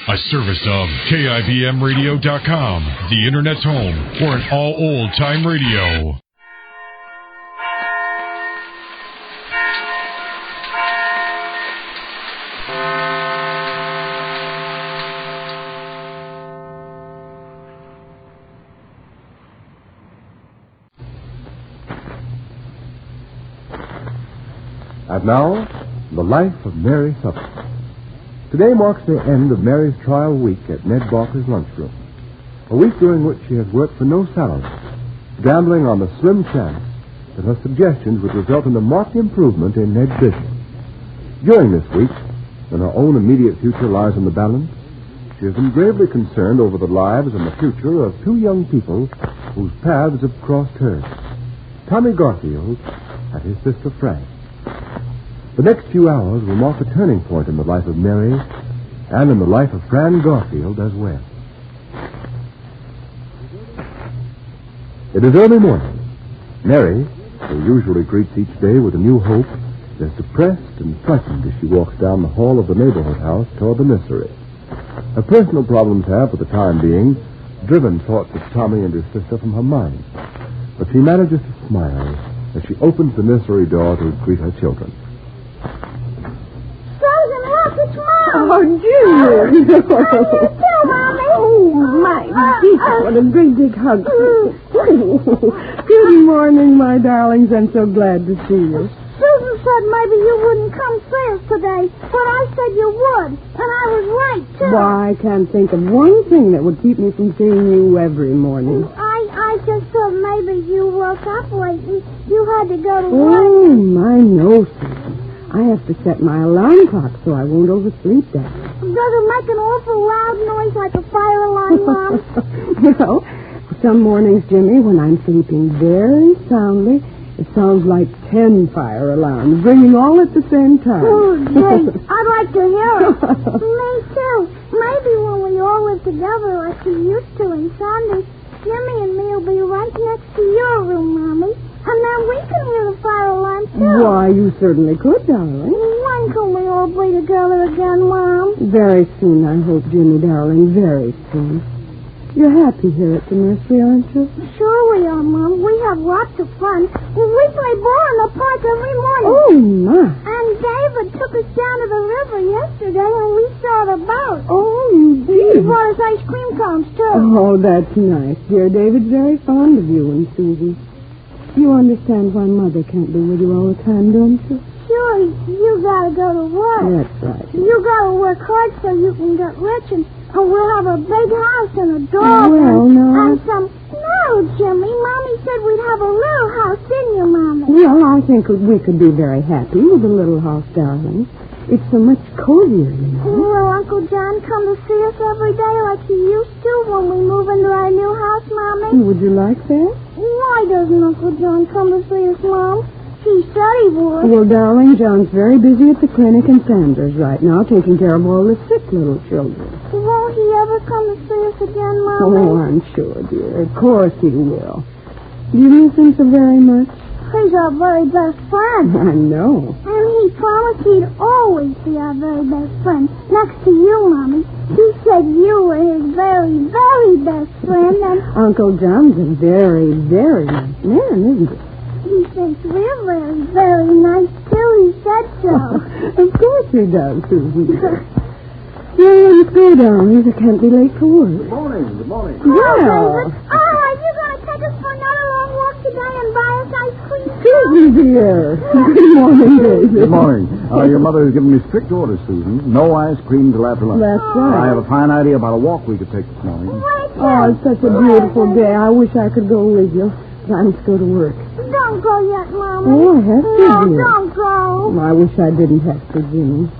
A service of KIBMradio.com, the Internet's home for an all old-time radio. And now, the life of Mary Sothern. Today marks the end of Mary's trial week at Ned Barker's lunchroom. A week during which she has worked for no salary, gambling on the slim chance that her suggestions would result in a marked improvement in Ned's business. During this week, when her own immediate future lies in the balance, she has been gravely concerned over the lives and the future of two young people whose paths have crossed hers, Tommy Garfield and his sister Fran. The next few hours will mark a turning point in the life of Mary and in the life of Fran Garfield as well. It is early morning. Mary, who usually greets each day with a new hope, is depressed and frightened as she walks down the hall of the neighborhood house toward the nursery. Her personal problems have, for the time being, driven thoughts of Tommy and his sister from her mind. But she manages to smile as she opens the nursery door to greet her children. Oh, Junior. Oh, my Jesus, what a great big hug. Good morning, my darlings. I'm so glad to see you. Susan said maybe you wouldn't come see us today, but I said you would, and I was right, too. Why, I can't think of one thing that would keep me from seeing you every morning. I just thought maybe you woke up late and you had to go to work. Oh, my no, Susan. I have to set my alarm clock so I won't oversleep that. Does it make an awful loud noise like a fire alarm, Mom? Well, some mornings, Jimmy, when I'm sleeping very soundly, it sounds like 10 fire alarms, ringing all at the same time. Oh, gee, I'd like to hear it. Me, too. Maybe when we all live together like we used to in Sunday, Jimmy and me will be right next to your room, Mommy. And then we can hear the fire alarm, too. Why, you certainly could, darling. When can we all be together again, Mom? Very soon, I hope, Jimmy, darling, very soon. You're happy here at the nursery, aren't you? Sure we are, Mom. We have lots of fun. We play ball in the park every morning. Oh, my. And David took us down to the river yesterday, and we saw the boat. Oh, you did? He brought us ice cream cones, too. Oh, that's nice, dear. David's very fond of you and Susie. You understand why Mother can't be with you all the time, don't you? Sure, you gotta go to work. That's right. You gotta work hard so you can get rich, and we'll have a big house and a dog and some... No, Jimmy, Mommy said we'd have a little house, didn't you, Mommy? Well, I think we could be very happy with a little house, darling. It's so much cozier, you know. Will Uncle John come to see us every day like he used to when we move into our new house, Mommy? Would you like that? Why doesn't Uncle John come to see us, Mom? He said he would. Well, darling, John's very busy at the clinic in Sanders right now, taking care of all the sick little children. Won't he ever come to see us again, Mommy? Oh, I'm sure, dear. Of course he will. Do you miss him so very much? He's our very best friend. I know. And he promised he'd always be our very best friend, next to you, Mommy. He said you were his very, very best friend, and... Uncle John's a very, very nice man, isn't he? He thinks we're very, very nice, too. He said so. Of course he does, Susan. Well, let's go, darling. I can't be late for work. Good morning. Good morning. Well, David. Are you going to take us for another long walk today and buy us ice cream? Susan, dear. Good morning, David. Good morning. Your mother has given me strict orders, Susan. No ice cream till after lunch. That's right. I have a fine idea about a walk we could take this morning. Oh, it's such a beautiful day. I wish I could go with you. I must go to work. Don't go yet, Mommy. Oh, I have to, No, dear. don't go. I wish I didn't have to, Jimmy.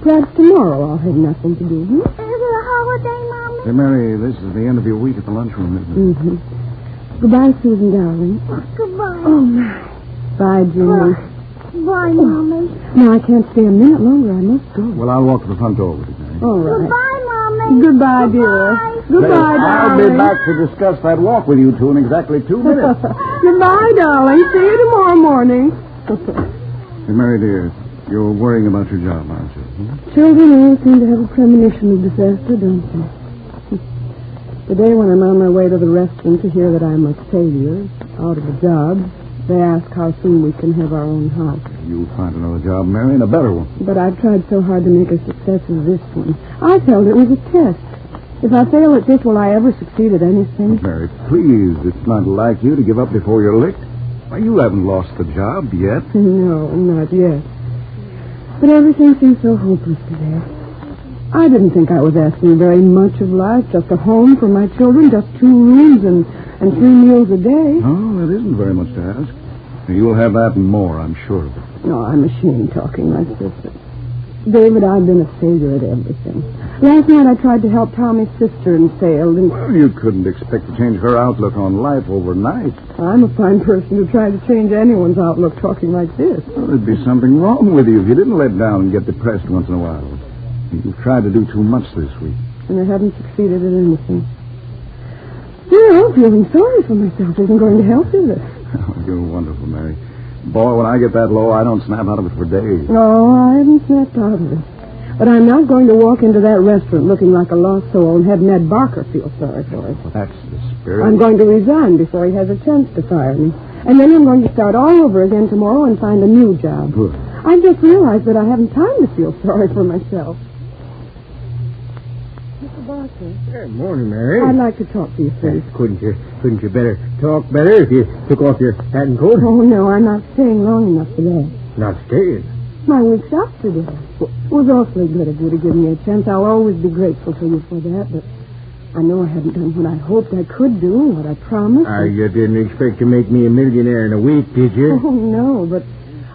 Perhaps tomorrow I'll have nothing to do. Is it a holiday, Mommy? Hey, Mary, this is the end of your week at the lunchroom, isn't it? Mm-hmm. Goodbye, Susan, darling. Goodbye. Oh, my. Bye, Jimmy. Bye, Mommy. No, I can't stay a minute longer. I must go. Well, I'll walk to the front door with you, Mary. All right. Goodbye, Mommy. Goodbye, dear. Goodbye, I'll darling. be back to discuss that walk with you two in exactly 2 minutes. Goodbye, darling. See you tomorrow morning. Hey, Mary, dear, you're worrying about your job, aren't you? Children always seem to have a premonition of disaster, don't they? Today, when I'm on my way to the restaurant to hear that I'm a failure, out of a job, they ask how soon we can have our own house. You'll find another job, Mary, and a better one. But I've tried so hard to make a success of this one. I felt it was a test. If I fail at this, will I ever succeed at anything? Mary, please, it's not like you to give up before you're licked. Why, you haven't lost the job yet. No, not yet. But everything seems so hopeless today. I didn't think I was asking very much of life. Just a home for my children, just 2 rooms and 3 meals a day. Oh, that isn't very much to ask. You'll have that and more, I'm sure of it. No, I'm ashamed talking like this. David, I've been a failure at everything. Last night I tried to help Tommy's sister and failed. And Well, you couldn't expect to change her outlook on life overnight. I'm a fine person to try to change anyone's outlook talking like this. Well, there'd be something wrong with you if you didn't let down and get depressed once in a while. You've tried to do too much this week. And I haven't succeeded at anything. Well, feeling sorry for myself isn't going to help, is it? Oh, you're wonderful, Mary. Boy, when I get that low, I don't snap out of it for days. No, I haven't snapped out of it. But I'm not going to walk into that restaurant looking like a lost soul and have Ned Barker feel sorry for it. Well, that's the spirit. I'm going to resign before he has a chance to fire me. And then I'm going to start all over again tomorrow and find a new job. Good. I've just realized that I haven't time to feel sorry for myself. Mr. Barker. Good morning, Mary. I'd like to talk to you, sir. Couldn't you better talk better if you took off your hat and coat? Oh, no, I'm not staying long enough today. Not staying. My week's up today. It was awfully good of you to give me a chance. I'll always be grateful to you for that, but I know I haven't done what I hoped I could do, what I promised. You didn't expect to make me a millionaire in a week, did you? Oh, no, but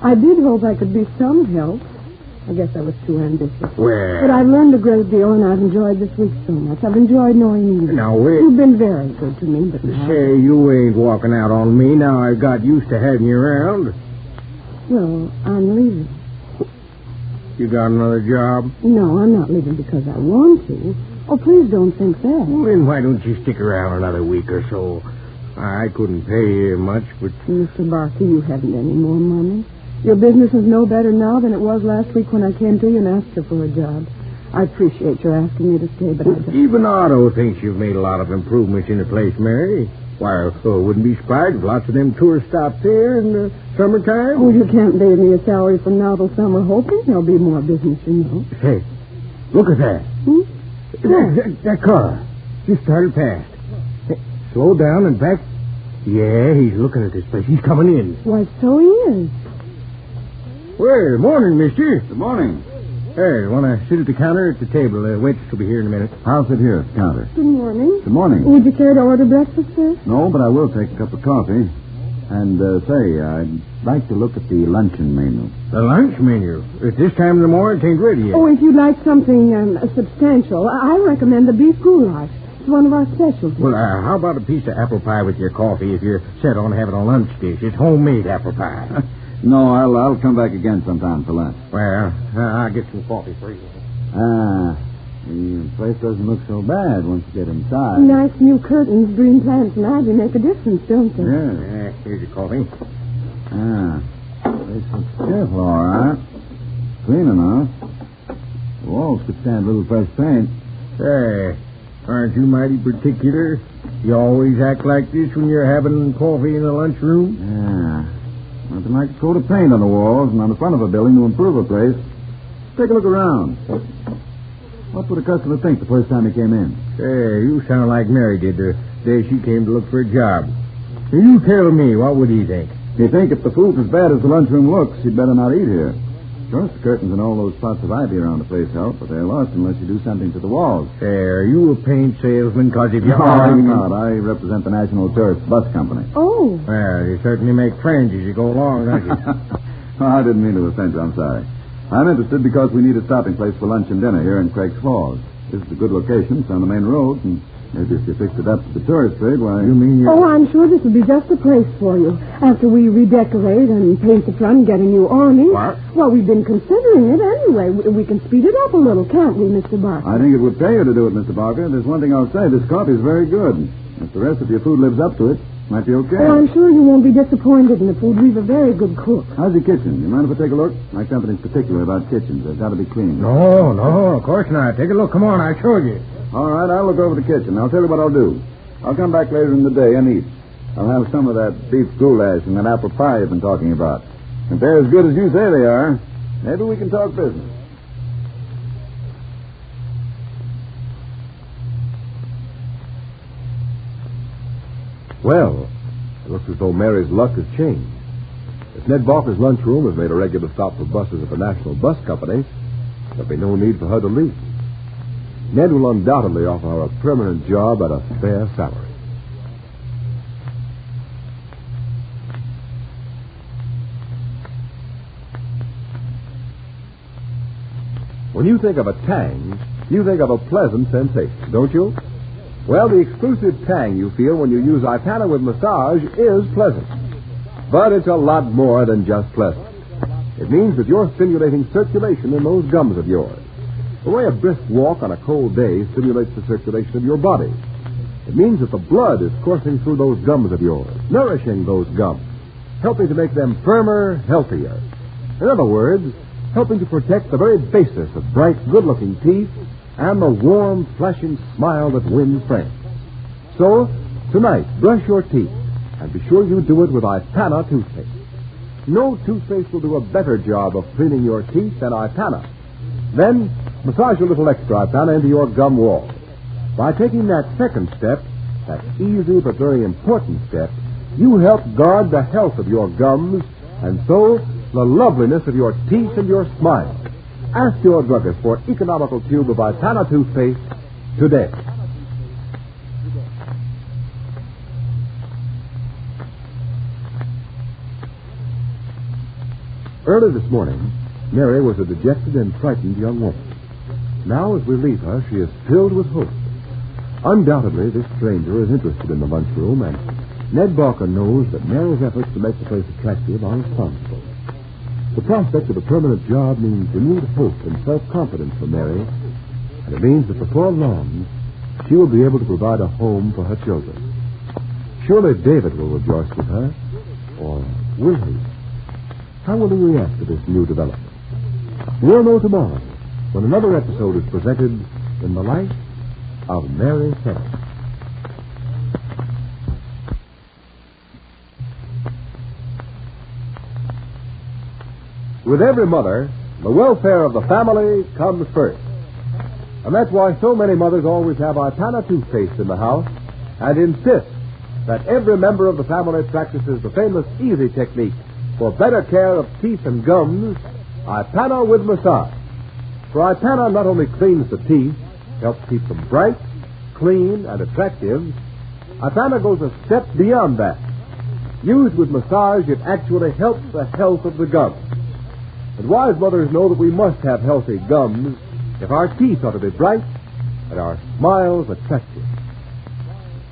I did hope I could be some help. I guess I was too ambitious. Well... But I've learned a great deal, and I've enjoyed this week so much. I've enjoyed knowing you. Now, wait. You've been very good to me, but now... Say, you ain't walking out on me. Now I've got used to having you around. Well, I'm leaving. You got another job? No, I'm not leaving because I want to. Oh, please don't think that. Well, then why don't you stick around another week or so? I couldn't pay you much, but... Mr. Barker, you haven't any more money. Your business is no better now than it was last week when I came to you and asked you for a job. I appreciate your asking me to stay, but I just... Even Otto thinks you've made a lot of improvements in the place, Mary. Why, wouldn't be surprised if lots of them tourists stopped there in the summertime. Oh, you can't pay me a salary from now till summer hoping there'll be more business, you know. Hey, look at that. Hmm? That car. Just started past. Hey, slow down and back. Yeah, he's looking at this place. He's coming in. Why, so he is. Well, morning, mister. Good morning. Hey, want to sit at the counter at the table? The waitress will be here in a minute. I'll sit here at the counter. Good morning. Good morning. Would you care to order breakfast, sir? No, but I will take a cup of coffee. And, I'd like to look at the luncheon menu. The lunch menu? At this time in the morning, it ain't ready yet. Oh, if you'd like something substantial, I recommend the beef goulash. It's one of our specialties. Well, how about a piece of apple pie with your coffee if you're set on having a lunch dish? It's homemade apple pie. No, I'll come back again sometime for lunch. Well, I'll get some coffee for you. The place doesn't look so bad once you get inside. Nice new curtains, green plants, and ivy make a difference, don't they? Yeah. Here's your coffee. Place looks stiff, all right. Clean enough. The walls could stand a little fresh paint. Say, aren't you mighty particular? You always act like this when you're having coffee in the lunchroom? Yeah. Nothing like a coat of paint on the walls and on the front of a building to improve a place. Take a look around. What would a customer think the first time he came in? Say, you sound like Mary did the day she came to look for a job. You tell me, what would he think? He'd think if the food's as bad as the lunchroom looks, he'd better not eat here. Of course, the curtains and all those spots of ivy around the place help, but they're lost unless you do something to the walls. Say, are you a paint salesman? Because if you No, are... I'm not. I represent the National Tourist Bus Company. Oh. Well, you certainly make friends as you go along, don't you? Well, I didn't mean to offend you. I'm sorry. I'm interested because we need a stopping place for lunch and dinner here in Craig's Falls. This is a good location. It's on the main road, and maybe if you fixed it up to the tourist trade, why... You mean you're... Oh, I'm sure this would be just the place for you. After we redecorate and paint the front, get a new awning. What? Well, we've been considering it anyway. We can speed it up a little, can't we, Mr. Barker? I think it would pay you to do it, Mr. Barker. There's one thing I'll say. This coffee is very good. If the rest of your food lives up to it, Might be okay. Oh, I'm sure you won't be disappointed in the food. We've a very good cook. How's the kitchen? You mind if I take a look? My company's particular about kitchens. They've got to be clean. No, of course not. Take a look. Come on, I showed you. All right, I'll look over the kitchen. I'll tell you what I'll do. I'll come back later in the day and eat. I'll have some of that beef goulash and that apple pie you've been talking about. If they're as good as you say they are, maybe we can talk business. Well, it looks as though Mary's luck has changed. If Ned Barker's lunchroom has made a regular stop for buses at the National Bus Company, there'll be no need for her to leave. Ned will undoubtedly offer her a permanent job at a fair salary. When you think of a tang, you think of a pleasant sensation, don't you? Well, the exclusive tang you feel when you use Ipana with massage is pleasant. But it's a lot more than just pleasant. It means that you're stimulating circulation in those gums of yours. The way a brisk walk on a cold day stimulates the circulation of your body. It means that the blood is coursing through those gums of yours, nourishing those gums, helping to make them firmer, healthier. In other words, helping to protect the very basis of bright, good-looking teeth and the warm, flashing smile that wins friends. So, tonight, brush your teeth, and be sure you do it with Ipana toothpaste. No toothpaste will do a better job of cleaning your teeth than Ipana. Then, massage a little extra Ipana into your gum wall. By taking that second step, that easy but very important step, you help guard the health of your gums, and so the loveliness of your teeth and your smile. Ask your druggist for an economical tube of Ipana toothpaste today. Early this morning, Mary was a dejected and frightened young woman. Now, as we leave her, she is filled with hope. Undoubtedly, this stranger is interested in the lunchroom, and Ned Barker knows that Mary's efforts to make the place attractive are responsible. The prospect of a permanent job means renewed hope and self-confidence for Mary, and it means that before long, she will be able to provide a home for her children. Surely David will rejoice with her, or will he? How will he react to this new development? We'll know tomorrow when another episode is presented in the life of Mary Sothern. With every mother, the welfare of the family comes first. And that's why so many mothers always have Ipana toothpaste in the house and insist that every member of the family practices the famous easy technique for better care of teeth and gums, Ipana with massage. For Ipana not only cleans the teeth, helps keep them bright, clean, and attractive, Ipana goes a step beyond that. Used with massage, it actually helps the health of the gums. And wise mothers know that we must have healthy gums if our teeth are to be bright and our smiles attractive.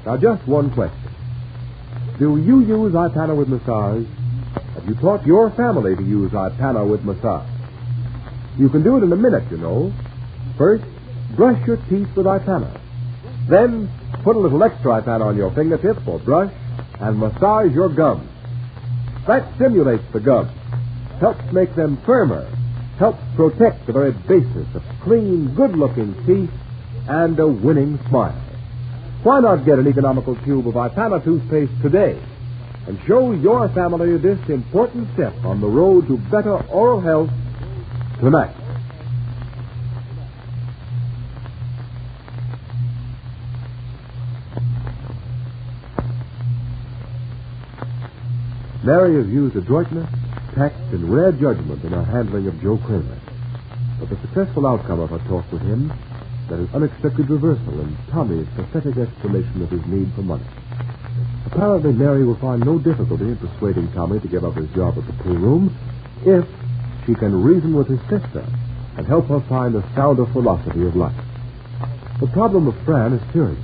Now, just one question. Do you use Ipana with massage? Have you taught your family to use Ipana with massage? You can do it in a minute, you know. First, brush your teeth with Ipana. Then, put a little extra Ipana on your fingertip or brush and massage your gums. That stimulates the gums, helps make them firmer, helps protect the very basis of clean, good-looking teeth and a winning smile. Why not get an economical tube of Ipana toothpaste today and show your family this important step on the road to better oral health tonight? Mary has used adroitness, tact, and rare judgment in her handling of Joe Kramer. But the successful outcome of her talk with him that an unexpected reversal in Tommy's pathetic explanation of his need for money. Apparently, Mary will find no difficulty in persuading Tommy to give up his job at the pool room if she can reason with his sister and help her find a sounder philosophy of life. The problem of Fran is serious.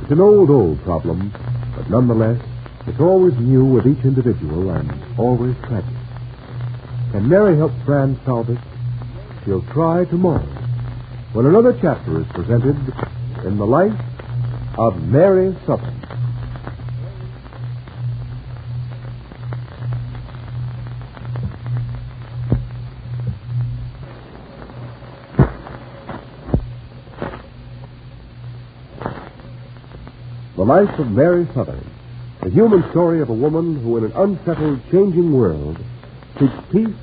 It's an old problem, but nonetheless, it's always new with each individual and always tragic. Can Mary help Fran solve it? She'll try tomorrow when another chapter is presented in the life of Mary Sothern. The Life of Mary Sothern, the human story of a woman who in an unsettled, changing world seeks peace,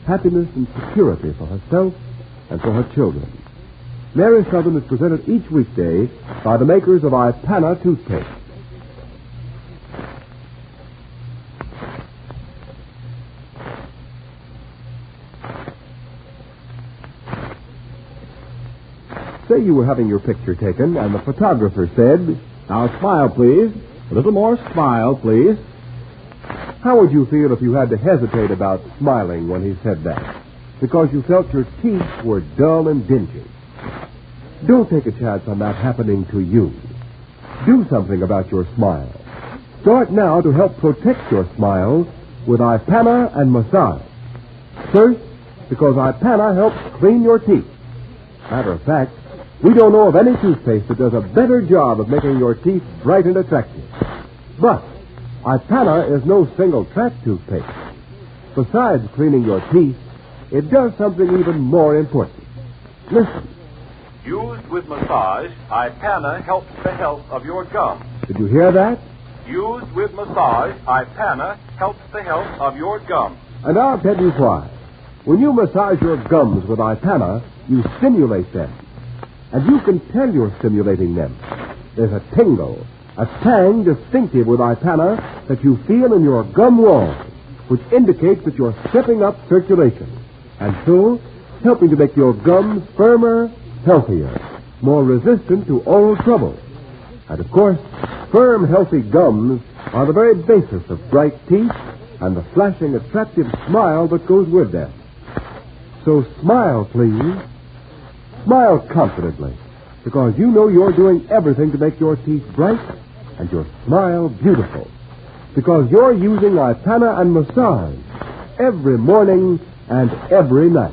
happiness, and security for herself and for her children. Mary Sothern is presented each weekday by the makers of Ipana toothpaste. Say you were having your picture taken, and the photographer said, "Now smile, please. A little more smile, please." How would you feel if you had to hesitate about smiling when he said that? Because you felt your teeth were dull and dingy. Don't take a chance on that happening to you. Do something about your smile. Start now to help protect your smile with Ipana and Massage. First, because Ipana helps clean your teeth. Matter of fact, we don't know of any toothpaste that does a better job of making your teeth bright and attractive. But Ipana is no single-track toothpaste. Besides cleaning your teeth, it does something even more important. Listen. Used with Massage, Ipana helps the health of your gums. Did you hear that? Used with Massage, Ipana helps the health of your gums. And I'll tell you why. When you massage your gums with Ipana, you stimulate them. And you can tell you're stimulating them. There's a tingle, a tang distinctive with Ipana that you feel in your gum walls, which indicates that you're stepping up circulation, and so helping to make your gums firmer, healthier, more resistant to oral trouble. And of course, firm, healthy gums are the very basis of bright teeth and the flashing, attractive smile that goes with them. So smile, please. Smile confidently, because you know you're doing everything to make your teeth bright and your smile beautiful. Because you're using Ipana and Massage every morning and every night.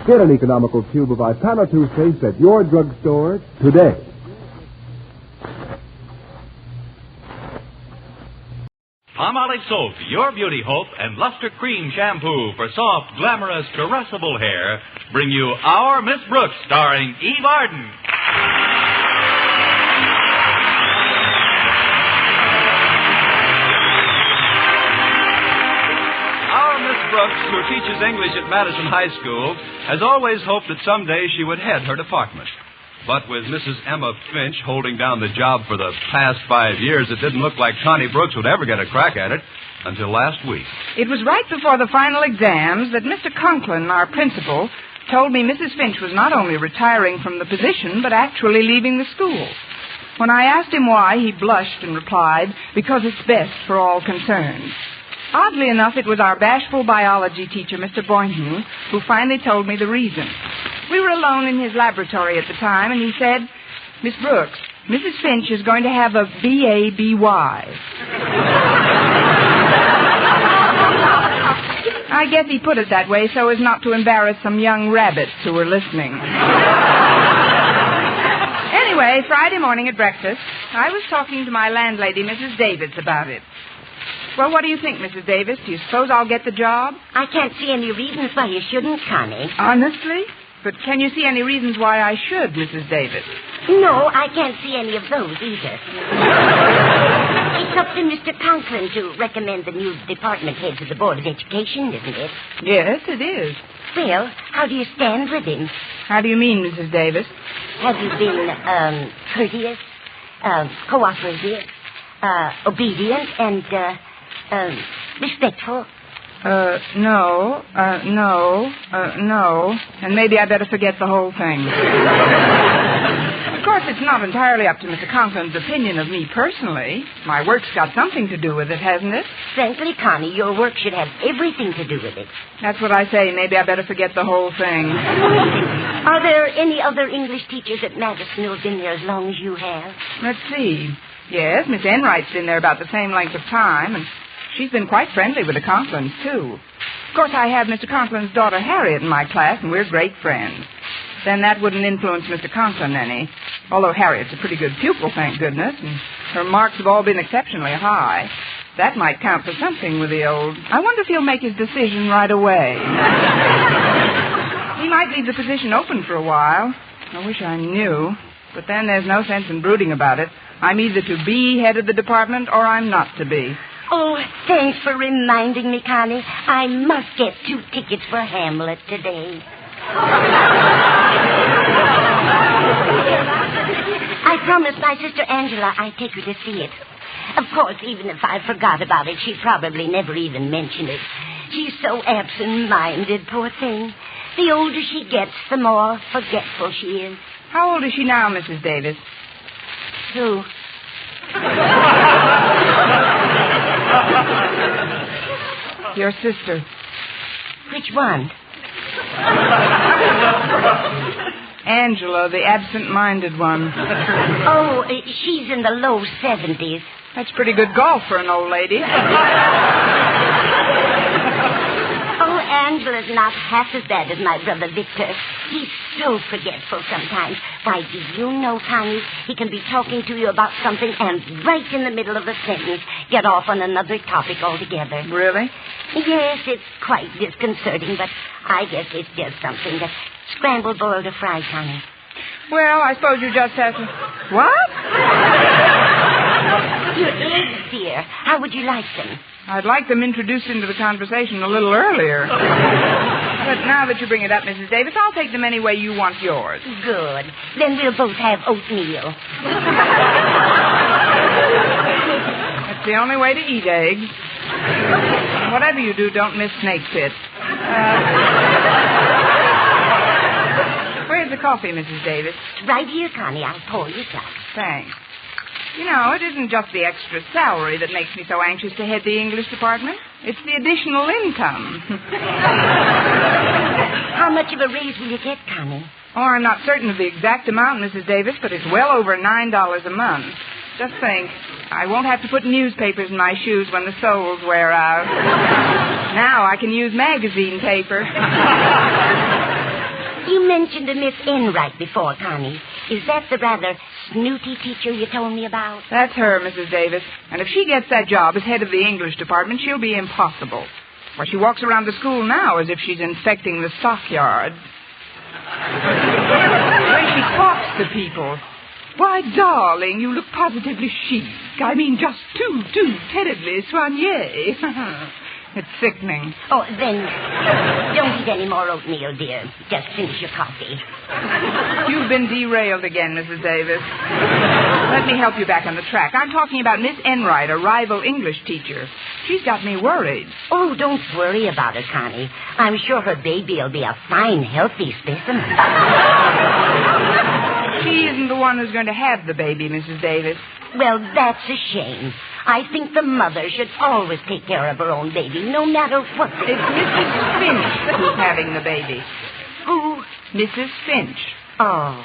Get an economical tube of Ipana toothpaste at your drugstore today. Palmolive Soap, your beauty hope, and Luster Cream Shampoo for soft, glamorous, caressable hair bring you Our Miss Brooks, starring Eve Arden. Our Miss Brooks, who teaches English at Madison High School, has always hoped that someday she would head her department. But with Mrs. Emma Finch holding down the job for the past 5 years, it didn't look like Connie Brooks would ever get a crack at it until last week. It was right before the final exams that Mr. Conklin, our principal, told me Mrs. Finch was not only retiring from the position, but actually leaving the school. When I asked him why, he blushed and replied, "Because it's best for all concerned." Oddly enough, it was our bashful biology teacher, Mr. Boynton, who finally told me the reason. We were alone in his laboratory at the time, and he said, "Miss Brooks, Mrs. Finch is going to have a BABY." I guess he put it that way so as not to embarrass some young rabbits who were listening. Anyway, Friday morning at breakfast, I was talking to my landlady, Mrs. Davis, about it. Well, what do you think, Mrs. Davis? Do you suppose I'll get the job? I can't see any reasons why you shouldn't, Connie. Honestly? But can you see any reasons why I should, Mrs. Davis? No, I can't see any of those either. It's up to Mr. Conklin to recommend the new department head to the Board of Education, isn't it? Yes, it is. Well, how do you stand with him? How do you mean, Mrs. Davis? Have you been, courteous, cooperative, obedient, and, respectful? No. And maybe I better forget the whole thing. Of course, it's not entirely up to Mr. Conklin's opinion of me personally. My work's got something to do with it, hasn't it? Frankly, Connie, your work should have everything to do with it. That's what I say. Maybe I better forget the whole thing. Are there any other English teachers at Madison who have been there as long as you have? Let's see. Yes, Miss Enright's been there about the same length of time, and she's been quite friendly with the Conklins, too. Of course, I have Mr. Conklin's daughter, Harriet, in my class, and we're great friends. Then that wouldn't influence Mr. Conklin any. Although Harriet's a pretty good pupil, thank goodness, and her marks have all been exceptionally high. That might count for something with the old... I wonder if he'll make his decision right away. He might leave the position open for a while. I wish I knew. But then there's no sense in brooding about it. I'm either to be head of the department or I'm not to be. Oh, thanks for reminding me, Connie. I must get 2 tickets for Hamlet today. I promised my sister Angela I'd take her to see it. Of course, even if I forgot about it, she'd probably never even mention it. She's so absent-minded, poor thing. The older she gets, the more forgetful she is. How old is she now, Mrs. Davis? Who? Your sister. Which one? Angela, the absent-minded one. Oh, she's in the low 70s. That's pretty good golf for an old lady. Oh, Angela's not half as bad as my brother Victor. He's so forgetful sometimes. Why, do you know, Connie, he can be talking to you about something and right in the middle of the sentence get off on another topic altogether. Really? Yes, it's quite disconcerting, but I guess it's just something that scrambled boiled or fried, Connie. Well, I suppose you just have to... What? Your eggs, dear. How would you like them? I'd like them introduced into the conversation a little earlier. But now that you bring it up, Mrs. Davis, I'll take them any way you want yours. Good. Then we'll both have oatmeal. That's the only way to eat eggs. Whatever you do, don't miss snake pit. Where's the coffee, Mrs. Davis? Right here, Connie. I'll pour you some. Thanks. You know, it isn't just the extra salary that makes me so anxious to head the English department. It's the additional income. How much of a raise will you get, Connie? Oh, I'm not certain of the exact amount, Mrs. Davis, but it's well over $9 a month. Just think, I won't have to put newspapers in my shoes when the soles wear out. Now I can use magazine paper. You mentioned a Miss Enright before, Connie. Is that the rather snooty teacher you told me about? That's her, Mrs. Davis. And if she gets that job as head of the English department, she'll be impossible. Why, she walks around the school now as if she's inspecting the stockyards. The way she talks to people. Why, darling, you look positively chic. I mean, just too terribly soigné. It's sickening. Oh, then don't eat any more oatmeal, dear. Just finish your coffee. You've been derailed again, Mrs. Davis. Let me help you back on the track. I'm talking about Miss Enright, a rival English teacher. She's got me worried. Oh, don't worry about her, Connie. I'm sure her baby will be a fine, healthy specimen. She isn't the one who's going to have the baby, Mrs. Davis. Well, that's a shame. I think the mother should always take care of her own baby, no matter what. It's Mrs. Finch who's having the baby. Who? Mrs. Finch. Oh,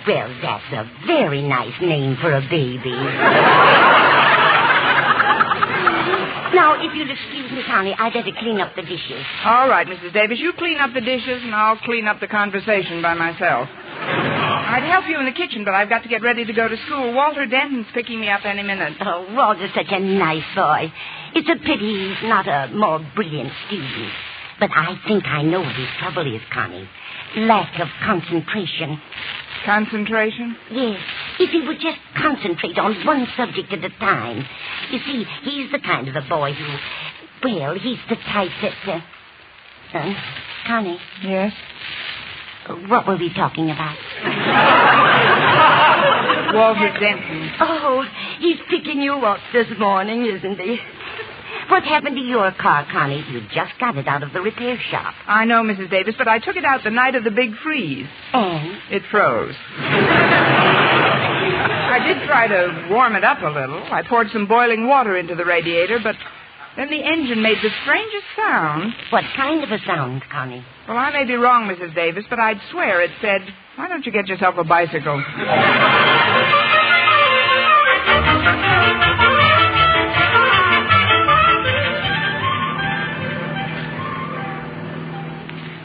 well, that's a very nice name for a baby. Now, if you'll excuse me, Connie, I'd better clean up the dishes. All right, Mrs. Davis, you clean up the dishes, and I'll clean up the conversation by myself. I'd help you in the kitchen, but I've got to get ready to go to school. Walter Denton's picking me up any minute. Oh, Walter's such a nice boy. It's a pity he's not a more brilliant student. But I think I know what his trouble is, Connie. Lack of concentration. Concentration? Yes. If he would just concentrate on one subject at a time. You see, he's the kind of a boy who... Well, he's the type that... Connie? Yes? What were we talking about? Walter Denton. Oh, he's picking you up this morning, isn't he? What happened to your car, Connie? You just got it out of the repair shop. I know, Mrs. Davis, but I took it out the night of the big freeze. And? It froze. I did try to warm it up a little. I poured some boiling water into the radiator, but then the engine made the strangest sound. What kind of a sound, Connie? Well, I may be wrong, Mrs. Davis, but I'd swear it said, "Why don't you get yourself a bicycle?"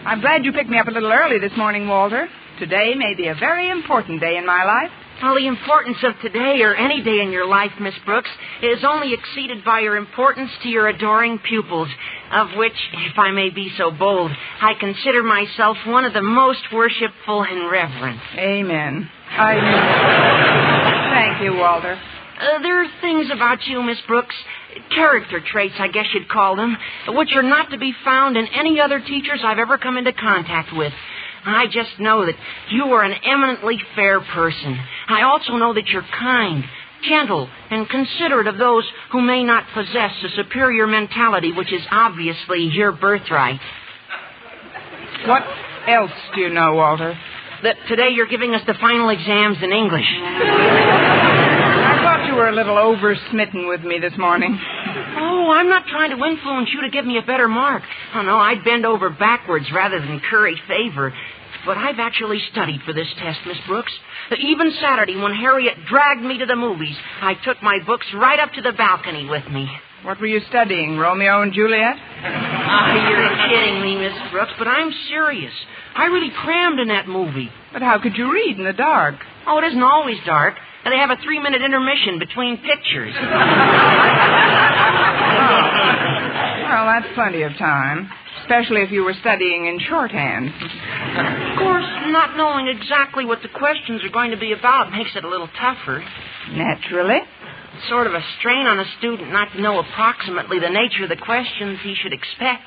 I'm glad you picked me up a little early this morning, Walter. Today may be a very important day in my life. Well, the importance of today or any day in your life, Miss Brooks, is only exceeded by your importance to your adoring pupils, of which, if I may be so bold, I consider myself one of the most worshipful and reverent. Amen. Thank you, Walter. There are things about you, Miss Brooks, character traits, I guess you'd call them, which are not to be found in any other teachers I've ever come into contact with. I just know that you are an eminently fair person. I also know that you're kind, gentle, and considerate of those who may not possess a superior mentality, which is obviously your birthright. What else do you know, Walter? That today you're giving us the final exams in English. I thought you were a little over-smitten with me this morning. Oh, I'm not trying to influence you to give me a better mark. Oh, no, I'd bend over backwards rather than curry favor. But I've actually studied for this test, Miss Brooks. Even Saturday, when Harriet dragged me to the movies, I took my books right up to the balcony with me. What were you studying, Romeo and Juliet? You're kidding me, Miss Brooks, but I'm serious. I really crammed in that movie. But how could you read in the dark? Oh, it isn't always dark. And they have a 3-minute intermission between pictures. Well, that's plenty of time, especially if you were studying in shorthand. Of course, not knowing exactly what the questions are going to be about makes it a little tougher. Naturally. It's sort of a strain on a student not to know approximately the nature of the questions he should expect.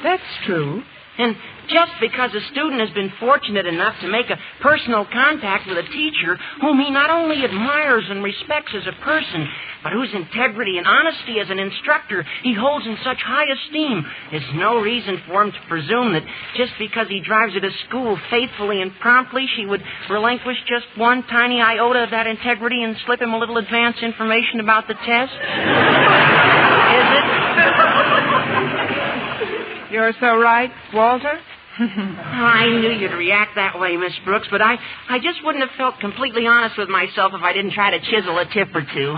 That's true. And just because a student has been fortunate enough to make a personal contact with a teacher whom he not only admires and respects as a person, but whose integrity and honesty as an instructor he holds in such high esteem, is no reason for him to presume that just because he drives her to school faithfully and promptly, she would relinquish just one tiny iota of that integrity and slip him a little advance information about the test. Is it? You're so right, Walter. I knew you'd react that way, Miss Brooks, but I just wouldn't have felt completely honest with myself if I didn't try to chisel a tip or two.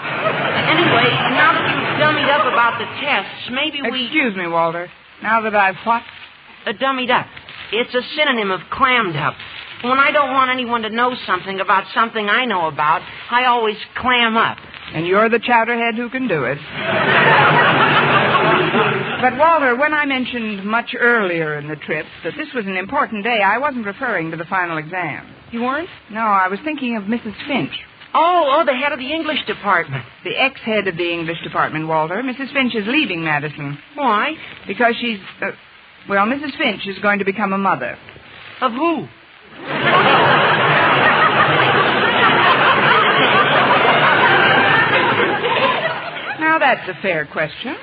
Anyway, now that you've dummied up about the tests, maybe we... Excuse me, Walter. Now that I've what? Dummied up. It's a synonym of clammed up. When I don't want anyone to know something about something I know about, I always clam up. And you're the chowderhead who can do it. But, Walter, when I mentioned much earlier in the trip that this was an important day, I wasn't referring to the final exam. You weren't? No, I was thinking of Mrs. Finch. Oh, the head of the English department. The ex-head of the English department, Walter. Mrs. Finch is leaving Madison. Why? Because she's... Mrs. Finch is going to become a mother. Of who? Now, that's a fair question. Of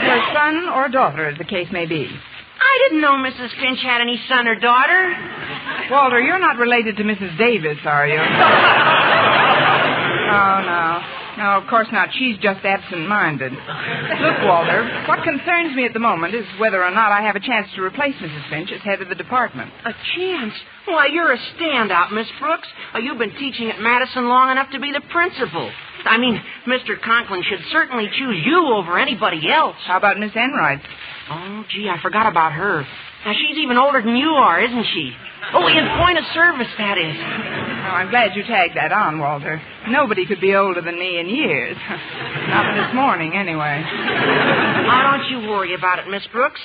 her son or daughter, as the case may be. I didn't know Mrs. Finch had any son or daughter. Walter, you're not related to Mrs. Davis, are you? Oh, no. No, of course not. She's just absent-minded. Look, Walter, what concerns me at the moment is whether or not I have a chance to replace Mrs. Finch as head of the department. A chance? Why, you're a standout, Miss Brooks. You've been teaching at Madison long enough to be the principal. I mean, Mr. Conklin should certainly choose you over anybody else. How about Miss Enright? Oh, gee, I forgot about her. Now, she's even older than you are, isn't she? Oh, in point of service, that is. Oh, I'm glad you tagged that on, Walter. Nobody could be older than me in years. Not this morning, anyway. Now, don't you worry about it, Miss Brooks.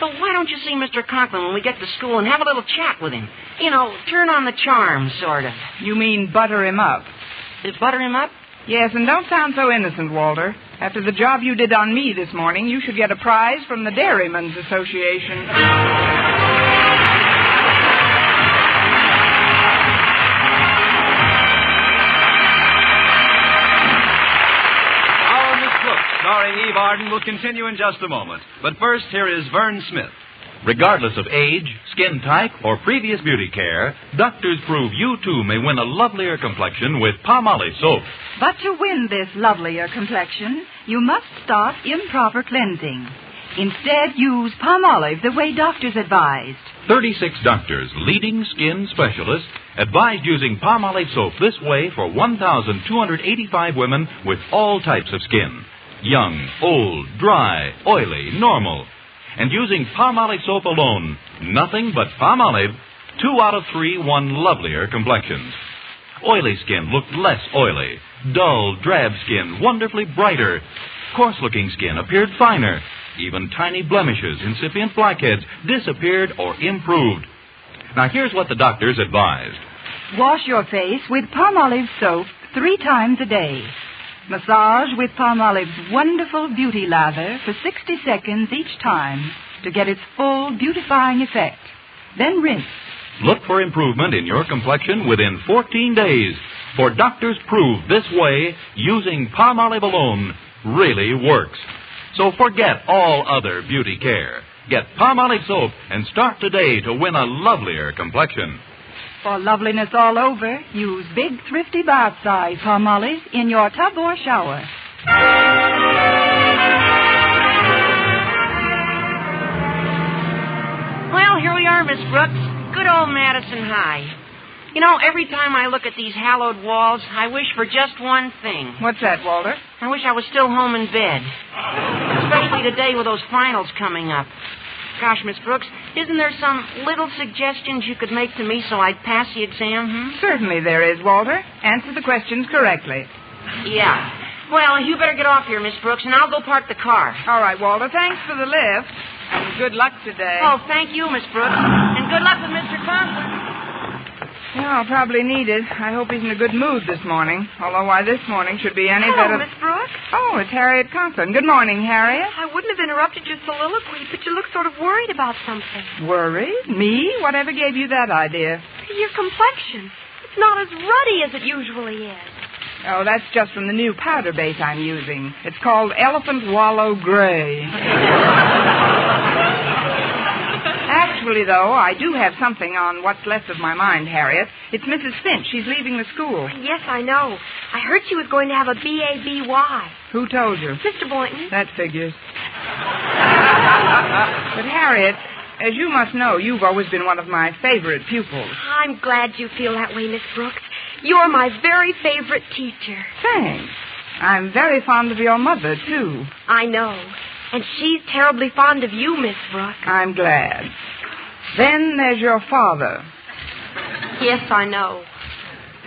So why don't you see Mr. Conklin when we get to school and have a little chat with him? You know, turn on the charm, sort of. You mean butter him up? Butter him up? Yes, and don't sound so innocent, Walter. After the job you did on me this morning, you should get a prize from the Dairymen's Association. Our Miss Brooks, starring Eve Arden, will continue in just a moment. But first, here is Vern Smith. Regardless of age, skin type, or previous beauty care, doctors prove you, too, may win a lovelier complexion with Palmolive soap. But to win this lovelier complexion, you must start improper cleansing. Instead, use Palmolive the way doctors advised. 36 doctors, leading skin specialists, advised using Palmolive soap this way for 1,285 women with all types of skin. Young, old, dry, oily, normal. And using Palmolive soap alone, nothing but Palmolive, 2 out of 3 won lovelier complexions. Oily skin looked less oily. Dull, drab skin wonderfully brighter. Coarse-looking skin appeared finer. Even tiny blemishes, incipient blackheads, disappeared or improved. Now, here's what the doctors advised. Wash your face with Palmolive soap 3 times a day. Massage with Palmolive's wonderful beauty lather for 60 seconds each time to get its full beautifying effect. Then rinse. Look for improvement in your complexion within 14 days. For doctors prove this way, using Palmolive alone really works. So forget all other beauty care. Get Palmolive soap and start today to win a lovelier complexion. For loveliness all over, use big, thrifty bath size Palmolive in your tub or shower. Well, here we are, Miss Brooks. Good old Madison High. You know, every time I look at these hallowed walls, I wish for just one thing. What's that, Walter? I wish I was still home in bed. Especially today with those finals coming up. Gosh, Miss Brooks, isn't there some little suggestions you could make to me so I'd pass the exam, Certainly there is, Walter. Answer the questions correctly. Yeah. Well, you better get off here, Miss Brooks, and I'll go park the car. All right, Walter. Thanks for the lift. And good luck today. Oh, thank you, Miss Brooks. And good luck with Mr. Conklin. Yeah, I'll probably need it. I hope he's in a good mood this morning. Although why this morning should be any better... Miss Brooks. Oh, it's Harriet Conklin. Good morning, Harriet. I wouldn't have interrupted your soliloquy, but you look sort of worried about something. Worried? Me? Whatever gave you that idea? Your complexion. It's not as ruddy as it usually is. Oh, that's just from the new powder base I'm using. It's called Elephant Wallow Gray. Actually, though, I do have something on what's left of my mind, Harriet. It's Mrs. Finch. She's leaving the school. Yes, I know. I heard she was going to have a B.A.B.Y. Who told you? Mr. Boynton. That figures. But, Harriet, as you must know, you've always been one of my favorite pupils. I'm glad you feel that way, Miss Brooks. You're my very favorite teacher. Thanks. I'm very fond of your mother, too. I know. And she's terribly fond of you, Miss Brooks. I'm glad. Then there's your father. Yes, I know.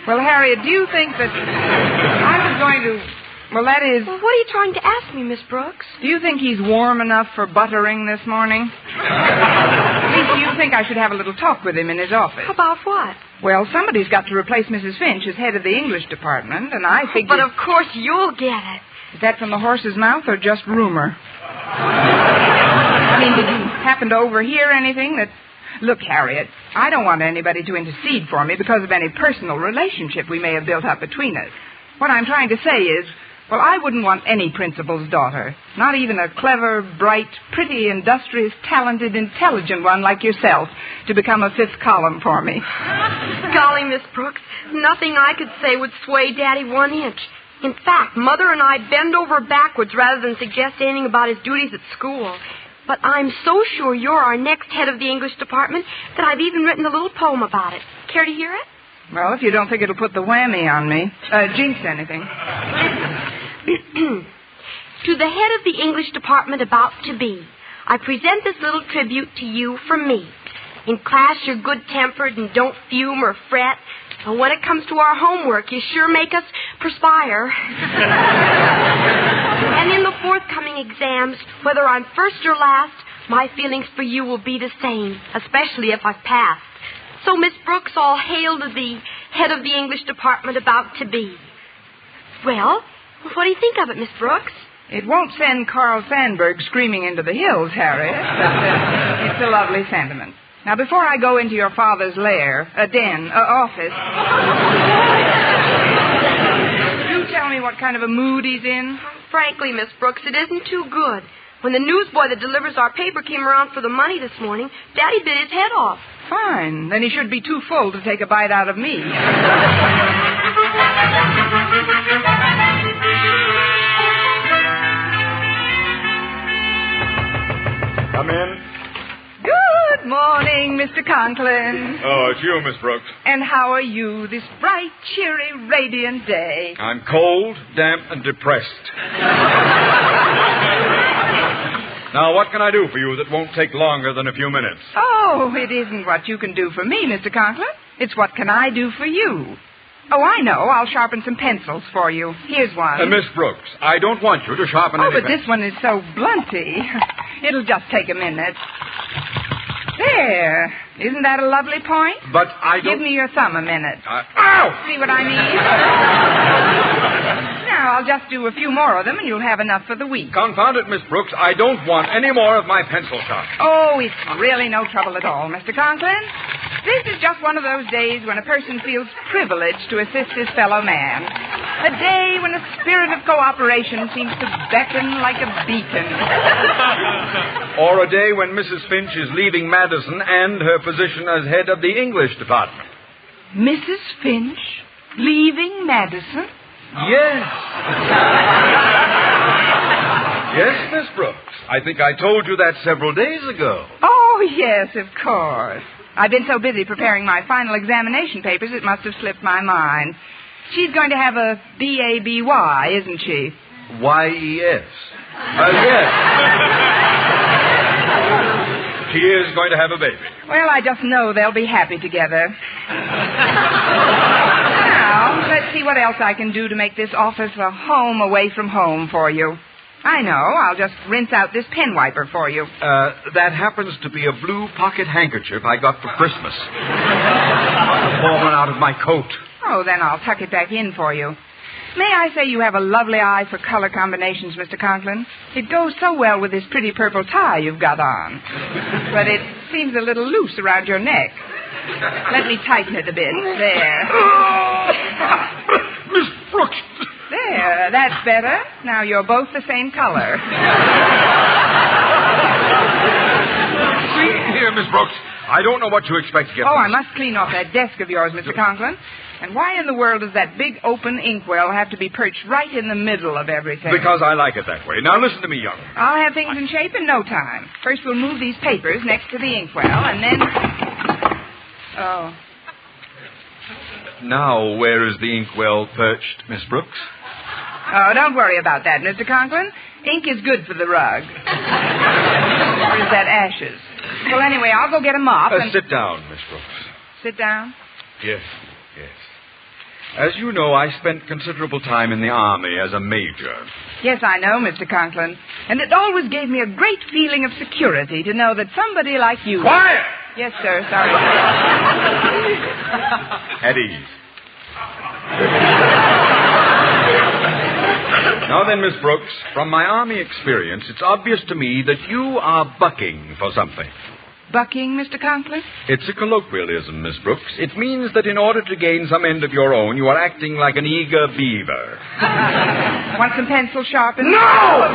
Well, Harriet, do you think that I was going to... Well, that is... Well, what are you trying to ask me, Miss Brooks? Do you think he's warm enough for buttering this morning? At least, do you think I should have a little talk with him in his office? About what? Well, somebody's got to replace Mrs. Finch as head of the English department, and I figured... But of course you'll get it. Is that from the horse's mouth or just rumor? I mean, did you happen to overhear anything that... Look, Harriet, I don't want anybody to intercede for me because of any personal relationship we may have built up between us. What I'm trying to say is, well, I wouldn't want any principal's daughter, not even a clever, bright, pretty, industrious, talented, intelligent one like yourself, to become a fifth column for me. Golly, Miss Brooks, nothing I could say would sway Daddy 1 inch. In fact, Mother and I bend over backwards rather than suggest anything about his duties at school. But I'm so sure you're our next head of the English department that I've even written a little poem about it. Care to hear it? Well, if you don't think it'll put the whammy on me. Jinx anything. To the head of the English department about to be, I present this little tribute to you from me. In class, you're good-tempered and don't fume or fret. And when it comes to our homework, you sure make us perspire. And in the forthcoming exams, whether I'm first or last, my feelings for you will be the same, especially if I've passed. So, Miss Brooks, all hail to the head of the English department about to be. Well, what do you think of it, Miss Brooks? It won't send Carl Sandburg screaming into the hills, Harriet, but it's a lovely sentiment. Now, before I go into your father's lair, office, you tell me what kind of a mood he's in? Frankly, Miss Brooks, it isn't too good. When the newsboy that delivers our paper came around for the money this morning, Daddy bit his head off. Fine. Then he should be too full to take a bite out of me. Come in. Good morning, Mr. Conklin. Oh, it's you, Miss Brooks. And how are you this bright, cheery, radiant day? I'm cold, damp, and depressed. Now, what can I do for you that won't take longer than a few minutes? Oh, it isn't what you can do for me, Mr. Conklin. It's what can I do for you. Oh, I know. I'll sharpen some pencils for you. Here's one. Miss Brooks, I don't want you to sharpen Oh, any but this one is so blunty. It'll just take a minute. There. Isn't that a lovely point? But I don't... Give me your thumb a minute. Ow! See what I mean? Now, I'll just do a few more of them, and you'll have enough for the week. Confound it, Miss Brooks. I don't want any more of my pencil sharp. Oh, it's really no trouble at all, Mr. Conklin. This is just one of those days when a person feels privileged to assist his fellow man. A day when a spirit of cooperation seems to beckon like a beacon. Or a day when Mrs. Finch is leaving Madison and her position as head of the English department. Mrs. Finch leaving Madison? Yes. Yes, Miss Brooks. I think I told you that several days ago. Oh, yes, of course. I've been so busy preparing my final examination papers, it must have slipped my mind. She's going to have a B.A.B.Y., isn't she? Y.E.S. Yes. She is going to have a baby. Well, I just know they'll be happy together. Now, let's see what else I can do to make this office a home away from home for you. I know. I'll just rinse out this pen wiper for you. That happens to be a blue pocket handkerchief I got for Christmas. Must have fallen out of my coat. Oh, then I'll tuck it back in for you. May I say you have a lovely eye for color combinations, Mr. Conklin? It goes so well with this pretty purple tie you've got on. But it seems a little loose around your neck. Let me tighten it a bit. There. Miss Brooks! There, that's better. Now you're both the same color. See here, Miss Brooks. I don't know what you expect to get. Oh, I must clean off that desk of yours, Mr. Conklin. And why in the world does that big open inkwell have to be perched right in the middle of everything? Because I like it that way. Now listen to me, young. I'll have things in shape in no time. First we'll move these papers next to the inkwell, and then... Oh. Now, where is the inkwell perched, Miss Brooks? Oh, don't worry about that, Mr. Conklin. Ink is good for the rug. Or is that ashes? Well, anyway, I'll go get a mop and... Sit down, Miss Brooks. Sit down? Yes. As you know, I spent considerable time in the Army as a major. Yes, I know, Mr. Conklin. And it always gave me a great feeling of security to know that somebody like you... Quiet! Yes, sir. Sorry. At ease. Now then, Miss Brooks, from my Army experience, it's obvious to me that you are bucking for something. Bucking, Mr. Conklin? It's a colloquialism, Miss Brooks. It means that in order to gain some end of your own, you are acting like an eager beaver. Want some pencil sharpened? No!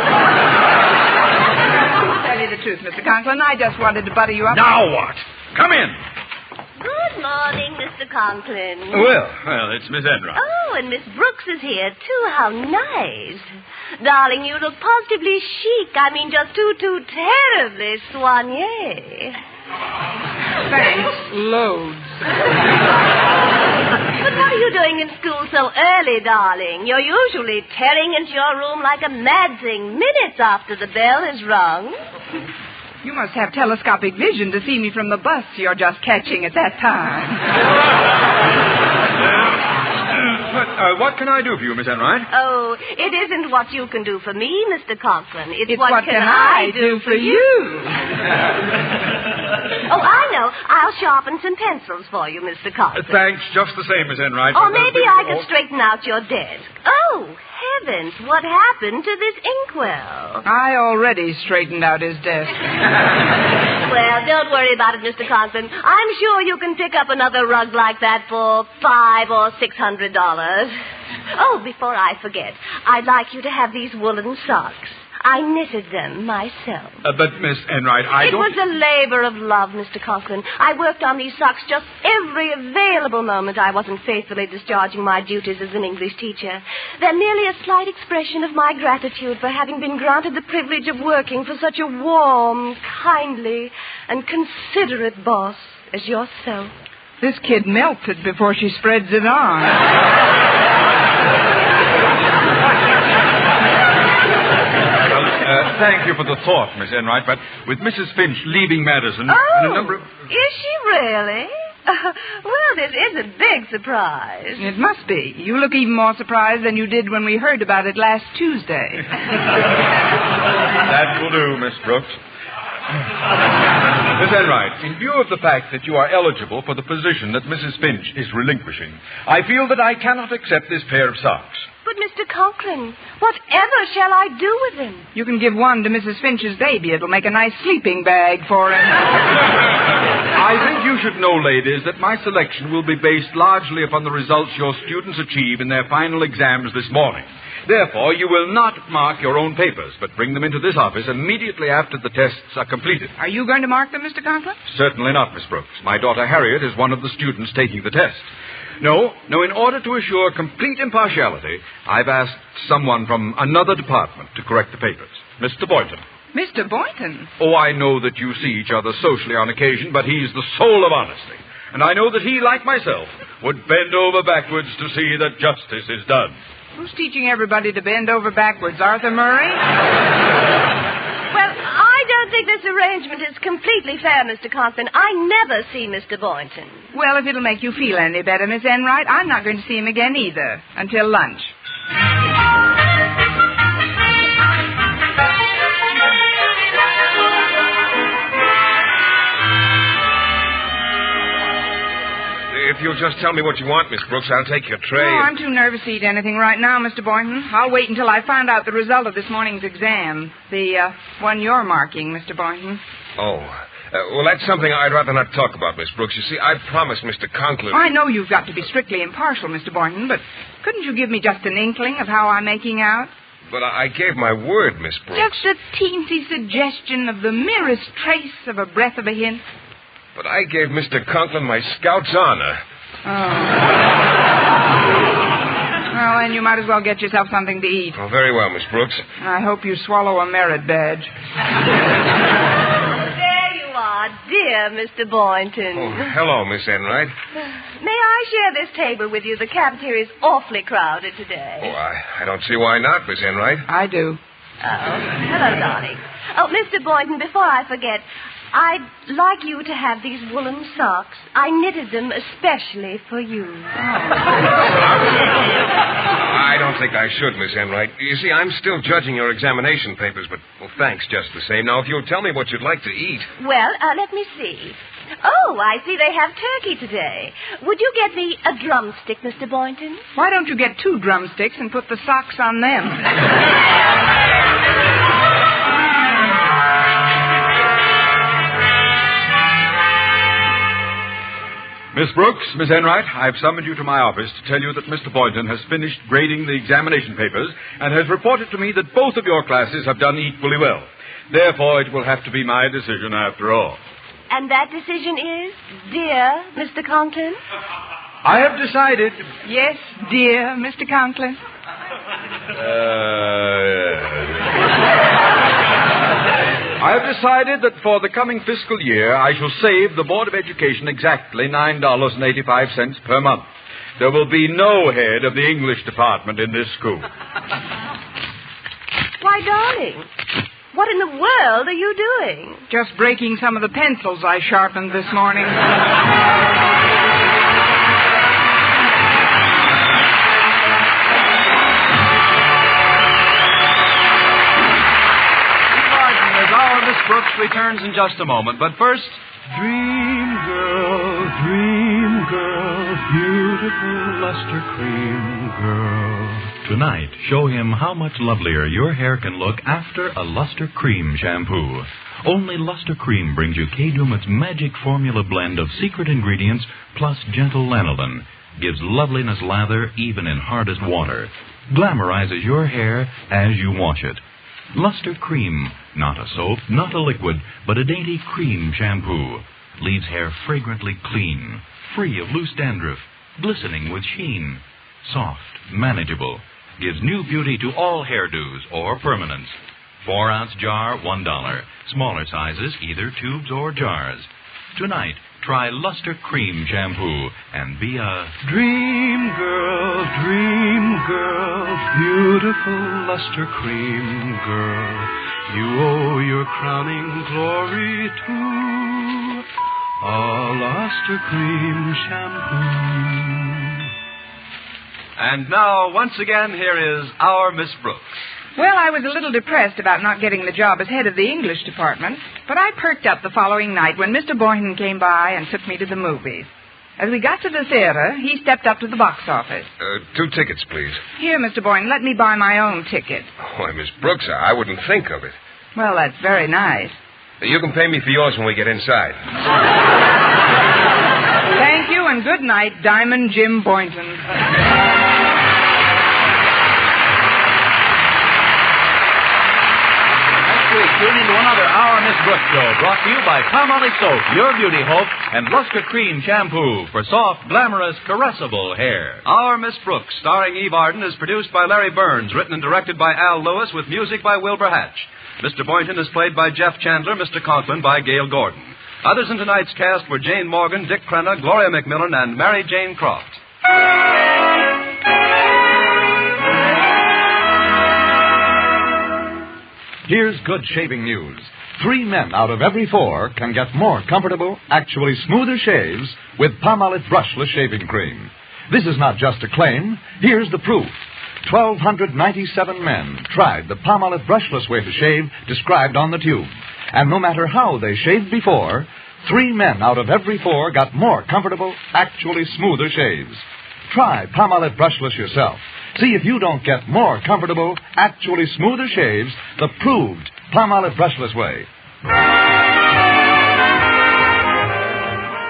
Tell you the truth, Mr. Conklin, I just wanted to butter you up. Now what? Come in. Good morning, Mr. Conklin. Well, it's Miss Enright. Oh, and Miss Brooks is here, too. How nice. Darling, you look positively chic. I mean, just too terribly soigné. Thanks, loads. But what are you doing in school so early, darling? You're usually tearing into your room like a mad thing minutes after the bell is rung. You must have telescopic vision to see me from the bus you're just catching at that time. What can I do for you, Miss Enright? Oh, it isn't what you can do for me, Mr. Conklin. It's what can I do for you? Oh, I know. I'll sharpen some pencils for you, Mr. Conklin. Thanks, just the same, Miss Enright. Or maybe I could straighten out your desk. Oh, heavens, what happened to this inkwell? I already straightened out his desk. Well, don't worry about it, Mr. Conklin. I'm sure you can pick up another rug like that for $500 or $600. Oh, before I forget, I'd like you to have these woolen socks. I knitted them myself. But, Miss Enright, It was a labor of love, Mr. Conklin. I worked on these socks just every available moment I wasn't faithfully discharging my duties as an English teacher. They're merely a slight expression of my gratitude for having been granted the privilege of working for such a warm, kindly, and considerate boss as yourself. This kid melted before she spreads it on. Thank you for the thought, Miss Enright, but with Mrs. Finch leaving Madison... Oh, and a number of... is she really? Well, this is a big surprise. It must be. You look even more surprised than you did when we heard about it last Tuesday. That will do, Miss Brooks. Miss Enright, in view of the fact that you are eligible for the position that Mrs. Finch is relinquishing, I feel that I cannot accept this pair of socks. But, Mr. Conklin, whatever shall I do with them? You can give one to Mrs. Finch's baby. It'll make a nice sleeping bag for him. I think you should know, ladies, that my selection will be based largely upon the results your students achieve in their final exams this morning. Therefore, you will not mark your own papers, but bring them into this office immediately after the tests are completed. Are you going to mark them, Mr. Conklin? Certainly not, Miss Brooks. My daughter Harriet is one of the students taking the test. No, in order to assure complete impartiality, I've asked someone from another department to correct the papers. Mr. Boynton. Mr. Boynton? Oh, I know that you see each other socially on occasion, but he's the soul of honesty. And I know that he, like myself, would bend over backwards to see that justice is done. Who's teaching everybody to bend over backwards, Arthur Murray? Well, I don't think this arrangement is completely fair, Mr. Conklin. I never see Mr. Boynton. Well, if it'll make you feel any better, Miss Enright, I'm not going to see him again either, until lunch. If you'll just tell me what you want, Miss Brooks, I'll take your tray. Oh, I'm too nervous to eat anything right now, Mr. Boynton. I'll wait until I find out the result of this morning's exam. The one you're marking, Mr. Boynton. Oh. Well, that's something I'd rather not talk about, Miss Brooks. You see, I promised Mr. Conklin... I know you've got to be strictly impartial, Mr. Boynton, but couldn't you give me just an inkling of how I'm making out? But I gave my word, Miss Brooks. Just a teensy suggestion of the merest trace of a breath of a hint. But I gave Mr. Conklin my Scout's honor. Oh. Well, then you might as well get yourself something to eat. Oh, very well, Miss Brooks. I hope you swallow a merit badge. There you are, dear Mr. Boynton. Oh, hello, Miss Enright. May I share this table with you? The cafeteria's awfully crowded today. Oh, I don't see why not, Miss Enright. I do. Oh, hello, darling. Oh, Mr. Boynton, before I forget, I'd like you to have these woolen socks. I knitted them especially for you. I don't think I should, Miss Enright. You see, I'm still judging your examination papers, but, well, thanks just the same. Now, if you'll tell me what you'd like to eat. Well, let me see. Oh, I see they have turkey today. Would you get me a drumstick, Mr. Boynton? Why don't you get 2 drumsticks and put the socks on them? Miss Brooks, Miss Enright, I've summoned you to my office to tell you that Mr. Boynton has finished grading the examination papers and has reported to me that both of your classes have done equally well. Therefore, it will have to be my decision after all. And that decision is, dear Mr. Conklin? I have decided... Yes, dear Mr. Conklin. I have decided that for the coming fiscal year, I shall save the Board of Education exactly $9.85 per month. There will be no head of the English department in this school. Why, darling, what in the world are you doing? Just breaking some of the pencils I sharpened this morning. Brooks returns in just a moment, but first... Dream girl, beautiful luster cream girl. Tonight, show him how much lovelier your hair can look after a Luster Cream shampoo. Only Luster Cream brings you K-Dumat's magic formula blend of secret ingredients plus gentle lanolin. Gives loveliness lather even in hardest water. Glamorizes your hair as you wash it. Luster Cream, not a soap, not a liquid, but a dainty cream shampoo. Leaves hair fragrantly clean, free of loose dandruff, glistening with sheen. Soft, manageable, gives new beauty to all hairdos or permanents. 4-ounce jar, $1. Smaller sizes, either tubes or jars. Tonight, try Luster Cream shampoo and be a dream girl, beautiful luster cream girl. You owe your crowning glory to a Luster Cream shampoo. And now, once again, here is our Miss Brooks. Well, I was a little depressed about not getting the job as head of the English department, but I perked up the following night when Mr. Boynton came by and took me to the movies. As we got to the theater, he stepped up to the box office. 2 tickets, please. Here, Mr. Boynton, let me buy my own ticket. Why, Miss Brooks, I wouldn't think of it. Well, that's very nice. You can pay me for yours when we get inside. Thank you, and good night, Diamond Jim Boynton. Tune into another Our Miss Brooks show brought to you by Palmolive Soap, Your Beauty Hope, and Luster Cream Shampoo for soft, glamorous, caressable hair. Our Miss Brooks, starring Eve Arden, is produced by Larry Burns, written and directed by Al Lewis, with music by Wilbur Hatch. Mr. Boynton is played by Jeff Chandler, Mr. Conklin by Gail Gordon. Others in tonight's cast were Jane Morgan, Dick Crenna, Gloria McMillan, and Mary Jane Croft. Here's good shaving news. 3 men out of every 4 can get more comfortable, actually smoother shaves with Palmolive Brushless Shaving Cream. This is not just a claim. Here's the proof. 1,297 men tried the Palmolive Brushless way to shave described on the tube. And no matter how they shaved before, 3 men out of every 4 got more comfortable, actually smoother shaves. Try Palmolive Brushless yourself. See if you don't get more comfortable, actually smoother shaves the proved Palmolive Brushless way.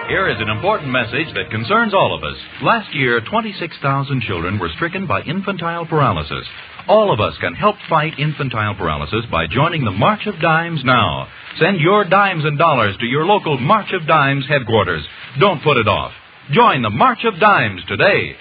Here is an important message that concerns all of us. Last year, 26,000 children were stricken by infantile paralysis. All of us can help fight infantile paralysis by joining the March of Dimes now. Send your dimes and dollars to your local March of Dimes headquarters. Don't put it off. Join the March of Dimes today.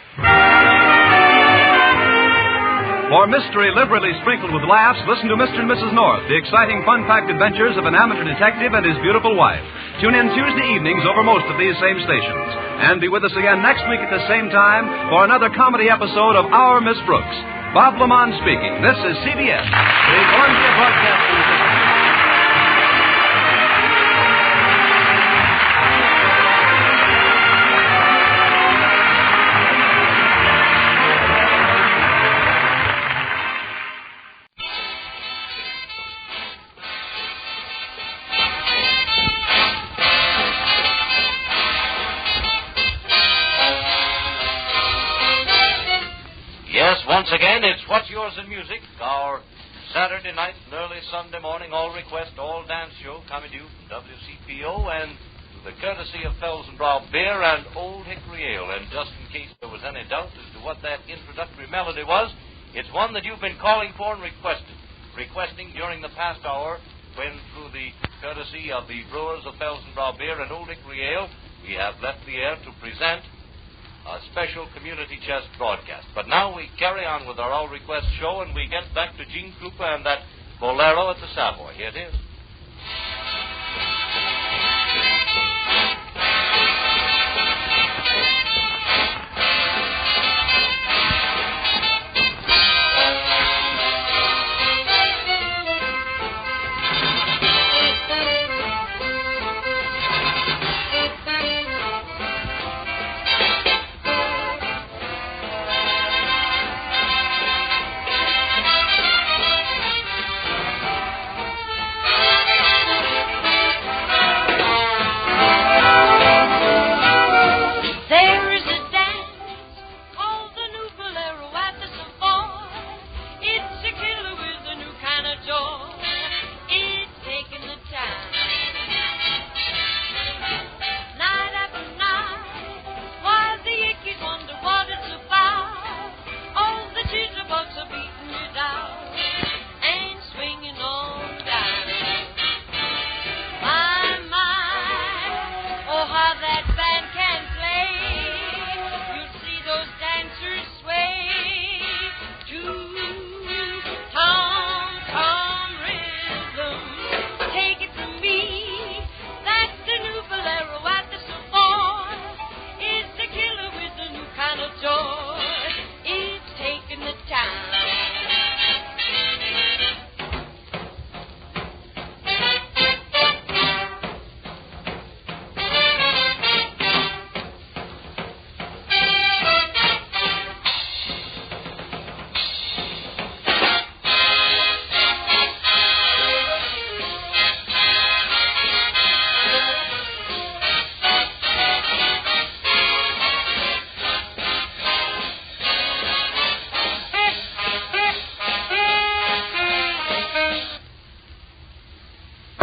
For mystery liberally sprinkled with laughs, listen to Mr. and Mrs. North, the exciting, fun-packed adventures of an amateur detective and his beautiful wife. Tune in Tuesday evenings over most of these same stations. And be with us again next week at the same time for another comedy episode of Our Miss Brooks. Bob Lamont speaking. This is CBS, the Columbia Broadcasting System. Once again, it's What's Yours in Music, our Saturday night and early Sunday morning all-request, all-dance show coming to you from WCPO and the courtesy of Felsenbrough Beer and Old Hickory Ale. And just in case there was any doubt as to what that introductory melody was, it's one that you've been calling for and requesting during the past hour when, through the courtesy of the brewers of Felsenbrough Beer and Old Hickory Ale, we have left the air to present a special community chest broadcast. But now we carry on with our all-request show, and we get back to Gene Krupa and that bolero at the Savoy. Here it is.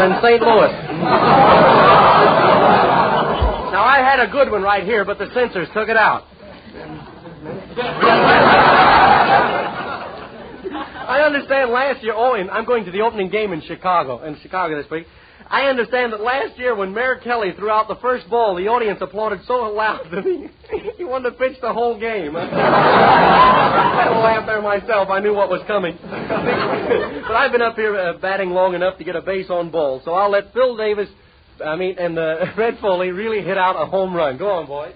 in St. Louis. Now, I had a good one right here, but the censors took it out. I understand last year, and I'm going to the opening game in Chicago this week. I understand that last year when Mayor Kelly threw out the first ball, the audience applauded so loud that he wanted to pitch the whole game. I had to laugh there myself. I knew what was coming. But I've been up here batting long enough to get a base on ball, so I'll let Phil Davis, and Red Foley really hit out a home run. Go on, boys.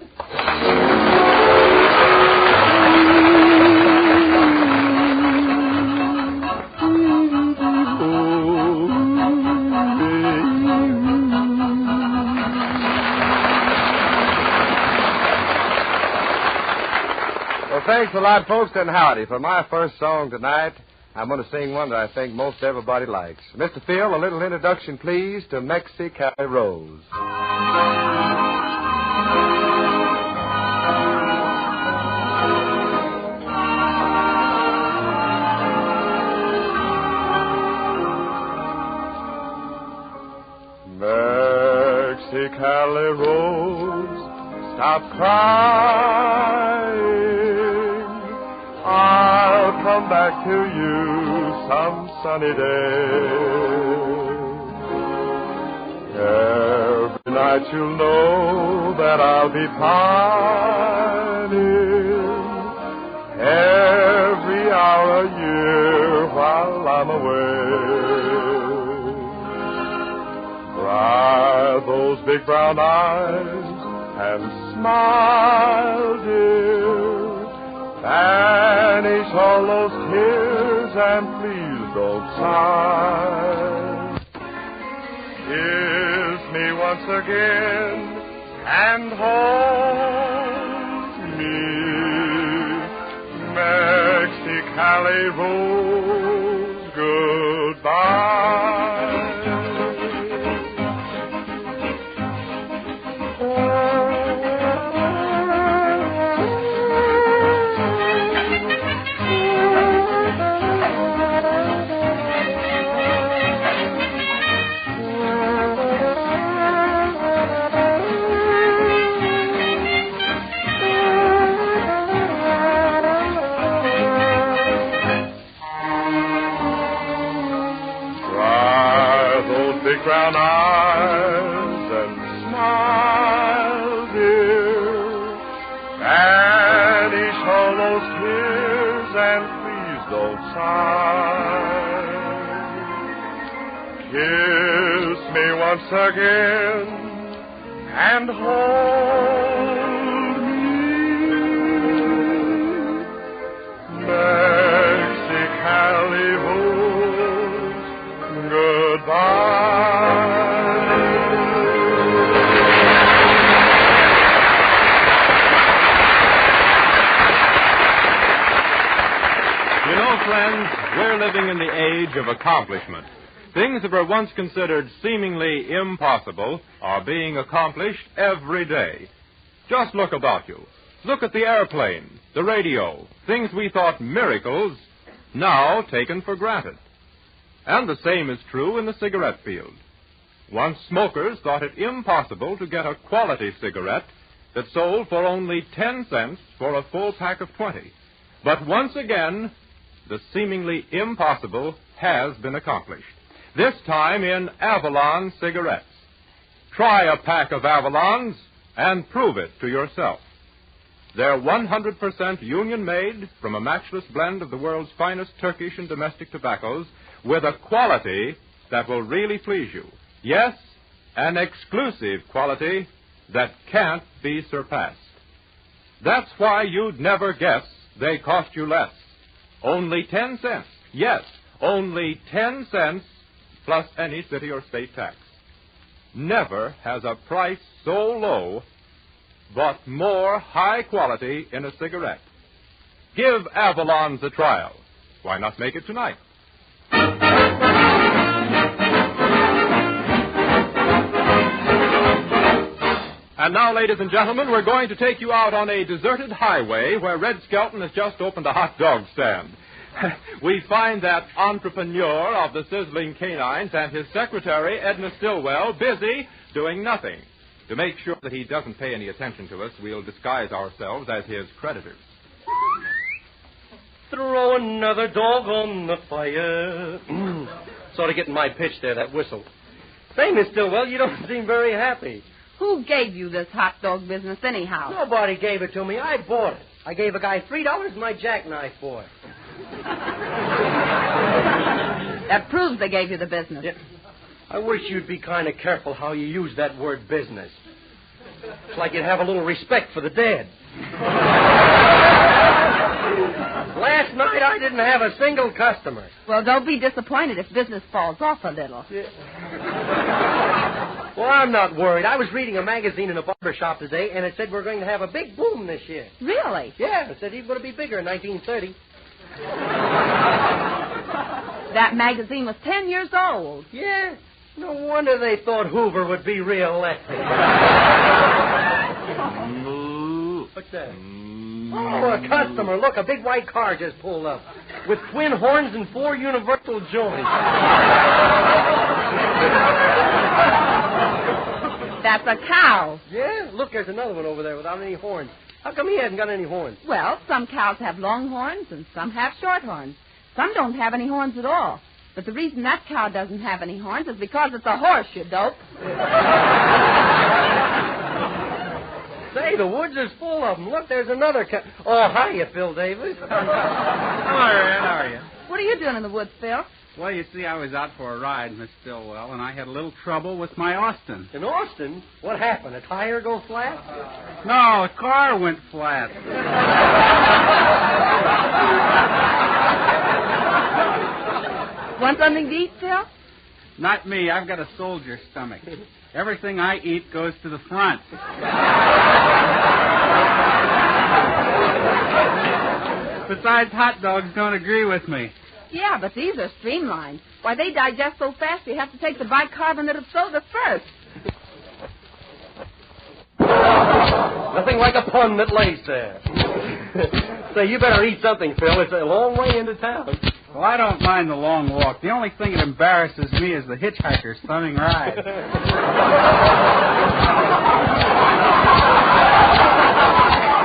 Well, thanks a lot, folks, and howdy. For my first song tonight, I'm going to sing one that I think most everybody likes. Mr. Phil, a little introduction, please, to Mexicali Rose. Mexicali Rose, stop crying. I'll come back to you some sunny day. Every night you'll know that I'll be pining. Every hour a year while I'm away. Dry those big brown eyes and smile, dear. Banish all those tears and please don't sigh. Kiss me once again and hold me. Mexicali Rose, goodbye. Brown eyes and smile, dear. Banish all those tears and please don't sigh. Kiss me once again and hold me. Mexicali Rose, goodbye. Friends, we're living in the age of accomplishment. Things that were once considered seemingly impossible are being accomplished every day. Just look about you. Look at the airplane, the radio, things we thought miracles, now taken for granted. And the same is true in the cigarette field. Once smokers thought it impossible to get a quality cigarette that sold for only 10 cents for a full pack of 20. But once again, the seemingly impossible has been accomplished. This time in Avalon cigarettes. Try a pack of Avalons and prove it to yourself. They're 100% union-made from a matchless blend of the world's finest Turkish and domestic tobaccos with a quality that will really please you. Yes, an exclusive quality that can't be surpassed. That's why you'd never guess they cost you less. Only 10 cents. Yes, only 10 cents plus any city or state tax. Never has a price so low but more high quality in a cigarette. Give Avalons a trial. Why not make it tonight? And now, ladies and gentlemen, we're going to take you out on a deserted highway where Red Skelton has just opened a hot dog stand. We find that entrepreneur of the sizzling canines and his secretary, Edna Stillwell, busy doing nothing. To make sure that he doesn't pay any attention to us, we'll disguise ourselves as his creditors. Throw another dog on the fire. Sort of getting my pitch there, that whistle. Say, Miss Stillwell, you don't seem very happy. Who gave you this hot dog business anyhow? Nobody gave it to me. I bought it. I gave a guy $3 and my jackknife for it. That proves they gave you the business. Yeah. I wish you'd be kind of careful how you use that word business. It's like you'd have a little respect for the dead. Last night I didn't have a single customer. Well, don't be disappointed if business falls off a little. Yeah. Well, I'm not worried. I was reading a magazine in a barber shop today, and it said we're going to have a big boom this year. Really? Yeah, it said he's going to be bigger in 1930. That magazine was 10 years old. Yeah. No wonder they thought Hoover would be reelected. What's that? Oh, a customer. Look, a big white car just pulled up with twin horns and 4 universal joints. That's a cow. Yeah? Look, there's another one over there without any horns. How come he hasn't got any horns? Well, some cows have long horns and some have short horns. Some don't have any horns at all. But the reason that cow doesn't have any horns is because it's a horse, you dope. Say, the woods is full of them. Look, there's another cow. Oh, hiya, Phil Davis. Hello, Red. How are you? What are you doing in the woods, Phil? Well, you see, I was out for a ride, Miss Stillwell, and I had a little trouble with my Austin. In Austin? What happened? A tire go flat? No, a car went flat. Want something to eat, Phil? Not me. I've got a soldier stomach. Everything I eat goes to the front. Besides, hot dogs don't agree with me. Yeah, but these are streamlined. Why, they digest so fast you have to take the bicarbonate of soda first. Nothing like a pun that lays there. Say, you better eat something, Phil. It's a long way into town. Well, I don't mind the long walk. The only thing that embarrasses me is the hitchhiker's stunning ride.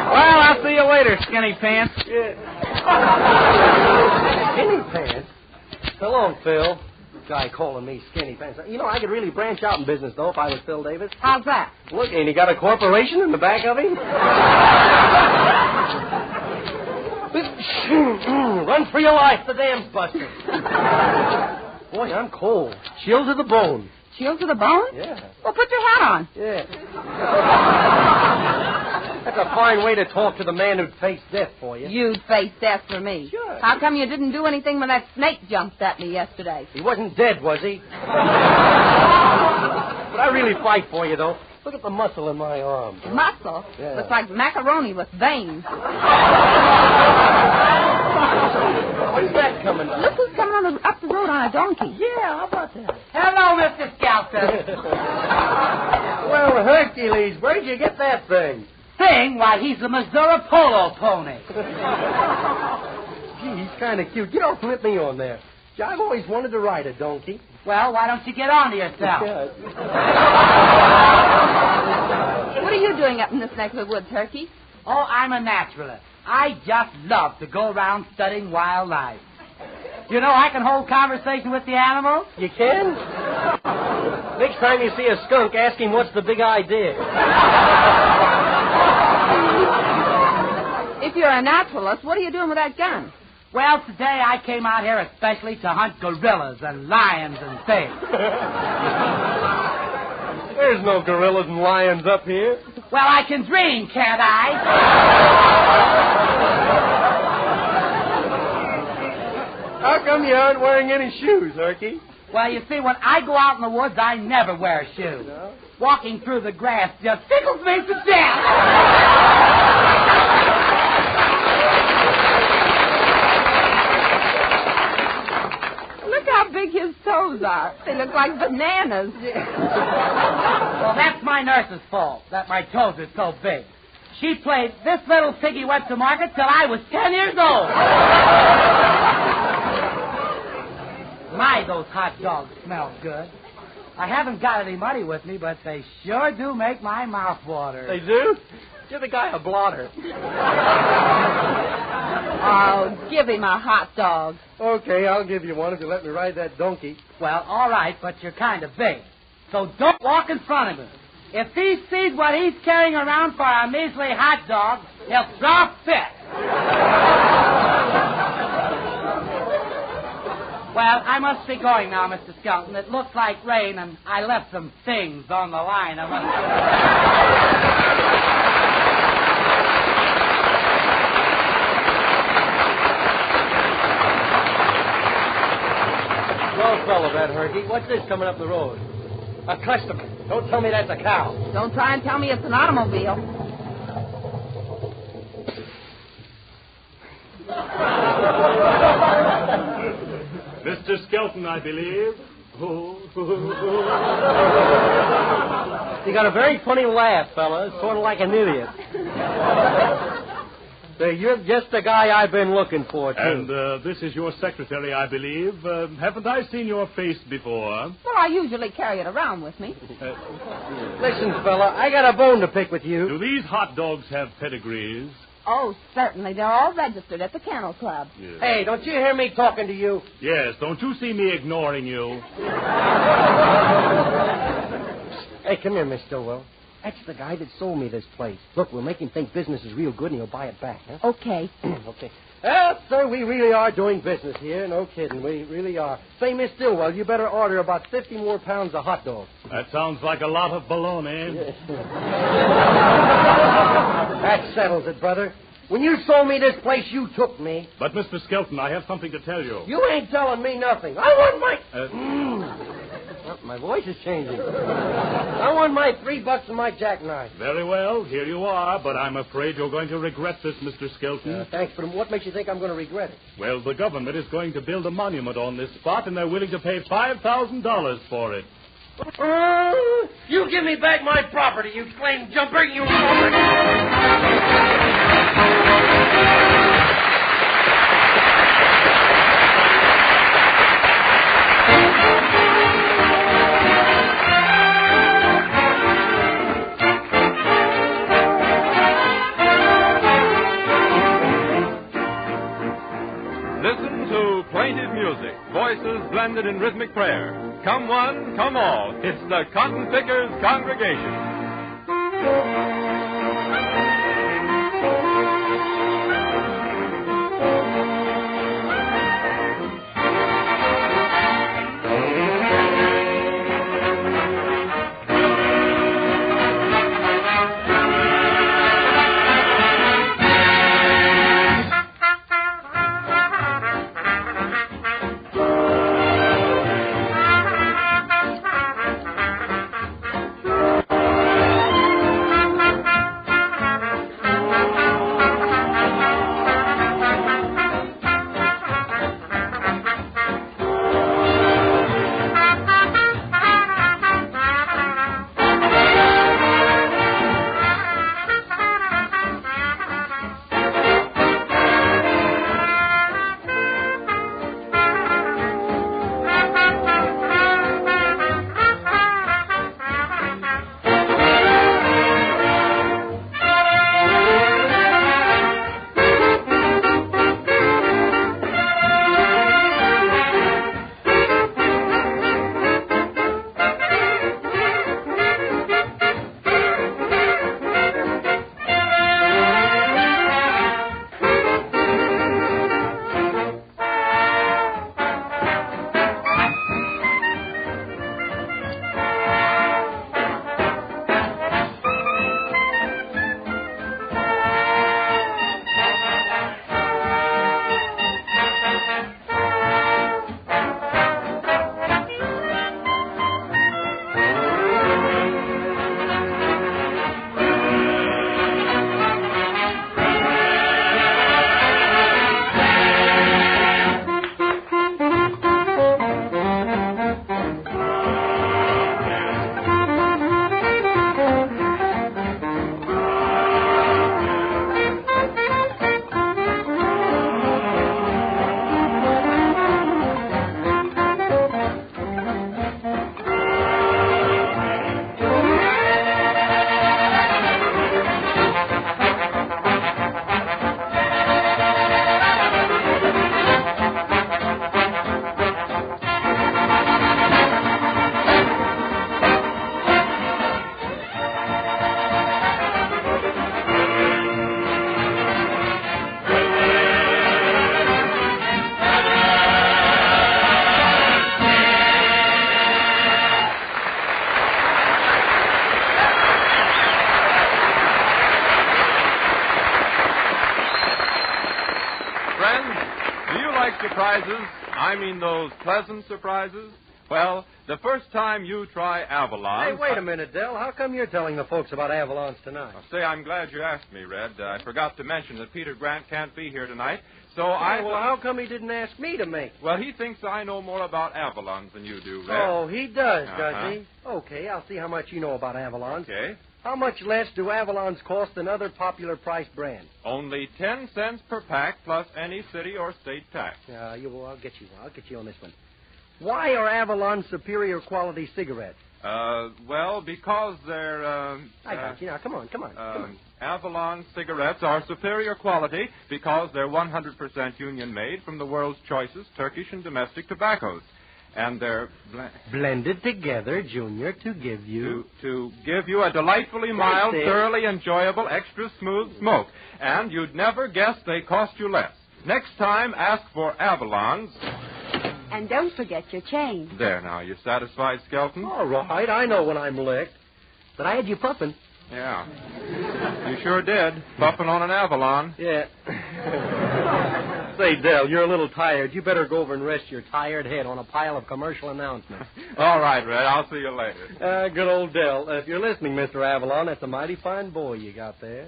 Well, I'll see you later, skinny pants. Yeah. Skinny pants? So long, Phil. Guy calling me skinny pants. You know, I could really branch out in business, though, if I was Phil Davis. How's that? Look, ain't he got a corporation in the back of him? Run for your life, the dam's busted. Boy, I'm cold. Chill to the bone. Chill to the bone? Yeah. Well, put your hat on. Yeah. That's a fine way to talk to the man who'd face death for you. You'd face death for me. Sure. How come you didn't do anything when that snake jumped at me yesterday? He wasn't dead, was he? But I really fight for you, though. Look at the muscle in my arm. Muscle? Yeah. Looks like macaroni with veins. Where's that coming up? Look who's coming up the road on a donkey. Yeah, how about that? Hello, Mr. Scouter. Well, Hercules, where'd you get that thing? Thing? Why, he's a Missouri polo pony. Gee, he's kind of cute. You don't flip me on there. Gee, I've always wanted to ride a donkey. Well, why don't you get on to yourself? What are you doing up in this neck of the woods, Herky? Oh, I'm a naturalist. I just love to go around studying wildlife. You know, I can hold conversation with the animals. You can? Next time you see a skunk, ask him what's the big idea. If you're a naturalist, what are you doing with that gun? Well, today I came out here especially to hunt gorillas and lions and things. There's no gorillas and lions up here. Well, I can dream, can't I? How come you aren't wearing any shoes, Herky? Well, you see, when I go out in the woods, I never wear shoes. No? Walking through the grass just tickles me to death. Look how big his toes are. They look like bananas. Well, that's my nurse's fault, that my toes are so big. She played This Little Piggy Went to Market till I was 10 years old. My, those hot dogs smell good. I haven't got any money with me, but they sure do make my mouth water. They do? Give the guy a blotter. Oh, give him a hot dog. Okay, I'll give you one if you let me ride that donkey. Well, all right, but you're kind of big. So don't walk in front of him. If he sees what he's carrying around for a measly hot dog, he'll throw a fit. Well, I must be going now, Mr. Skelton. It looks like rain, and I left some things on the line. Well, fellow, that Herky. What's this coming up the road? A customer. Don't tell me that's a cow. Don't try and tell me it's an automobile. Mr. Skelton, I believe. You got a very funny laugh, fella. Sort of like an idiot. Say, you're just the guy I've been looking for, too. And this is your secretary, I believe. Haven't I seen your face before? Well, I usually carry it around with me. Listen, fella, I got a bone to pick with you. Do these hot dogs have pedigrees? Oh, certainly. They're all registered at the Kennel Club. Yes. Hey, don't you hear me talking to you? Yes, don't you see me ignoring you? Hey, come here, Miss Stillwell. That's the guy that sold me this place. Look, we'll make him think business is real good and he'll buy it back, huh? Okay. Okay. Well, sir, we really are doing business here. No kidding. We really are. Say, Miss Stillwell, you better order about 50 more pounds of hot dogs. That sounds like a lot of baloney. Yes. That settles it, brother. When you sold me this place, you took me. But, Mr. Skelton, I have something to tell you. You ain't telling me nothing. I want my... Oh, my voice is changing. I want my $3 and my jackknife. Very well, here you are, but I'm afraid you're going to regret this, Mr. Skelton. Thanks, but what makes you think I'm going to regret it? Well, the government is going to build a monument on this spot, and they're willing to pay $5,000 for it. You give me back my property, you claim jumper, you... Listen to plaintive music, voices blended in rhythmic prayer. Come one, come all. It's the Cotton Pickers Congregation. Friends, do you like surprises? I mean those pleasant surprises? Well, the first time you try Avalon... Hey, wait a minute, Del. How come you're telling the folks about Avalons tonight? Say, I'm glad you asked me, Red. I forgot to mention that Peter Grant can't be here tonight, so Well, how come he didn't ask me to make it? Well, he thinks I know more about Avalons than you do, Red. Oh, he does, does he? Okay, I'll see how much you know about Avalons. Okay. How much less do Avalons cost than other popular price brands? Only 10 cents per pack plus any city or state tax. I'll get you on this one. Why are Avalon superior quality cigarettes? Well, because they're, I got you. Now, come on. Avalon cigarettes are superior quality because they're 100% union-made from the world's choicest Turkish and domestic tobaccos. And they're... blended together, Junior, to give you... To give you a delightfully mild, thoroughly enjoyable, extra smooth smoke. And you'd never guess they cost you less. Next time, ask for Avalons... And don't forget your change. There now, you satisfied, Skelton? All right, I know when I'm licked. But I had you puffing. Yeah. You sure did. Puffing on an Avalon. Yeah. Say, Del, you're a little tired. You better go over and rest your tired head on a pile of commercial announcements. All right, Red. I'll see you later. Good old Del. If you're listening, Mr. Avalon, that's a mighty fine boy you got there.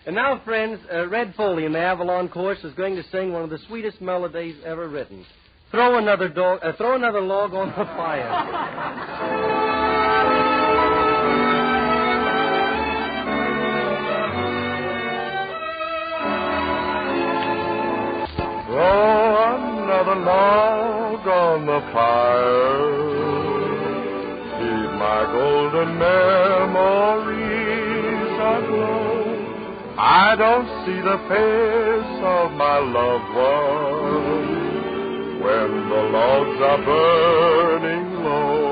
And now, friends, Red Foley in the Avalon Chorus is going to sing one of the sweetest melodies ever written. Throw another log on the fire. Throw another log on the fire. Keep my golden memories aglow. I don't see the face of my loved one when the logs are burning low.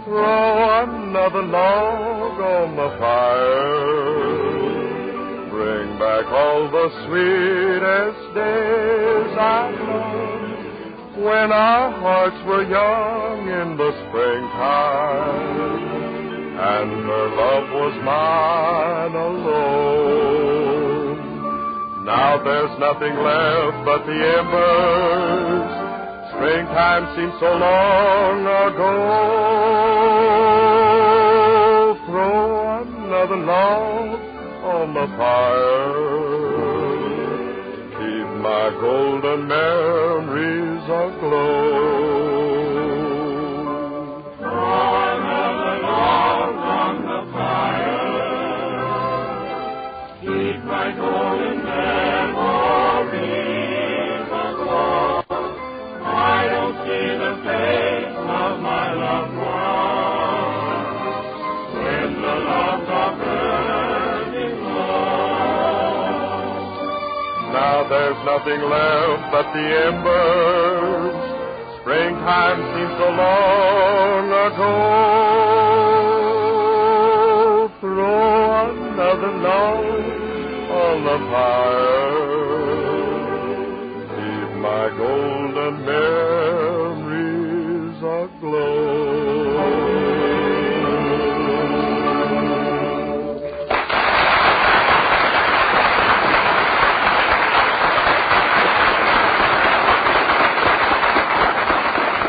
Throw another log on the fire. Bring back all the sweetest days I know, when our hearts were young in the springtime, and her love was mine alone. Now there's nothing left but the embers. Springtime seems so long ago. Throw another log on the fire. Keep my golden memories aglow. Throw another log on the fire. Keep my golden memories aglow. I don't see the face of my loved one when the loves are burning low. Now there's nothing left but the embers. Springtime seems so long ago. Throw another log on the fire. Keep my golden memories aglow.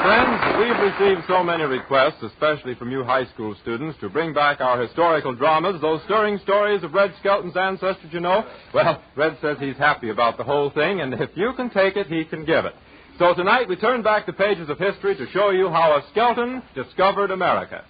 Friends, we've received so many requests, especially from you high school students, to bring back our historical dramas, those stirring stories of Red Skelton's ancestors, you know. Well, Red says he's happy about the whole thing, and if you can take it, he can give it. So tonight we turn back the pages of history to show you how a Skelton discovered America.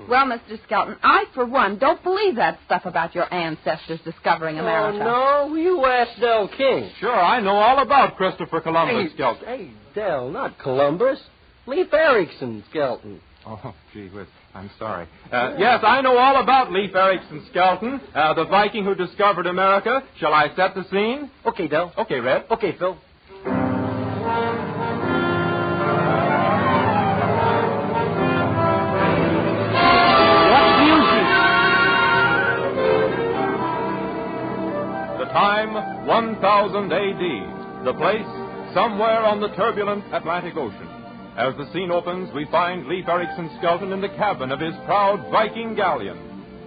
Well, Mr. Skelton, I, for one, don't believe that stuff about your ancestors discovering America. Oh, no, you ask Del King. Sure, I know all about Christopher Columbus, Skelton. Hey, Del, not Columbus. Leif Erikson, Skelton. Oh, gee whiz, I'm sorry. Yes, I know all about Leif Erikson Skelton, the Viking who discovered America. Shall I set the scene? Okay, Del. Okay, Red. Okay, Phil. The time, 1000 A.D. The place, somewhere on the turbulent Atlantic Ocean. As the scene opens, we find Leif Erikson Skelton in the cabin of his proud Viking galleon.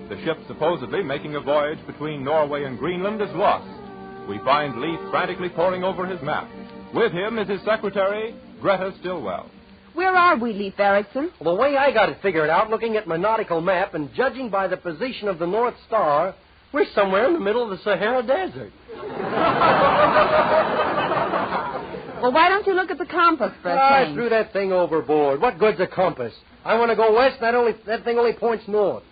The ship supposedly making a voyage between Norway and Greenland is lost. we find Leaf frantically poring over his map. With him is his secretary, Greta Stillwell. Where are we, Leif Erikson? Well, the way I got it figured out, looking at my nautical map and judging by the position of the North Star, we're somewhere in the middle of the Sahara Desert. Well, why don't you look at the compass for a I change? threw that thing overboard. What good's a compass? I want to go west, and that thing only points north.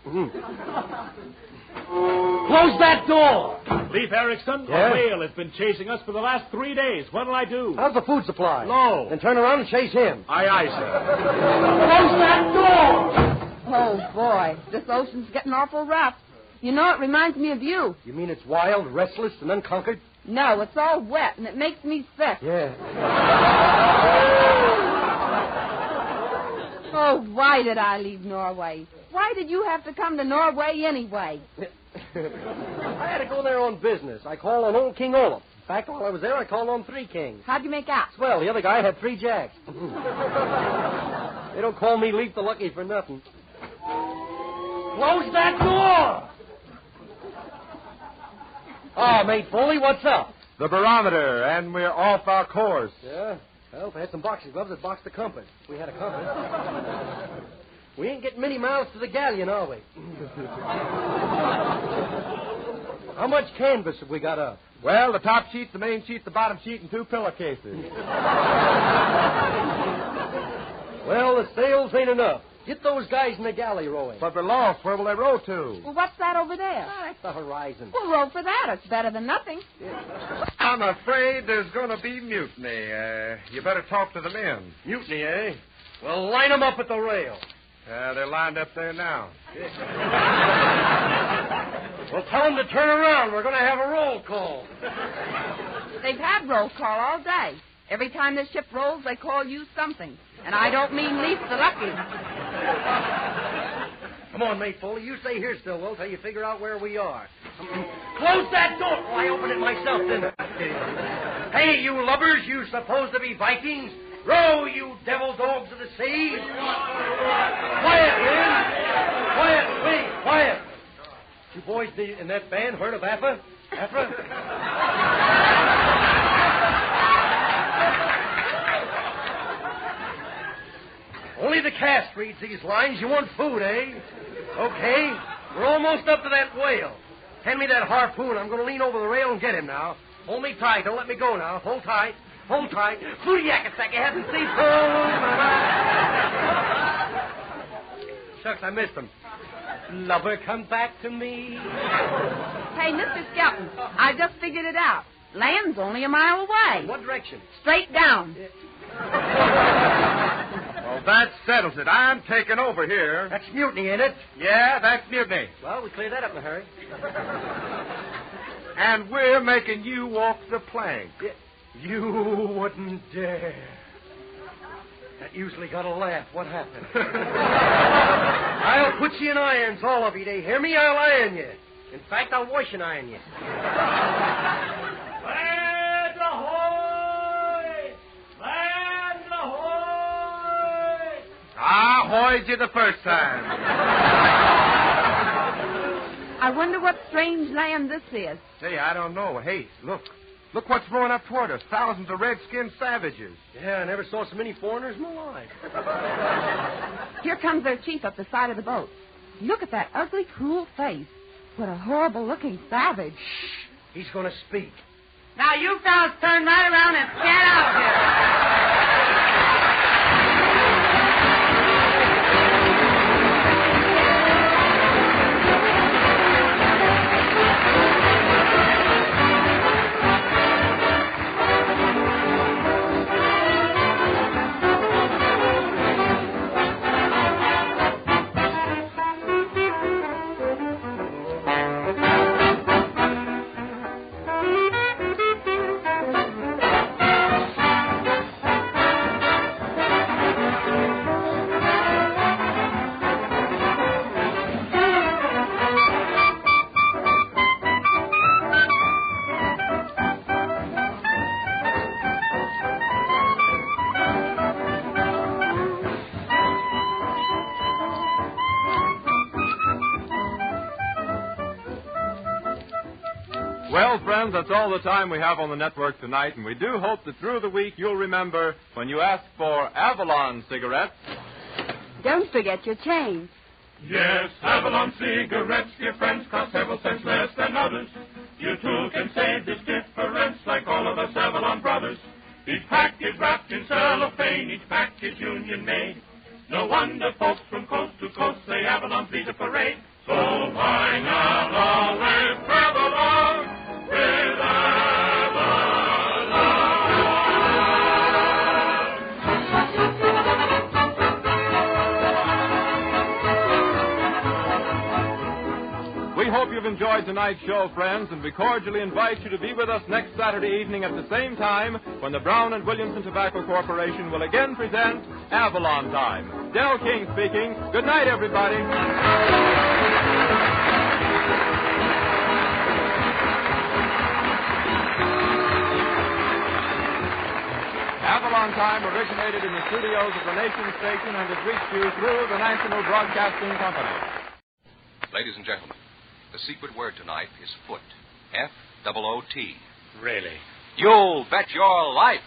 Close that door! Leif Erikson, Yeah? a whale has been chasing us for the last 3 days. What'll I do? How's the food supply? Low. Then turn around and chase him. Aye, aye, sir. Close that door! Oh, boy, this ocean's getting awful rough. You know, it reminds me of you. You mean it's wild, restless, and unconquered? No, it's all wet, and it makes me sick. Yeah. Oh, why did I leave Norway? Why did you have to come to Norway anyway? I had to go there on business. I called on old King Olaf. In fact, while I was there, I called on 3 kings. How'd you make out? Well, the other guy had 3 jacks. They don't call me Leaf the Lucky for nothing. Close that door! Oh, Mate Foley, what's up? The barometer, and we're off our course. Yeah? Well, if I had some boxing gloves, I'd box the compass. If we had a compass. We ain't getting many miles to the galleon, are we? How much canvas have we got up? Well, the top sheet, the main sheet, the bottom sheet, and 2 pillowcases. Well, the sails ain't enough. Get those guys in the galley rowing. But we're lost. Where will they row to? Well, what's that over there? That's the horizon. We'll row for that. It's better than nothing. I'm afraid there's going to be mutiny. You better talk to the men. Mutiny, eh? Well, line them up at the rail. They're lined up there now. Well, tell them to turn around. We're going to have a roll call. They've had roll call all day. Every time this ship rolls, they call you something. And I don't mean Leaf the Lucky. Come on, Mate Foley. You stay here, Stillwell, till you figure out where we are. Close that door. Oh, I opened it myself, didn't I? Hey, you lubbers, you supposed to be Vikings. Row, you devil dogs of the sea. Quiet, men. Quiet, please, quiet. You boys in that band heard of Afra? Afra? Only the cast reads these lines. You want food, eh? Okay. We're almost up to that whale. Hand me that harpoon. I'm going to lean over the rail and get him now. Hold me tight. Don't let me go now. Hold tight. Hold tight. Footy-yak-a-sack. You haven't seen... Shucks, I missed him. Lover, come back to me. Hey, Mr. Skelton, I just figured it out. Land's only a mile away. What direction? Straight down. Well, that settles it. I'm taking over here. That's mutiny, ain't it? Yeah, that's mutiny. Well, we cleared that up in a hurry. And we're making you walk the plank. You wouldn't dare. That usually got a laugh. What happened? I'll put you in irons, all of you. Do you hear me? I'll iron you. In fact, I'll wash and iron you. Land ahoy! Land ahoy! I hoyed you the first time. I wonder what strange land this is. Say, I don't know. Hey, look. Look what's rowing up toward us. Thousands of red-skinned savages. Yeah, I never saw so many foreigners in my life. Here comes their chief up the side of the boat. Look at that ugly, cruel face. What a horrible-looking savage. Shh. He's going to speak. Now, you fellas turn right around and get out here. Well, friends, that's all the time we have on the network tonight, and we do hope that through the week you'll remember when you ask for Avalon cigarettes. Don't forget your change. Yes, Avalon cigarettes, dear friends, cost several cents less than others. You too can save this difference like all of us Avalon brothers. Each pack is wrapped in cellophane, each pack is union made. No wonder folks from coast to coast say Avalon's lead the parade. So why not always travel on with We hope you've enjoyed tonight's show, friends, and we cordially invite you to be with us next Saturday evening at the same time when the Brown and Williamson Tobacco Corporation will again present Avalon Time. Del King speaking. Good night, everybody. Avalon Time originated in the studios of the Nation Station and has reached you through the National Broadcasting Company. Ladies and gentlemen, the secret word tonight is foot. F-O-O-T. Really? You'll bet your life.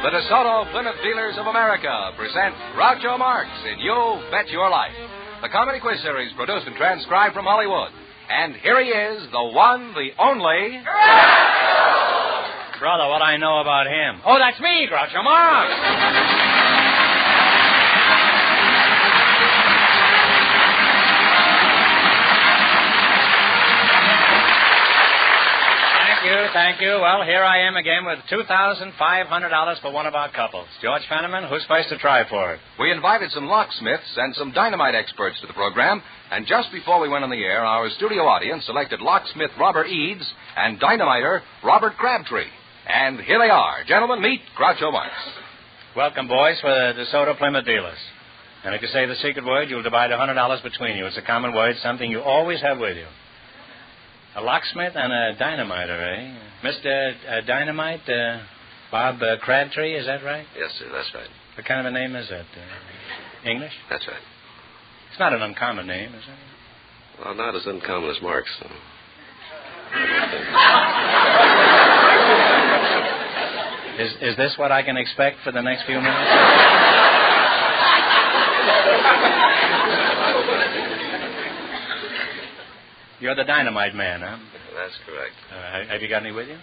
The DeSoto Plymouth Dealers of America present Groucho Marx in You'll Bet Your Life, the comedy quiz series produced and transcribed from Hollywood. And here he is, the one, the only... Brother, what I know about him. Oh, that's me, Groucho Marx. Thank you. Well, here I am again with $2,500 for one of our couples. George Fenneman, who's supposed to try for it? We invited some locksmiths and some dynamite experts to the program, and just before we went on the air, our studio audience selected locksmith Robert Eads and dynamiter Robert Crabtree. And here they are. Gentlemen, meet Groucho Marx. Welcome, boys, for the DeSoto Plymouth Dealers. And if you say the secret word, you'll divide $100 between you. It's a common word, something you always have with you. A locksmith and a dynamiter, eh? Mr. Dynamite, Bob Crabtree, is that right? Yes, sir, that's right. What kind of a name is that? English? That's right. It's not an uncommon name, is it? Well, not as uncommon as Marx. Is this what I can expect for the next few minutes? You're the dynamite man, huh? That's correct. Have you got any with you?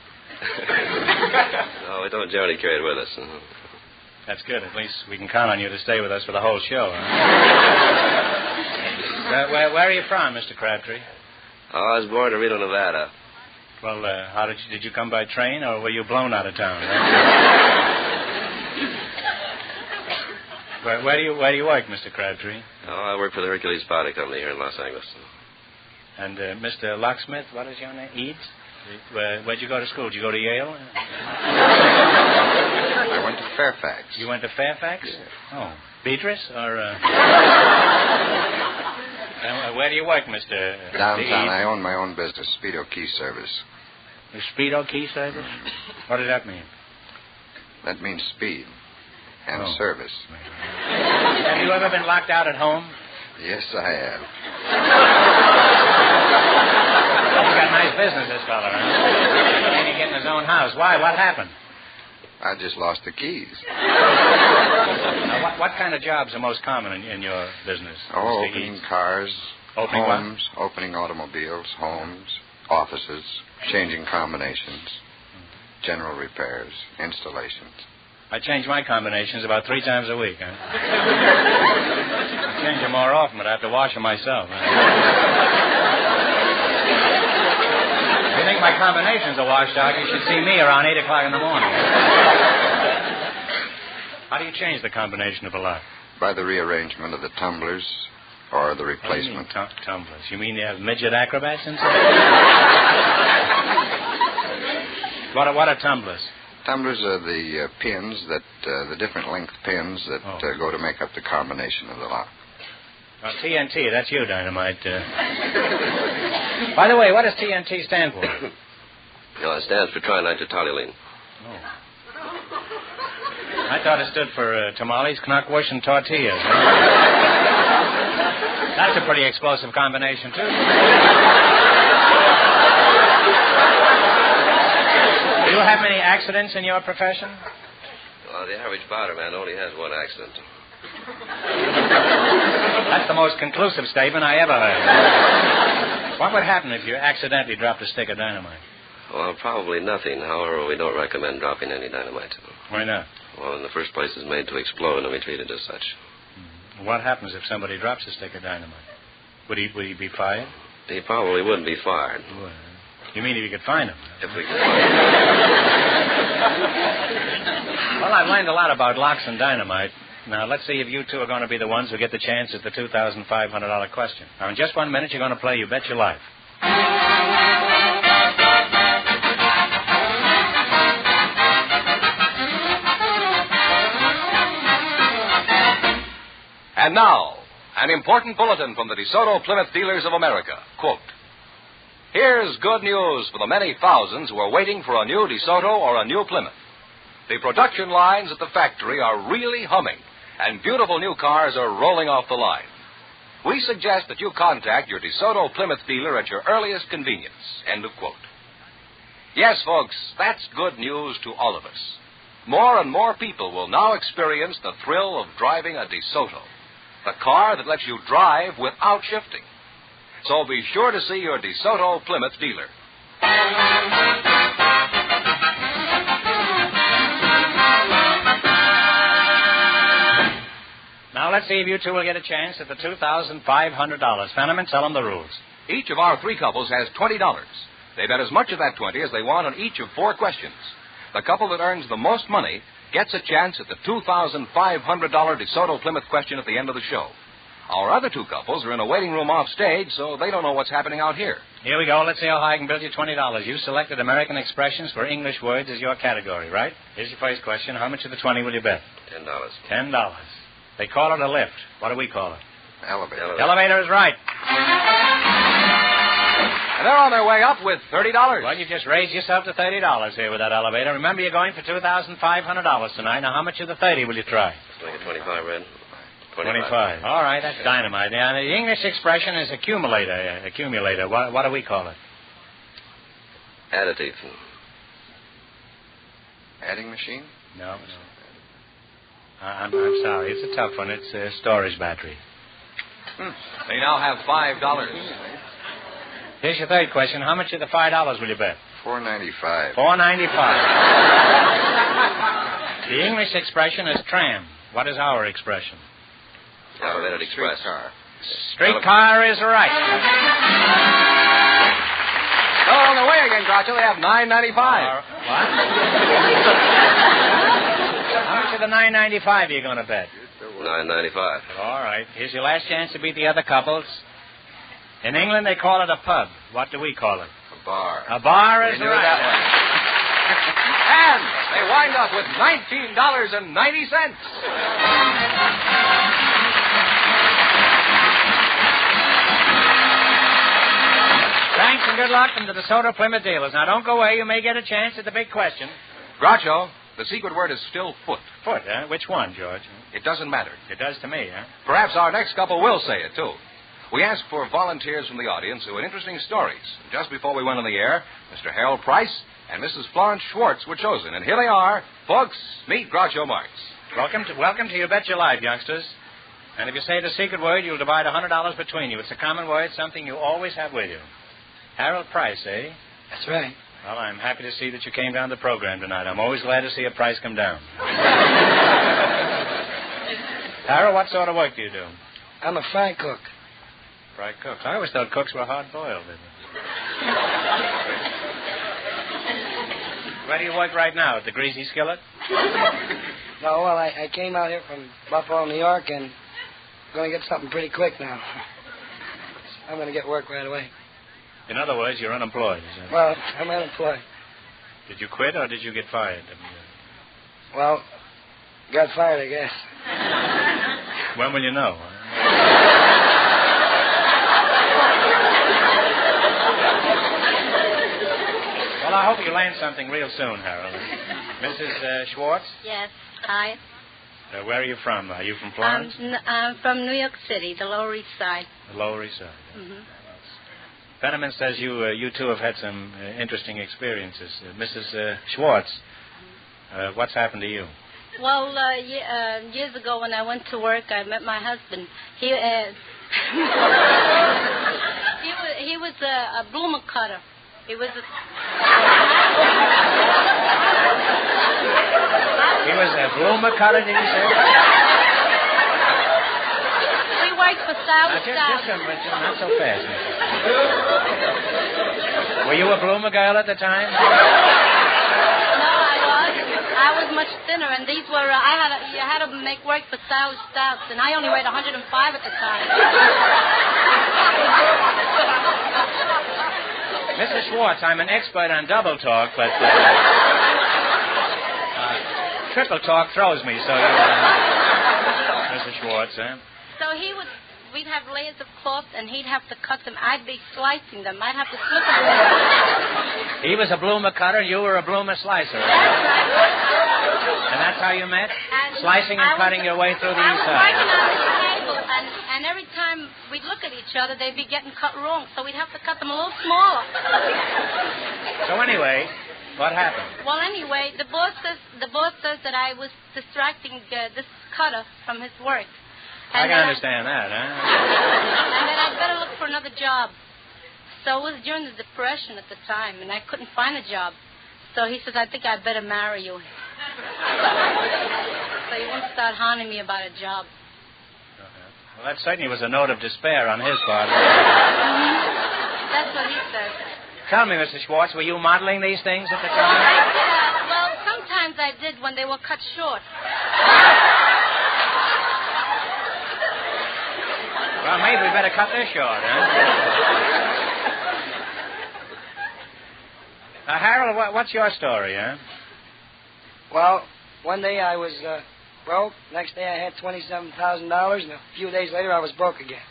No, we don't generally carry it with us. That's good. At least we can count on you to stay with us for the whole show. Huh? Where are you from, Mr. Crabtree? Oh, I was born in Reno, Nevada. Well, how did you come by train, or were you blown out of town? Right? Where do you work, Mr. Crabtree? Oh, I work for the Hercules Powder Company here in Los Angeles. And Mr. Locksmith, what is your name? Eads? Where'd you go to school? Did you go to Yale? I went to Fairfax. You went to Fairfax? Yeah. Oh, Beatrice, or... where do you work, Mr. Downtown. I own my own business, Speedo Key Service. The Speedo Key Service? What does that mean? That means speed and service. Have you ever been locked out at home? Yes, I have. He's got nice business, this fella, huh? And he getting his own house. Why? What happened? I just lost the keys. Now, what kind of jobs are most common in your business? Oh, opening cars, opening homes, opening automobiles, homes, offices, changing combinations, general repairs, installations. I change my combinations about 3 times a week, huh? I change them more often, but I have to wash them myself. Huh? If you think my combinations are washed out, you should see me around 8 o'clock in the morning. How do you change the combination of a lock? By the rearrangement of the tumblers or the replacement. What do you mean, tumblers? You mean they have midget acrobats inside? What are tumblers? Tumblers are the pins that, the different length pins that go to make up the combination of the lock. Oh, TNT, that's you, Dynamite. By the way, what does TNT stand for? No, it stands for trinitotoluene. Oh. I thought it stood for tamales, knockwurst, and tortillas. That's a pretty explosive combination, too. Do you have many accidents in your profession? Well, the average barterman only has one accident. That's the most conclusive statement I ever heard. What would happen if you accidentally dropped a stick of dynamite? Well, probably nothing. However, we don't recommend dropping any dynamite. Why not? Well, in the first place, it's made to explode, and we treat it as such. What happens if somebody drops a stick of dynamite? Would he be fired? He probably wouldn't be fired. Well, you mean if you could find him? If we could find him. Well, I've learned a lot about locks and dynamite. Now, let's see if you two are going to be the ones who get the chance at the $2,500 question. Now, in just 1 minute, you're going to play You Bet Your Life. And now, an important bulletin from the DeSoto Plymouth Dealers of America. Quote, here's good news for the many thousands who are waiting for a new DeSoto or a new Plymouth. The production lines at the factory are really humming, and beautiful new cars are rolling off the line. We suggest that you contact your DeSoto Plymouth dealer at your earliest convenience. End of quote. Yes, folks, that's good news to all of us. More and more people will now experience the thrill of driving a DeSoto, the car that lets you drive without shifting. So be sure to see your DeSoto Plymouth dealer. Now, let's see if you two will get a chance at the $2,500. Fenneman, tell them the rules. Each of our three couples has $20. They bet as much of that 20 as they want on each of 4 questions. The couple that earns the most money gets a chance at the $2,500 DeSoto Plymouth question at the end of the show. Our other 2 couples are in a waiting room off stage, so they don't know what's happening out here. Here we go. Let's see how high I can build you $20. You selected American expressions for English words as your category, right? Here's your first question. How much of the 20 will you bet? $10. $10. They call it a lift. What do we call it? Elevator. Elevator is right. And they're on their way up with $30. Well, you just raised yourself to $30 here with that elevator. Remember, you're going for $2,500 tonight. Now, how much of the 30 will you try? Let's make it 25, Red. 25. All right, that's dynamite. Now, the English expression is accumulator. Accumulator. What do we call it? Additive. Adding machine? No. I'm sorry. It's a tough one. It's a storage battery. They now have $5. Here's your third question. How much of the $5 will you bet? $4.95. $4.95. The English expression is tram. What is our expression? Elevated express. Streetcar is right. So on the way again, Groucho. They have $9.95. What? How much of the $9.95 are you going to bet? $9.95. All right. Here's your last chance to beat the other couples. In England, they call it a pub. What do we call it? A bar. A bar is They knew right. that one. And they wind up with $19.90. Thanks and good luck from the DeSoto Plymouth dealers. Now, don't go away. You may get a chance at the big question. Groucho, the secret word is still foot. Foot, huh? Which one, George? It doesn't matter. It does to me, huh? Perhaps our next couple will say it, too. We asked for volunteers from the audience who had interesting stories. Just before we went on the air, Mr. Harold Price and Mrs. Florence Schwartz were chosen. And here they are. Folks, meet Groucho Marx. Welcome to You Bet Your Life, youngsters. And if you say the secret word, you'll divide $100 between you. It's a common word, something you always have with you. Harold Price, eh? That's right. Well, I'm happy to see that you came down to the program tonight. I'm always glad to see a price come down. Harold, what sort of work do you do? I'm a fry cook. Fry cook. I always thought cooks were hard-boiled. Where do you work right now? At the Greasy Skillet? No, well, I came out here from Buffalo, New York, and going to get something pretty quick now. I'm going to get work right away. In other words, you're unemployed, is that? Well, I'm unemployed. Did you quit or did you get fired? Well, got fired, I guess. When will you know? Well, I hope you land something real soon, Harold. Mrs. Schwartz? Yes. Hi. Where are you from? Are you from Florence? I'm from New York City, the Lower East Side. The Lower East Side. Mm-hmm. Penniman says you two have had some interesting experiences. Mrs. Schwartz, what's happened to you? Well, years ago when I went to work, I met my husband. He was a bloomer cutter. He was a... He was a bloomer cutter, did you say? We worked for South. Not so fast. Were you a bloomer girl at the time? No, I was much thinner, and these were, you had to make work for South Stouts, and I only weighed 105 at the time. Mrs. Schwartz, I'm an expert on double talk, but triple talk throws me, so Mrs. Schwartz, So we'd have layers of cloth, and he'd have to cut them. I'd be slicing them. I'd have to slip them. He was a bloomer cutter, you were a bloomer slicer. And that's how you met? Slicing and cutting your way through these... I was working on this table, and every time we'd look at each other, they'd be getting cut wrong, so we'd have to cut them a little smaller. So anyway, what happened? Well, anyway, the boss says that I was distracting this cutter from his work. I can understand that, huh? And then I'd better look for another job. So it was during the Depression at the time, and I couldn't find a job. So he says, I think I'd better marry you. So he won't start haunting me about a job. Well, that certainly was a note of despair on his part. That's what he says. Tell me, Mr. Schwartz, were you modeling these things at the time? Yeah, well, sometimes I did when they were cut short. Well, maybe we better cut this short, huh? Harold, what's your story, huh? Well, one day I was broke. Next day I had $27,000, and a few days later I was broke again.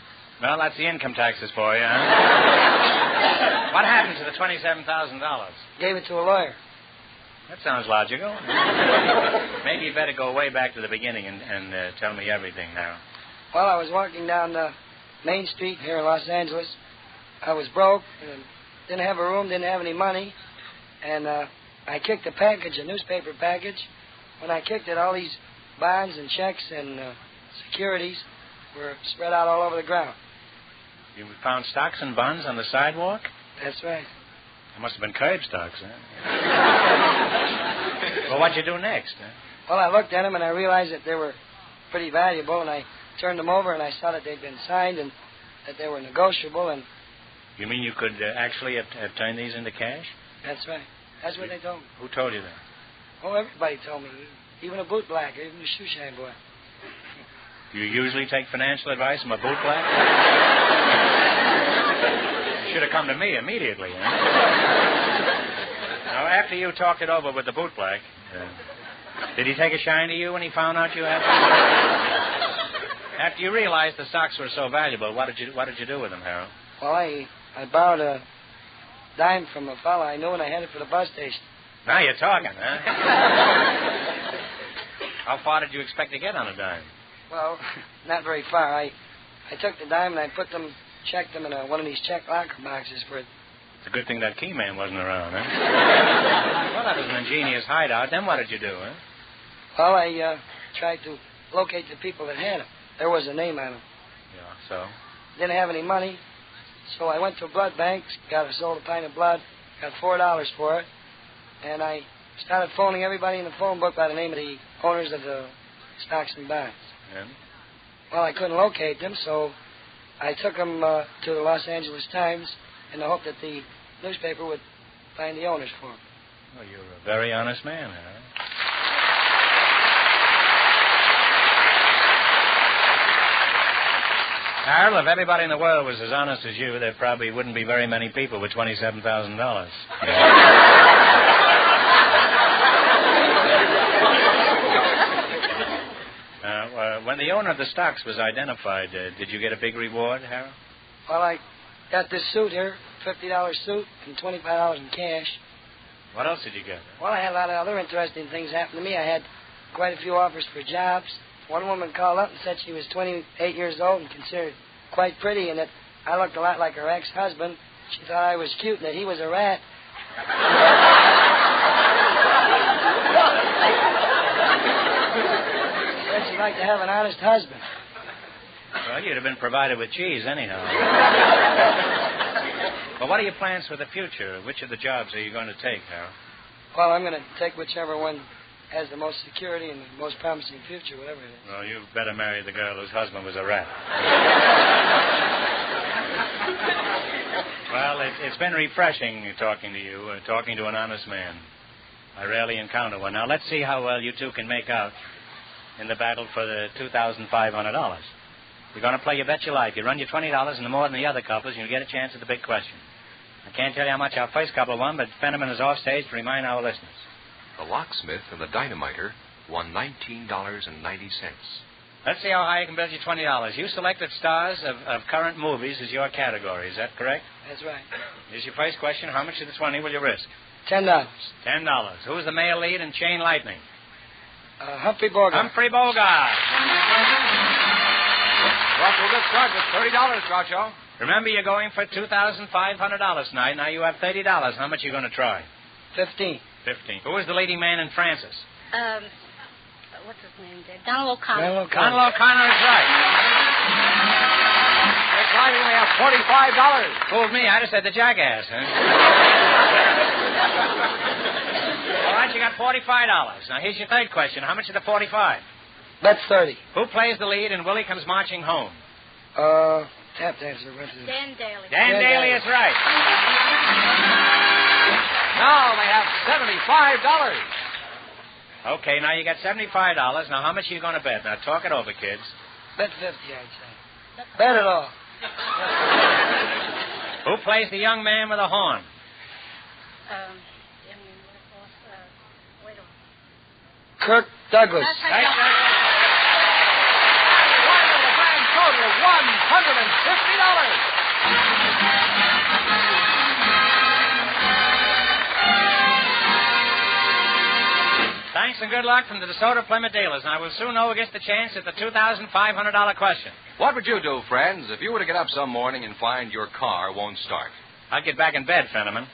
Well, that's the income taxes for you, huh? What happened to the $27,000? Gave it to a lawyer. That sounds logical. Maybe you better go way back to the beginning and tell me everything now. Well, I was walking down Main Street here in Los Angeles. I was broke and didn't have a room, didn't have any money. And I kicked a package, a newspaper package. When I kicked it, all these bonds and checks and securities were spread out all over the ground. You found stocks and bonds on the sidewalk? That's right. It must have been curb stocks, huh? Well, what'd you do next, huh? Well, I looked at them and I realized that they were pretty valuable, and I turned them over and I saw that they'd been signed and that they were negotiable. And you mean you could actually have turned these into cash? That's right. That's what they told me. Who told you that? Oh, everybody told me. Even a bootblacker, even a shoeshine boy. Do you usually take financial advice from a bootblack? You should have come to me immediately, huh? Now, after you talked it over with the bootblack, did he take a shine to you when he found out you had them? After you realized the stocks were so valuable, what did you do with them, Harold? Well, I borrowed a dime from a fella I knew, and I headed for the bus station. Now you're talking, huh? How far did you expect to get on a dime? Well, not very far. I took the dime and I checked them in one of these check locker boxes for it. It's a good thing that key man wasn't around, huh? Well, that was an ingenious hideout. Then what did you do, huh? Well, I tried to locate the people that had them. There was a name on them. Yeah, so? Didn't have any money, so I went to a blood bank, sold a pint of blood, got $4 for it, and I started phoning everybody in the phone book by the name of the owners of the stocks and bonds. And? Well, I couldn't locate them, so I took them to the Los Angeles Times in the hope that the newspaper would find the owners for them. Well, you're a very honest man, huh? Harold, if everybody in the world was as honest as you, there probably wouldn't be very many people with $27,000. When the owner of the stocks was identified, did you get a big reward, Harold? Well, I got this suit here, $50 suit, and $25 in cash. What else did you get? Well, I had a lot of other interesting things happen to me. I had quite a few offers for jobs. One woman called up and said she was 28 years old and considered quite pretty and that I looked a lot like her ex-husband. She thought I was cute and that he was a rat. Said she'd like to have an honest husband. Well, you'd have been provided with cheese anyhow. Well, what are your plans for the future? Which of the jobs are you going to take, Harold? Well, I'm going to take whichever one has the most security and the most promising future, whatever it is. Well, you better marry the girl whose husband was a rat. Well, it's been refreshing talking to you, talking to an honest man. I rarely encounter one. Now, let's see how well you two can make out in the battle for the $2,500. You're going to play You Bet Your Life. You run your $20 and more than the other couples, and you'll get a chance at the big question. I can't tell you how much our first couple won, but Fenneman is off stage to remind our listeners. The locksmith and the dynamiter won $19.90. Let's see how high you can bet your $20. You selected stars of current movies as your category. Is that correct? That's right. Here's your first question. How much of the 20 will you risk? $10. $10. Who's the male lead in Chain Lightning? Humphrey Bogart. Humphrey Bogart. Groucho, good start with $30, Groucho. Remember, you're going for $2,500 tonight. Now you have $30. How much are you going to try? 15. 15. Who is the leading man in Francis? What's his name there? Donald O'Connor. Donald O'Connor is right. That's right, you only have $45. Fooled me. I just said the jackass, huh? All right, you got $45. Now, here's your third question. How much of the 45? That's 30. Who plays the lead in Willie Comes Marching Home? Tap dancer. Dan Daly. Dan Daly is right. Now they have $75. Okay, now you got $75. Now, how much are you going to bet? Now, talk it over, kids. Bet 50, I'd say. Bet it all. Who plays the young man with a horn? Wait a minute. Kirk Douglas. Right, The grand total of $150. Thanks and good luck from the DeSoto Plymouth dealers. Now, we'll soon know who gets the chance at the $2,500 question. What would you do, friends, if you were to get up some morning and find your car won't start? I'd get back in bed, Fenneman.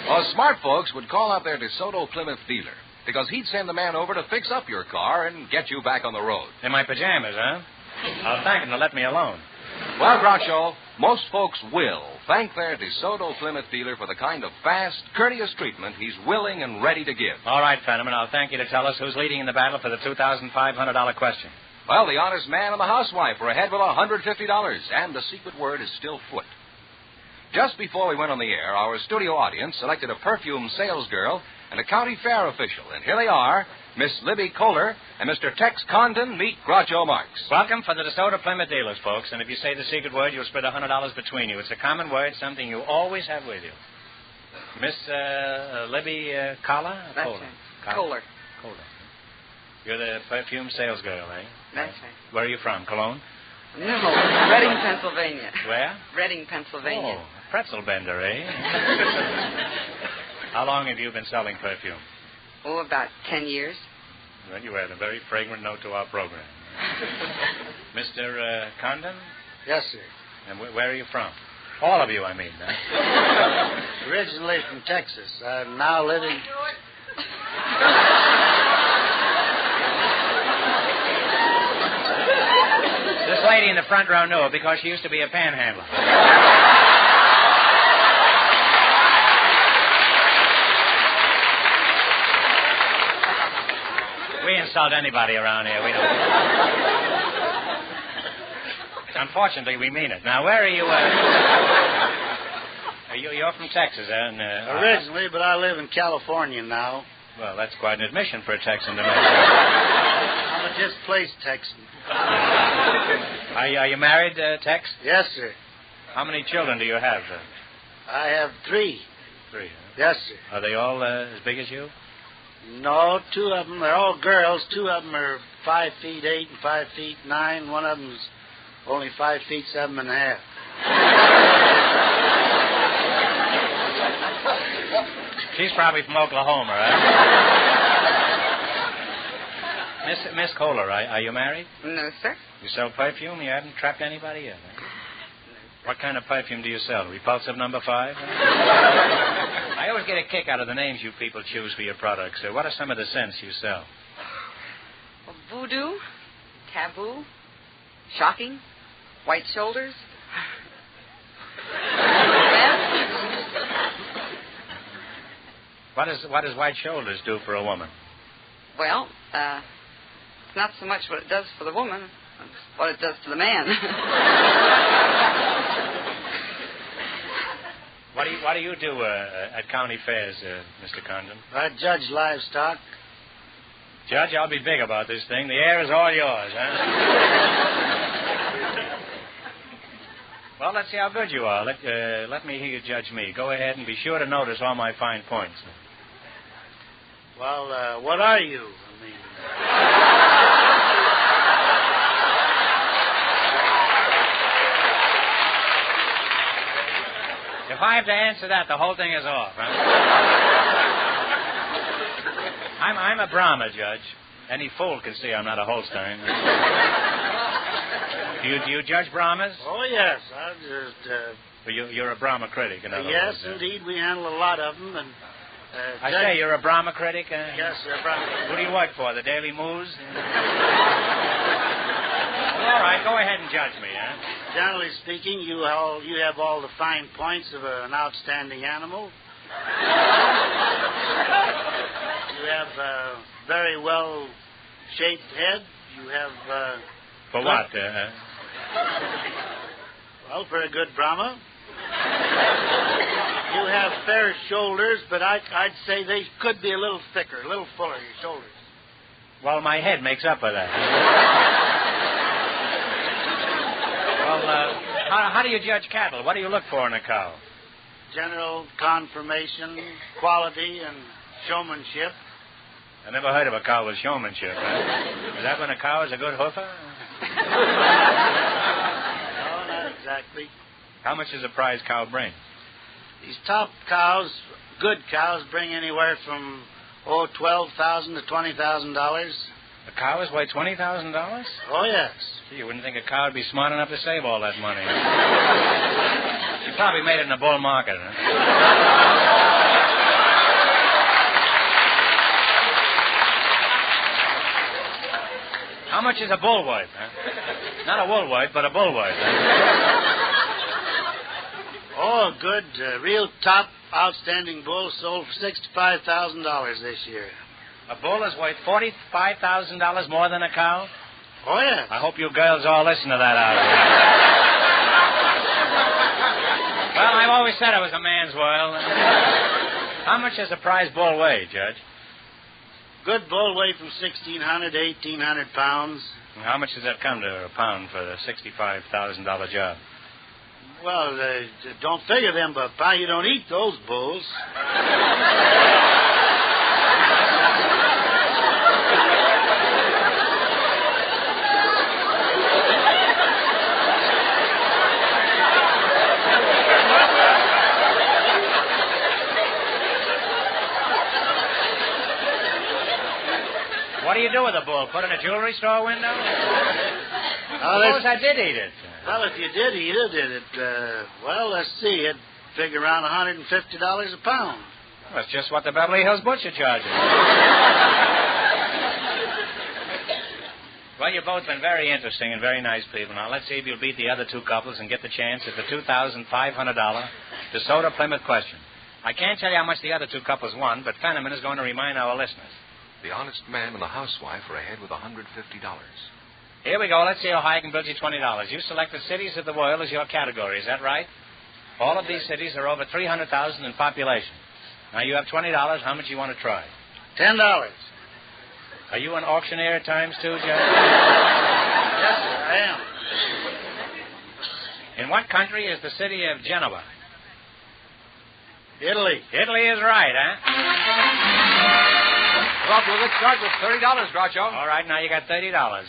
Well, smart folks would call out their DeSoto Plymouth dealer because he'd send the man over to fix up your car and get you back on the road. In my pajamas, huh? I'll thank him to let me alone. Well, Groucho, most folks will thank their DeSoto Plymouth dealer for the kind of fast, courteous treatment he's willing and ready to give. All right, Fenneman, I'll thank you to tell us who's leading in the battle for the $2,500 question. Well, the honest man and the housewife are ahead with $150, and the secret word is still foot. Just before we went on the air, our studio audience selected a perfume salesgirl and a county fair official, and here they are. Miss Libby Kohler and Mr. Tex Condon meet Groucho Marx. Welcome for the DeSoto Plymouth dealers, folks. And if you say the secret word, you'll split $100 between you. It's a common word, something you always have with you. Miss Libby Kohler? That's right. Kohler. You're the perfume salesgirl, eh? That's right. Where are you from? Cologne? No, Reading, Pennsylvania. Where? Reading, Pennsylvania. Oh, pretzel bender, eh? How long have you been selling perfume? Oh, about 10 years. Well, you add a very fragrant note to our program. Mr. Condon? Yes, sir. And where are you from? All of you, I mean. Huh? Originally from Texas. I'm now living... This lady in the front row knew it because she used to be a panhandler. We insult anybody around here. We don't. Unfortunately, we mean it. Now, where are you? You're from Texas, and originally, but I live in California now. Well, that's quite an admission for a Texan to make. I'm a displaced Texan. Are you married, Tex? Yes, sir. How many children do you have? I have 3. 3. Huh? Yes, sir. Are they all as big as you? No, 2 of them, they're all girls. 2 of them are 5 feet 8 and 5 feet 9. One of them's only 5 feet 7 and a half. She's probably from Oklahoma, right? Miss Kohler, are you married? No, sir. You sell perfume? You haven't trapped anybody yet, huh? What kind of perfume do you sell? Repulsive number 5? I always get a kick out of the names you people choose for your products. What are some of the scents you sell? Well, voodoo, taboo, shocking, white shoulders. What does white shoulders do for a woman? Well, it's not so much what it does for the woman, it's what it does to the man. What do you do at county fairs, Mr. Condon? I judge livestock. Judge, I'll be big about this thing. The air is all yours, huh? Well, let's see how good you are. Let me hear you judge me. Go ahead and be sure to notice all my fine points. Well, what are you? If I have to answer that, the whole thing is off, huh? I'm a Brahma, Judge. Any fool can see I'm not a Holstein. Do you judge Brahmas? Oh, yes. I just... You're a Brahma critic, in other yes, words. indeed. We handle a lot of them. And, I say you're a Brahma critic? Yes, sir, Brahma critic. Who do you work for, the Daily Moose? All right, go ahead and judge me, huh? Generally speaking, you have all the fine points of an outstanding animal. You have a very well-shaped head. You have... For what? Well, for a good Brahma. You have fair shoulders, but I'd say they could be a little thicker, a little fuller, your shoulders. Well, my head makes up for that. Well, how do you judge cattle? What do you look for in a cow? General conformation, quality, and showmanship. I never heard of a cow with showmanship, huh? Is that when a cow is a good hoofer? No, not exactly. How much does a prize cow bring? These top cows, good cows, bring anywhere from, $12,000 to $20,000. A cow is worth $20,000? Oh, yes. Gee, you wouldn't think a cow would be smart enough to save all that money. She probably made it in a bull market, huh? How much is a bull worth, huh? Not a wool worth, but a bull worth, huh? Oh, good, real top, outstanding bull sold for $65,000 this year. A bull is worth $45,000 more than a cow? Oh, yes. I hope you girls all listen to that out there. Well, I've always said it was a man's world. How much does a prize bull weigh, Judge? Good bull weigh from 1,600 to 1,800 pounds. And how much does that come to a pound for a $65,000 job? Well, don't figure them, but, Pa, you don't eat those bulls. What do you do with a bull? Put it in a jewelry store window? Suppose I did eat it. Well, if you did eat it, let's see, it'd figure around $150 a pound. That's just what the Beverly Hills butcher charges. Well, you've both been very interesting and very nice people. Now, let's see if you'll beat the other two couples and get the chance at the $2,500 DeSoto Plymouth question. I can't tell you how much the other two couples won, but Fenneman is going to remind our listeners. The honest man and the housewife are ahead with $150. Here we go. Let's see how high I can build you $20. You selected cities of the world as your category. Is that right? All of these cities are over 300,000 in population. Now, you have $20. How much do you want to try? $10. Are you an auctioneer at times, too, Judge? Yes, sir, I am. In what country is the city of Genova? Italy. Italy is right, huh? Well, we'll start with $30, Groucho. All right, now you got $30.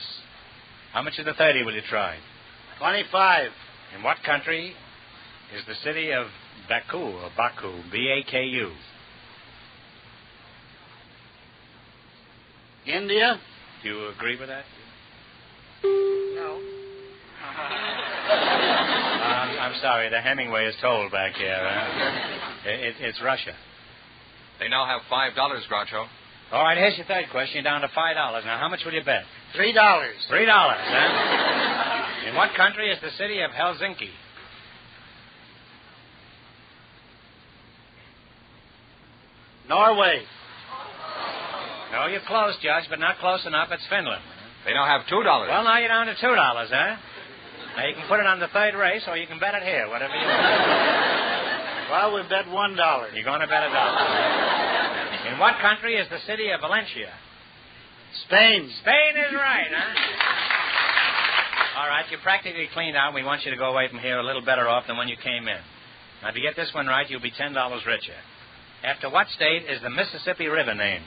How much of the 30 will you try? 25. In what country is the city of Baku, or Baku, B-A-K-U? India. Do you agree with that? No. I'm sorry. The Hemingway is told back here. It's Russia. They now have $5, Groucho. All right, here's your third question. You're down to $5. Now, how much will you bet? $3. $3, huh? In what country is the city of Helsinki? Norway. No, you're close, Judge, but not close enough. It's Finland. They now have $2. Well, now you're down to $2, huh? Now, you can put it on the third race, or you can bet it here, whatever you want. Well, we bet $1. You're going to bet $1. In what country is the city of Valencia? Spain. Spain is right, huh? All right, you're practically cleaned out. We want you to go away from here a little better off than when you came in. Now, if you get this one right, you'll be $10 richer. After what state is the Mississippi River named?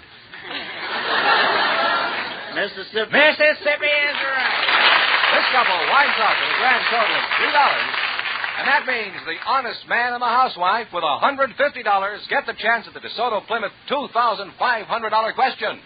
Mississippi. Mississippi is right. This couple winds up with a grand total of $3. And that means the honest man and the housewife with $150 get the chance at the DeSoto Plymouth $2,500 question.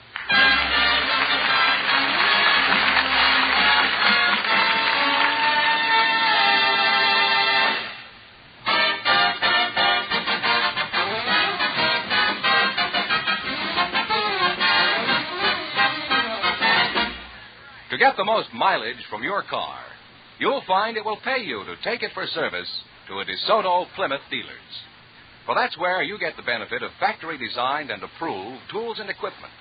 To get the most mileage from your car, you'll find it will pay you to take it for service to a DeSoto Plymouth dealers. For that's where you get the benefit of factory-designed and approved tools and equipment,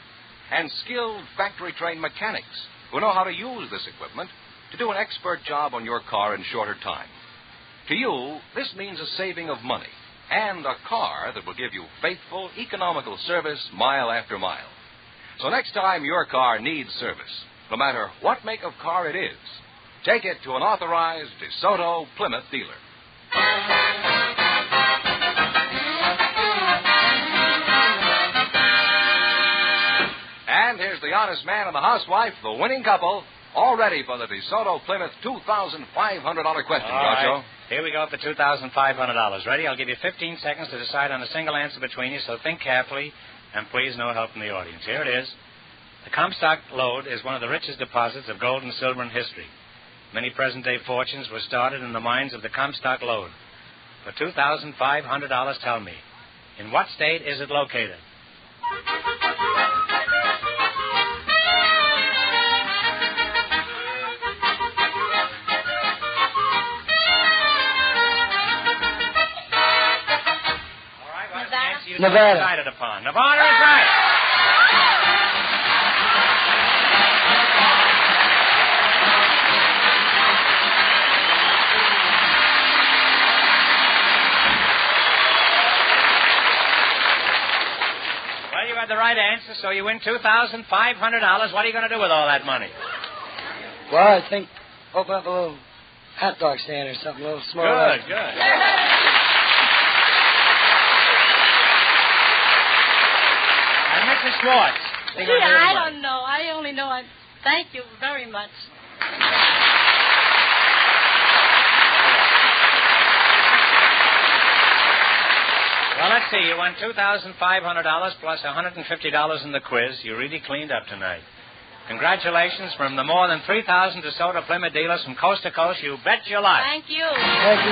and skilled factory-trained mechanics who know how to use this equipment to do an expert job on your car in shorter time. To you, this means a saving of money and a car that will give you faithful, economical service mile after mile. So next time your car needs service, no matter what make of car it is, take it to an authorized DeSoto Plymouth dealer. And here's the honest man and the housewife, the winning couple, all ready for the DeSoto Plymouth $2,500 question, Groucho. Right. Here we go for $2,500. Ready? I'll give you 15 seconds to decide on a single answer between you, so think carefully, and please no help from the audience. Here it is. The Comstock lode is one of the richest deposits of gold and silver in history. Many present-day fortunes were started in the mines of the Comstock lode. For $2,500, tell me, in what state is it located? All right, what's the answer you decided upon? Nevada is right. The right answer, so you win $2,500. What are you going to do with all that money? Well, I think open up a little hot dog stand or something, a little small. Good. And Mrs. Schwartz. Gee, I don't know. I only know thank you very much. Well, let's see. You won $2,500 plus $150 in the quiz. You really cleaned up tonight. Congratulations from the more than 3,000 DeSoto Plymouth dealers from coast to coast. You bet your life. Thank you. Thank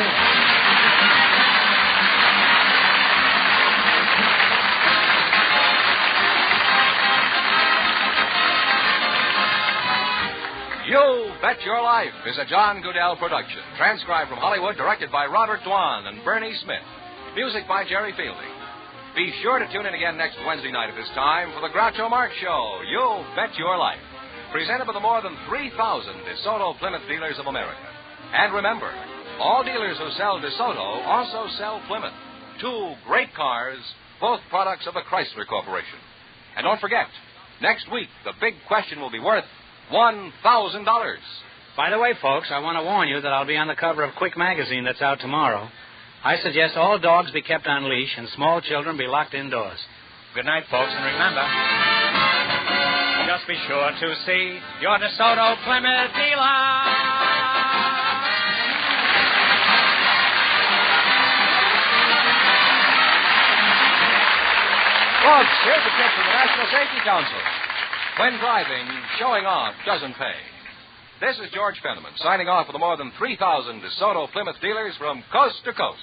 you. You Bet Your Life is a John Goodell production. Transcribed from Hollywood, directed by Robert Dwan and Bernie Smith. Music by Jerry Fielding. Be sure to tune in again next Wednesday night at this time for the Groucho Marx Show, You Bet Your Life, presented by the more than 3,000 DeSoto Plymouth dealers of America. And remember, all dealers who sell DeSoto also sell Plymouth. Two great cars, both products of the Chrysler Corporation. And don't forget, next week the big question will be worth $1,000. By the way, folks, I want to warn you that I'll be on the cover of Quick magazine that's out tomorrow. I suggest all dogs be kept on leash and small children be locked indoors. Good night, folks, and remember, just be sure to see your DeSoto Plymouth dealer. Folks, here's a tip from the National Safety Council. When driving, showing off doesn't pay. This is George Fenneman signing off for the more than 3,000 DeSoto Plymouth dealers from coast to coast.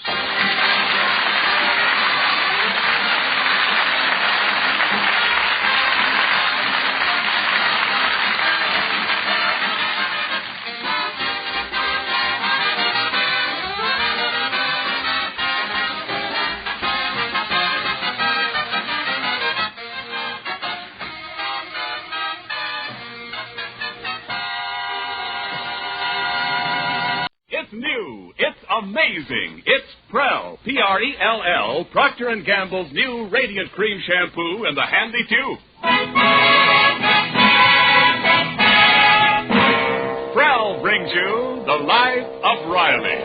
Amazing. It's Prell, P-R-E-L-L, Procter & Gamble's new Radiant Cream Shampoo in the handy tube. Prell brings you The Life of Riley.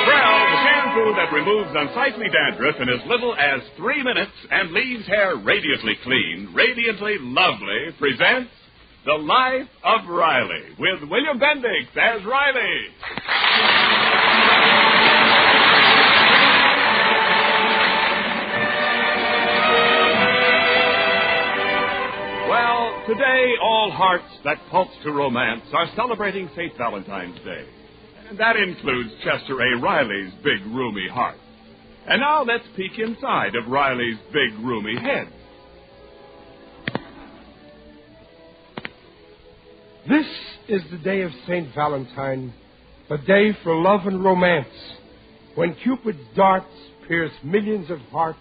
Prell, the shampoo that removes unsightly dandruff in as little as 3 minutes and leaves hair radiantly clean, radiantly lovely, presents The Life of Riley, with William Bendix as Riley. Well, today all hearts that pulse to romance are celebrating St. Valentine's Day. And that includes Chester A. Riley's big, roomy heart. And now let's peek inside of Riley's big, roomy head. This is the day of St. Valentine, a day for love and romance, when Cupid's darts pierce millions of hearts,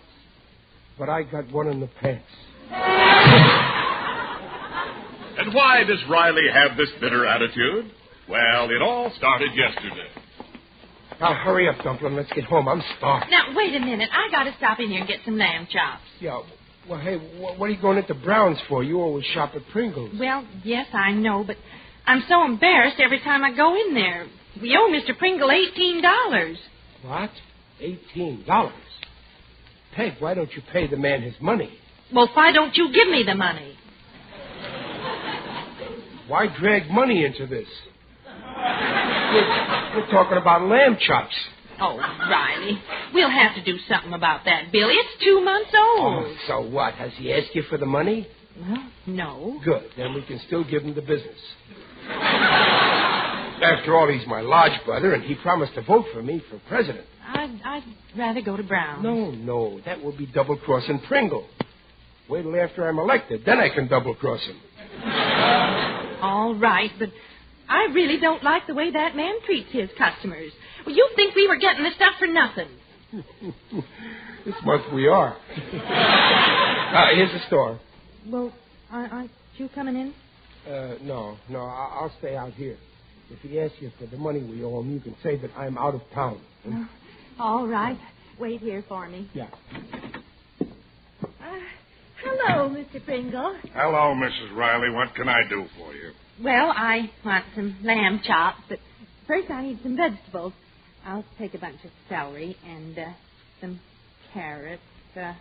but I got one in the pants. And why does Riley have this bitter attitude? Well, it all started yesterday. Now, hurry up, Dumplin'. Let's get home. I'm starved. Now, wait a minute. I got to stop in here and get some lamb chops. Yeah. Well, hey, what are you going into Brown's for? You always shop at Pringles. Well, yes, I know, but I'm so embarrassed every time I go in there. We owe Mr. Pringle $18. What? $18? Peg, why don't you pay the man his money? Well, why don't you give me the money? Why drag money into this? We're talking about lamb chops. Oh, Riley, we'll have to do something about that, Billy. It's 2 months old. Oh, so what? Has he asked you for the money? Well, no. Good. Then we can still give him the business. After all, he's my lodge brother, and he promised to vote for me for president. I'd rather go to Brown. No. That would be double-crossing Pringle. Wait till after I'm elected. Then I can double-cross him. All right, but I really don't like the way that man treats his customers. Well, you think we were getting this stuff for nothing. This month we are. Here's the store. Well, aren't you coming in? No. I'll stay out here. If he asks you for the money we owe him, you can say that I'm out of town. All right. Wait here for me. Yeah. Hello, Mr. Pringle. Hello, Mrs. Riley. What can I do for you? Well, I want some lamb chops, but first I need some vegetables. I'll take a bunch of celery and some carrots. Well,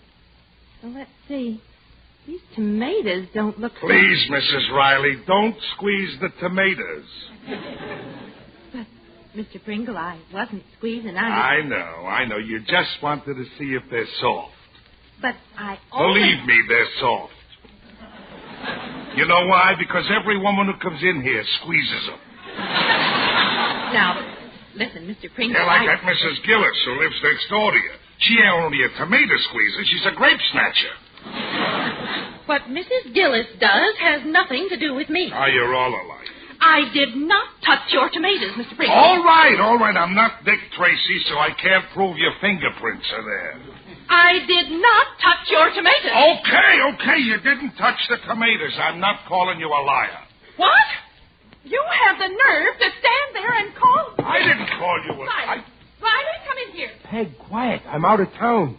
let's see. These tomatoes don't look... Please, Mrs. Riley, don't squeeze the tomatoes. But, Mr. Pringle, I wasn't squeezing. I know. You just wanted to see if they're soft. But I always... Believe me, they're soft. You know why? Because every woman who comes in here squeezes them. Now, listen, Mr. Pringle, Yeah, like that Mrs. Gillis who lives next door to you. She ain't only a tomato squeezer, she's a grape snatcher. What Mrs. Gillis does has nothing to do with me. Oh, you're all alike. I did not touch your tomatoes, Mr. Pringle. All right. I'm not Dick Tracy, so I can't prove your fingerprints are there. I did not touch your tomatoes. Okay. You didn't touch the tomatoes. I'm not calling you a liar. What? You have the nerve to stand there and call... I didn't call you a liar. Riley, come in here. Peg, quiet. I'm out of town.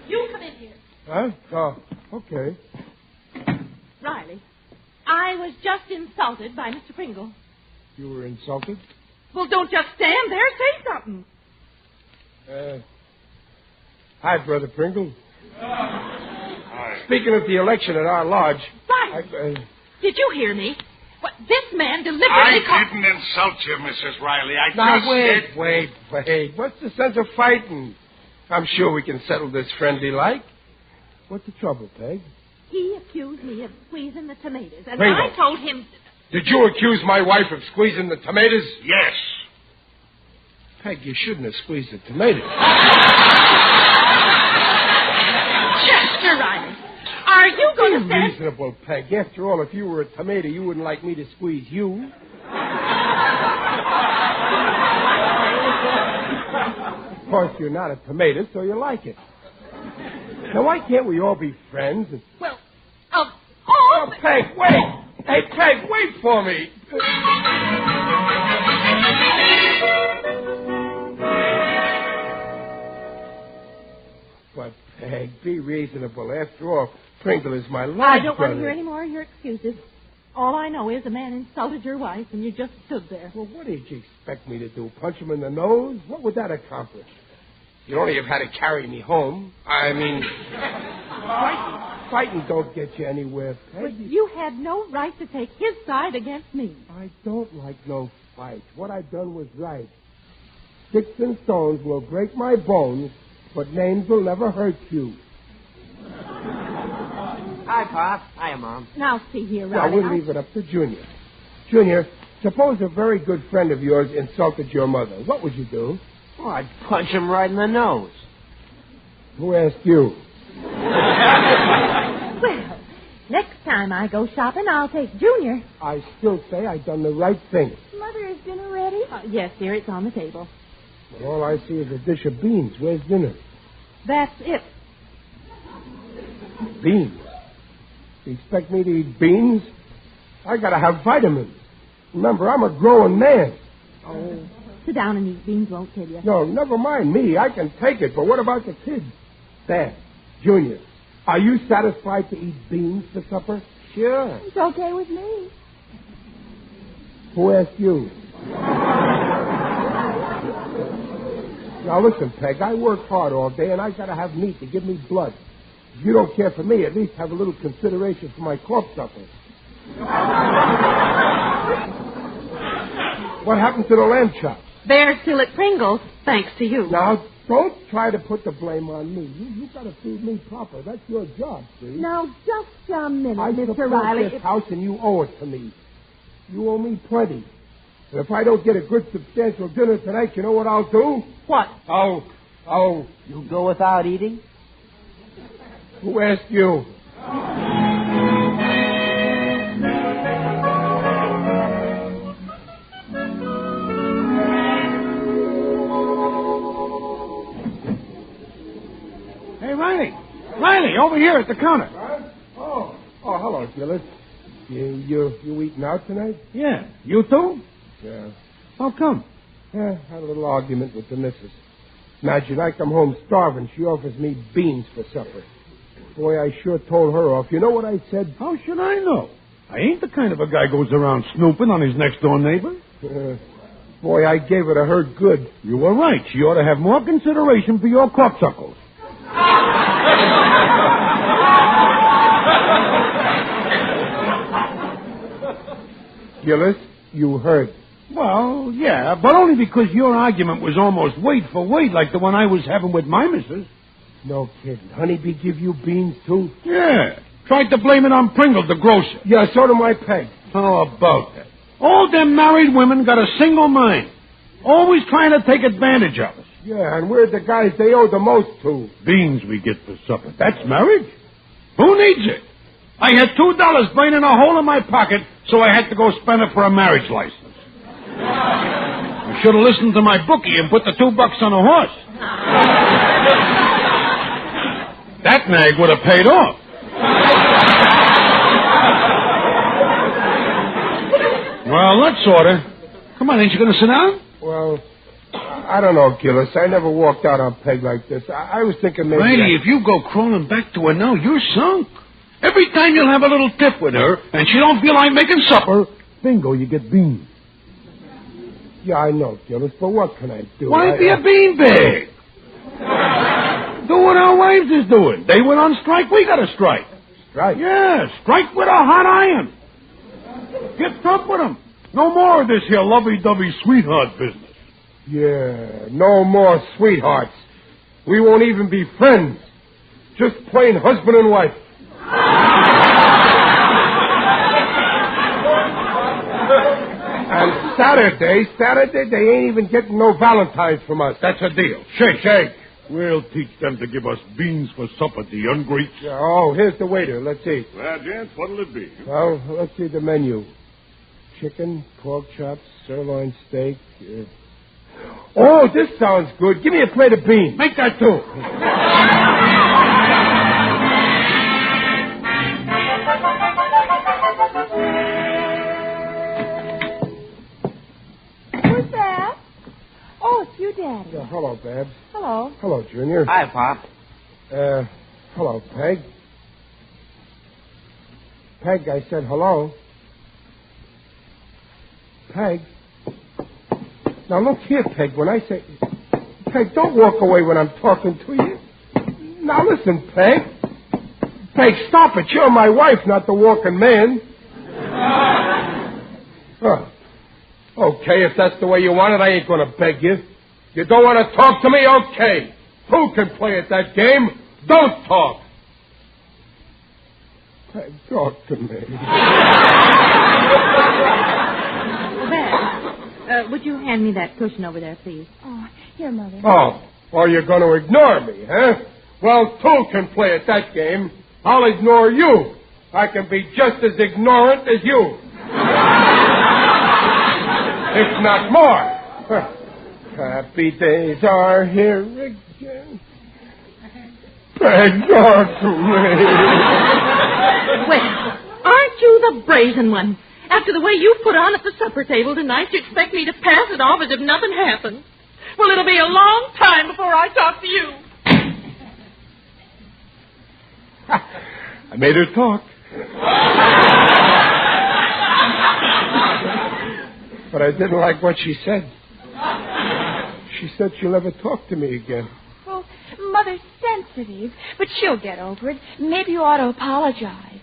You come in here. Huh? Oh, okay. Riley, I was just insulted by Mr. Pringle. You were insulted? Well, don't just stand there. Say something. Hi, Brother Pringle. Hi. Speaking of the election at our lodge... Riley, did you hear me? What, this man deliberately... I didn't insult you, Mrs. Riley. I just Now, wait. What's the sense of fighting? I'm sure we can settle this friendly like. What's the trouble, Peg? He accused me of squeezing the tomatoes, and Pringle. I told him... Did you accuse my wife of squeezing the tomatoes? Yes. Peg, you shouldn't have squeezed the tomatoes. Chester Riley, are you going to Be say... reasonable, Peg. After all, if you were a tomato, you wouldn't like me to squeeze you. Of course, you're not a tomato, so you like it. Now, why can't we all be friends? Well, Oh, Peg, wait! Hey, Peg, wait for me! But, Peg, be reasonable. After all, Pringle is my life I don't want brother. to hear any more of your excuses. All I know is a man insulted your wife, and you just stood there. Well, what did you expect me to do? Punch him in the nose? What would that accomplish? You'd only have had to carry me home. I mean, fighting don't get you anywhere, Peg. But you had no right to take his side against me. I don't like no fight. What I've done was right. Sticks and stones will break my bones, but names will never hurt you. Hi, Pop. Hiya, Mom. Now, see here, Now, Riley. we'll leave it up to Junior. Junior, suppose a very good friend of yours insulted your mother. What would you do? Oh, I'd punch him right in the nose. Who asked you? Well, next time I go shopping, I'll take Junior. I still say I done the right thing. Mother, is dinner ready? Yes, dear, it's on the table. Well, all I see is a dish of beans. Where's dinner? That's it. Beans? You expect me to eat beans? I gotta have vitamins. Remember, I'm a growing man. Oh. Sit down and eat. Beans won't kill you. No, never mind me. I can take it. But what about the kids? Dad, Junior, are you satisfied to eat beans for supper? Sure. It's okay with me. Who asked you? Now, listen, Peg, I work hard all day, and I got to have meat to give me blood. If you don't care for me, at least have a little consideration for my corpse suckers. What happened to the lamb chops? They're still at Pringle's, thanks to you. Now, don't try to put the blame on me. You got to feed me proper. That's your job, see? Now, just a minute, I Mr. support Riley. this house, and you owe it to me. You owe me plenty. And if I don't get a good, substantial dinner tonight, you know what I'll do? What? Oh. You go without eating? Who asked you? Hey, Riley, over here at the counter. Oh, hello, Gillis. You eating out tonight? Yeah. You too? Yeah. How come? Yeah, had a little argument with the missus. Imagine I come home starving. She offers me beans for supper. Boy, I sure told her off. You know what I said? How should I know? I ain't the kind of a guy goes around snooping on his next-door neighbor. Boy, I gave it a hurt good. You were right. She ought to have more consideration for your cocksuckles. Gillis, you heard. Well, yeah, but only because your argument was almost weight for weight like the one I was having with my missus. No kidding. Honeybee give you beans, too? Yeah. Tried to blame it on Pringle, the grocer. Yeah, so do my Peg. How about that? All them married women got a single mind. Always trying to take advantage of us. Yeah, and we're the guys they owe the most to. Beans we get for supper. That's marriage? Who needs it? I had $2 burning a hole in my pocket, so I had to go spend it for a marriage license. I should have listened to my bookie and put the $2 on a horse. That nag would have paid off. Well, that's order. Come on, ain't you going to sit down? Well, I don't know, Gillis. I never walked out on Peg like this. I was thinking maybe... Brady, if you go crawling back to her now, you're sunk. Every time you'll have a little tip with her, and she don't feel like making supper, bingo, you get beans. Yeah, I know, Gillis, but what can I do? Why be a beanbag? Do what our wives is doing. They went on strike, we got to strike. Strike? Yeah, strike with a hot iron. Get tough with them. No more of this here lovey-dovey sweetheart business. Yeah, no more sweethearts. We won't even be friends. Just plain husband and wife. And Saturday, they ain't even getting no Valentines from us. That's a deal. Shake. We'll teach them to give us beans for supper, the ungreats. Yeah, oh, here's the waiter. Let's eat. Well, gents, what'll it be? Well, let's see the menu. Chicken, pork chops, sirloin steak. Oh, this sounds good. Give me a plate of beans. Make that too. Who's that? Oh, it's you, Daddy. Hello, Babs. Hello. Hello, Junior. Hi, Pop. Hello, Peg. Peg, I said hello. Peg. Now, look here, Peg. When I say... Peg, don't walk away when I'm talking to you. Now, listen, Peg. Peg, stop it. You're my wife, not the walking man. Okay, if that's the way you want it, I ain't going to beg you. You don't want to talk to me? Okay. Who can play at that game? Don't talk. Peg, talk to me. Babs, would you hand me that cushion over there, please? Oh, here, Mother. Oh, or you're going to ignore me, huh? Well, two can play at that game. I'll ignore you. I can be just as ignorant as you. If not more. Happy days are here again. Peg, talk to me. Well, aren't you the brazen one? After the way you put on at the supper table tonight, you expect me to pass it off as if nothing happened. Well, it'll be a long time before I talk to you. I made her talk. But I didn't like what she said. She said she'll never talk to me again. Well, Mother's sensitive, but she'll get over it. Maybe you ought to apologize.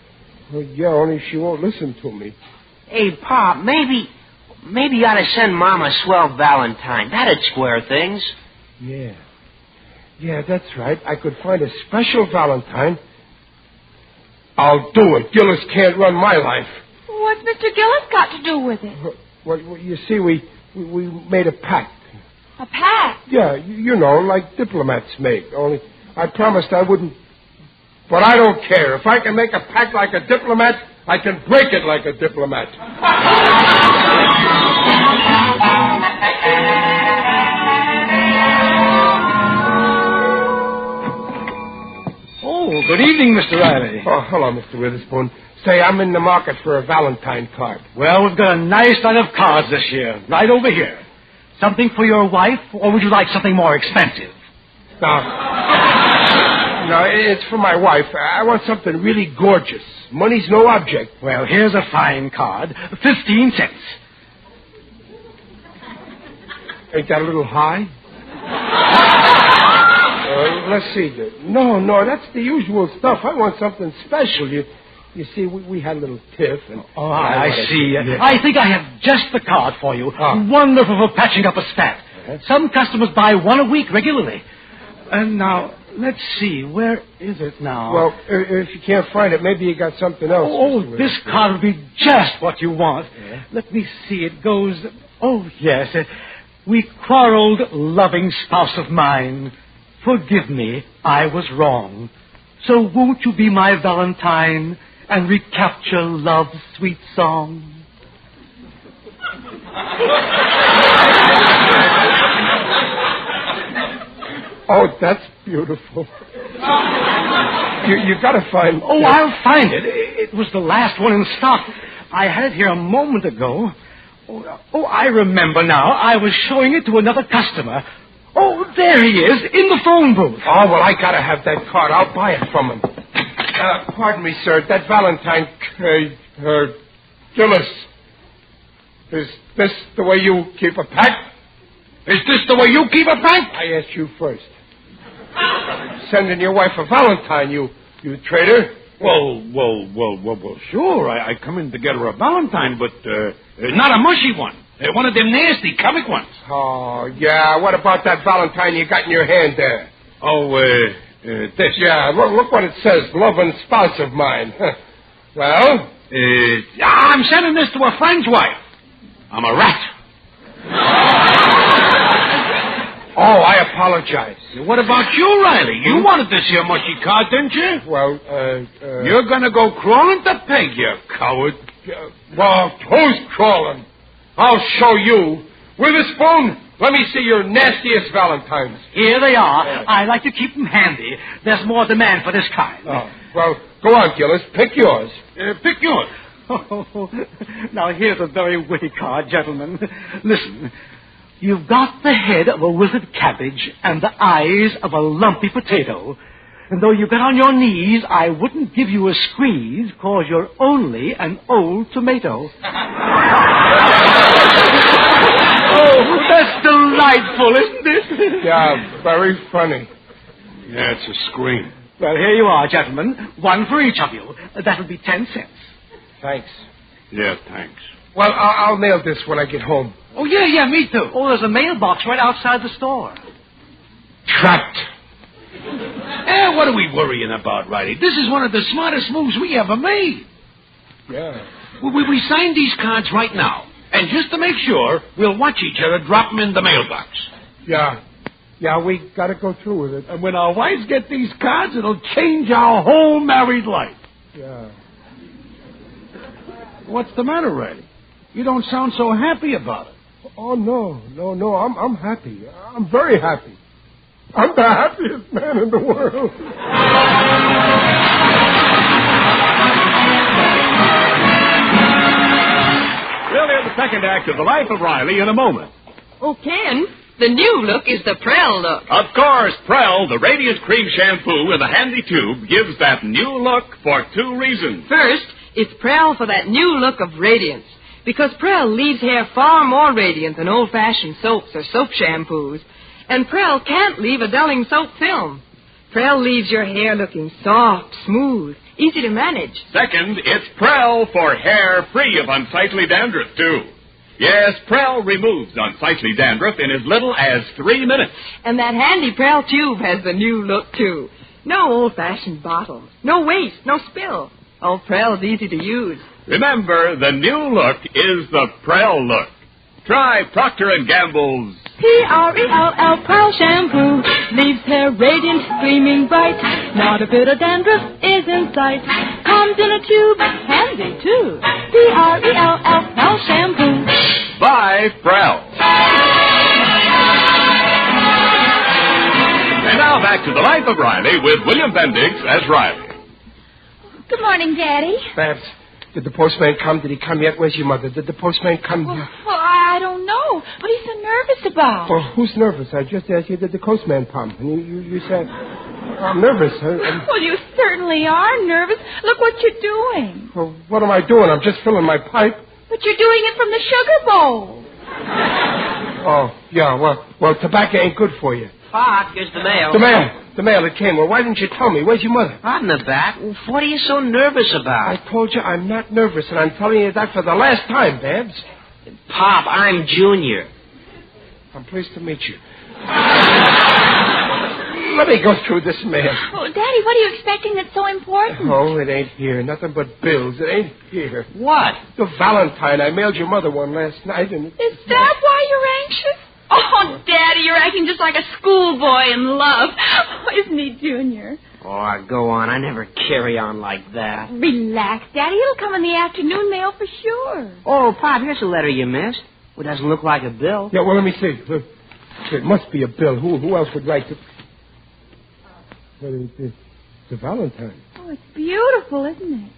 Well, yeah, only she won't listen to me. Hey, Pop, maybe you ought to send Mom a swell Valentine. That'd square things. Yeah. Yeah, that's right. I could find a special Valentine. I'll do it. Gillis can't run my life. What's Mr. Gillis got to do with it? Well, you see, we made a pact. A pact? Yeah, you know, like diplomats make. Only I promised I wouldn't. But I don't care. If I can make a pact like a diplomat, I can break it like a diplomat. Oh, good evening, Mr. Riley. Oh, hello, Mr. Witherspoon. Say, I'm in the market for a Valentine card. Well, we've got a nice line of cards this year, right over here. Something for your wife, or would you like something more expensive? No, it's for my wife. I want something really gorgeous. Money's no object. Well, here's a fine card. 15 cents. Ain't that a little high? Let's see. No, that's the usual stuff. I want something special. You see, we had a little tiff. And I see. Yeah. I think I have just the card for you. Wonderful for patching up a spat. Some customers buy one a week regularly. And now, let's see. Where is it now? Well, if you can't find it, maybe you got something else. Oh, this card will be just what you want. Yeah. Let me see. It goes... Oh, yes. We quarreled, loving spouse of mine. Forgive me, I was wrong. So won't you be my Valentine and recapture love's sweet song? Oh, that's beautiful. You got to find... Oh, I'll find it. It was the last one in stock. I had it here a moment ago. Oh, I remember now. I was showing it to another customer. Oh, there he is, in the phone booth. Oh, well, I got to have that card. I'll buy it from him. Pardon me, sir. That Valentine... Gillis. Is this the way you keep a pact? Is this the way you keep a pact? I asked you first. Sending your wife a Valentine, you traitor. Well, sure. I come in to get her a Valentine, but not a mushy one. One of them nasty comic ones. Oh, yeah. What about that Valentine you got in your hand there? This. Yeah, look what it says. Loving spouse of mine. Well? I'm sending this to a friend's wife. I'm a rat. Oh, I apologize. What about you, Riley? You wanted this here mushy card, didn't you? Well, You're gonna go crawling to peg, you coward. Well, who's crawling? I'll show you. With a spoon, let me see your nastiest Valentines. Here they are. I like to keep them handy. There's more demand for this kind. Oh, well, go on, Gillis. Pick yours. Pick yours. Oh, now, here's a very witty card, gentlemen. Listen. You've got the head of a withered cabbage and the eyes of a lumpy potato. And though you get on your knees, I wouldn't give you a squeeze, 'cause you're only an old tomato. Oh, that's delightful, isn't it? Yeah, very funny. Yeah, it's a scream. Well, here you are, gentlemen. One for each of you. That'll be 10 cents. Thanks. Yeah, thanks. Well, I'll mail this when I get home. Oh, yeah, me too. Oh, there's a mailbox right outside the store. Trapped. What are we worrying about, Riley? This is one of the smartest moves we ever made. Yeah. We signed these cards right now. And just to make sure, we'll watch each other drop them in the mailbox. Yeah, we got to go through with it. And when our wives get these cards, it'll change our whole married life. Yeah. What's the matter, Riley? You don't sound so happy about it. Oh, no. I'm happy. I'm very happy. I'm the happiest man in the world. We'll hear the second act of The Life of Riley in a moment. Oh, Ken, the new look is the Prel look. Of course, Prel, the Radiant Cream Shampoo with a handy tube, gives that new look for two reasons. First, it's Prel for that new look of radiance. Because Prel leaves hair far more radiant than old-fashioned soaps or soap shampoos. And Prel can't leave a dulling soap film. Prel leaves your hair looking soft, smooth, easy to manage. Second, it's Prel for hair free of unsightly dandruff, too. Yes, Prel removes unsightly dandruff in as little as 3 minutes. And that handy Prel tube has the new look, too. No old-fashioned bottles, no waste, no spill. Oh, Prel's easy to use. Remember, the new look is the Prel look. Try Procter & Gamble's P-R-E-L-L Prel shampoo. Leaves hair radiant, gleaming bright. Not a bit of dandruff is in sight. Comes in a tube, handy too. P-R-E-L-L Prel shampoo. By Prel. And now back to The Life of Riley with William Bendix as Riley. Good morning, Daddy. Babs, did the postman come? Did he come yet? Where's your mother? Did the postman come yet? Well, I don't know. What are you so nervous about? Well, who's nervous? I just asked you, did the postman come? And you said, I'm nervous. Well, you certainly are nervous. Look what you're doing. Well, what am I doing? I'm just filling my pipe. But you're doing it from the sugar bowl. Oh, yeah, well, tobacco ain't good for you. Pop, here's the mail. The mail, it came. Well, why didn't you tell me? Where's your mother? Out in the back. What are you so nervous about? I told you I'm not nervous, and I'm telling you that for the last time, Babs. Pop, I'm Junior. I'm pleased to meet you. Let me go through this mail. Oh, Daddy, what are you expecting that's so important? Oh, it ain't here. Nothing but bills. It ain't here. What? The Valentine. I mailed your mother one last night, and... Is that why you're anxious? Oh, Daddy, you're acting just like a schoolboy in love. Oh, isn't he, Junior? Oh, go on. I never carry on like that. Relax, Daddy. It'll come in the afternoon mail for sure. Oh, Pop, here's a letter you missed. Well, it doesn't look like a bill. Yeah, well, let me see. Look, it must be a bill. Who else would write the... Well, it's a Valentine. Oh, it's beautiful, isn't it?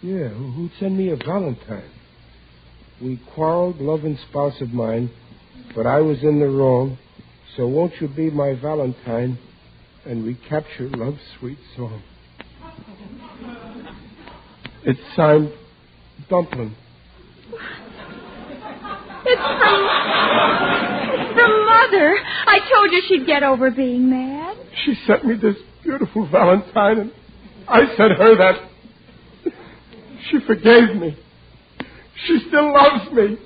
Yeah, who'd send me a Valentine? We quarreled, loving spouse of mine, but I was in the wrong. So won't you be my Valentine and recapture love's sweet song? It's signed Dumpling. It's from Mother. I told you she'd get over being mad. She sent me this beautiful Valentine, and I sent her that. She forgave me. She still loves me.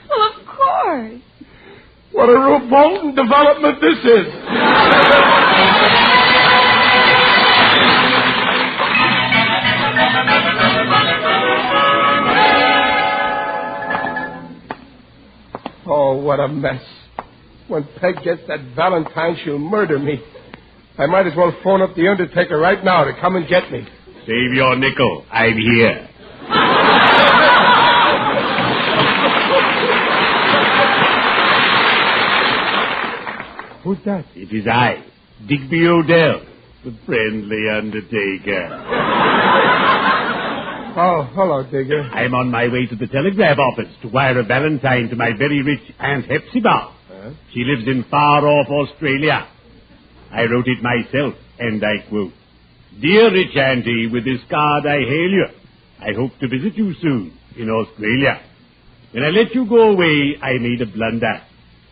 Well, of course. What a revolting development this is. Oh, what a mess. When Peg gets that Valentine, she'll murder me. I might as well phone up the undertaker right now to come and get me. Save your nickel. I'm here. Who's that? It is I, Digby Odell, the friendly undertaker. Oh, hello, Digger. I'm on my way to the telegraph office to wire a Valentine to my very rich Aunt Hepzibah. Huh? She lives in far-off Australia. I wrote it myself, and I quote, "Dear rich auntie, with this card I hail you. I hope to visit you soon in Australia. When I let you go away, I made a blunder.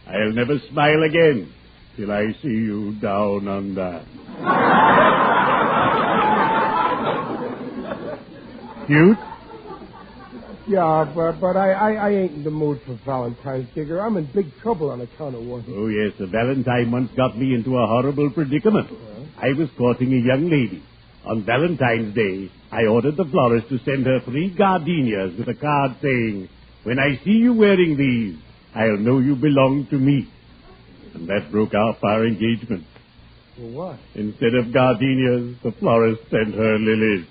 I'll never smile again till I see you down under." Cute? Yeah, but I ain't in the mood for Valentine's, Digger. I'm in big trouble on account of one. Oh, yes, a Valentine once got me into a horrible predicament. I was courting a young lady. On Valentine's Day, I ordered the florist to send her 3 gardenias with a card saying, "When I see you wearing these, I'll know you belong to me." And that broke off our engagement. Well, what? Instead of gardenias, the florist sent her lilies.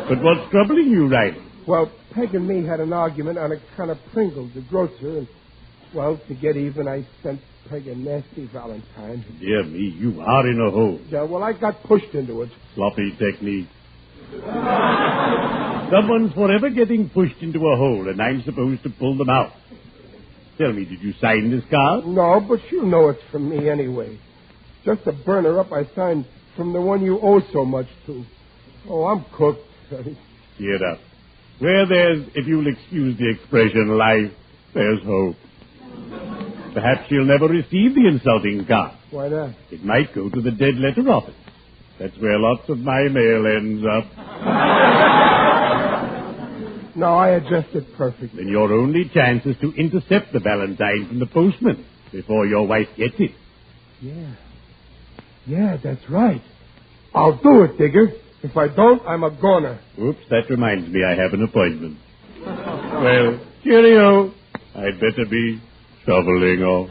But what's troubling you, Riley? Well, Peg and me had an argument on account of Pringles, the grocer, and, well, to get even, I sent Peg a nasty Valentine. Dear me, you are in a hole. Yeah, well, I got pushed into it. Sloppy technique. Someone's forever getting pushed into a hole, and I'm supposed to pull them out. Tell me, did you sign this card? No, but you know it's from me anyway. Just a burner up I signed from the one you owe so much to. Oh, I'm cooked. Cheer up. Where there's, if you'll excuse the expression, life, there's hope. Perhaps she'll never receive the insulting card. Why not? It might go to the dead letter office. That's where lots of my mail ends up. No, I addressed it perfectly. Then your only chance is to intercept the Valentine from the postman before your wife gets it. Yeah, that's right. I'll do it, Digger. If I don't, I'm a goner. Oops, that reminds me I have an appointment. Well, cheerio. I'd better be shoveling off.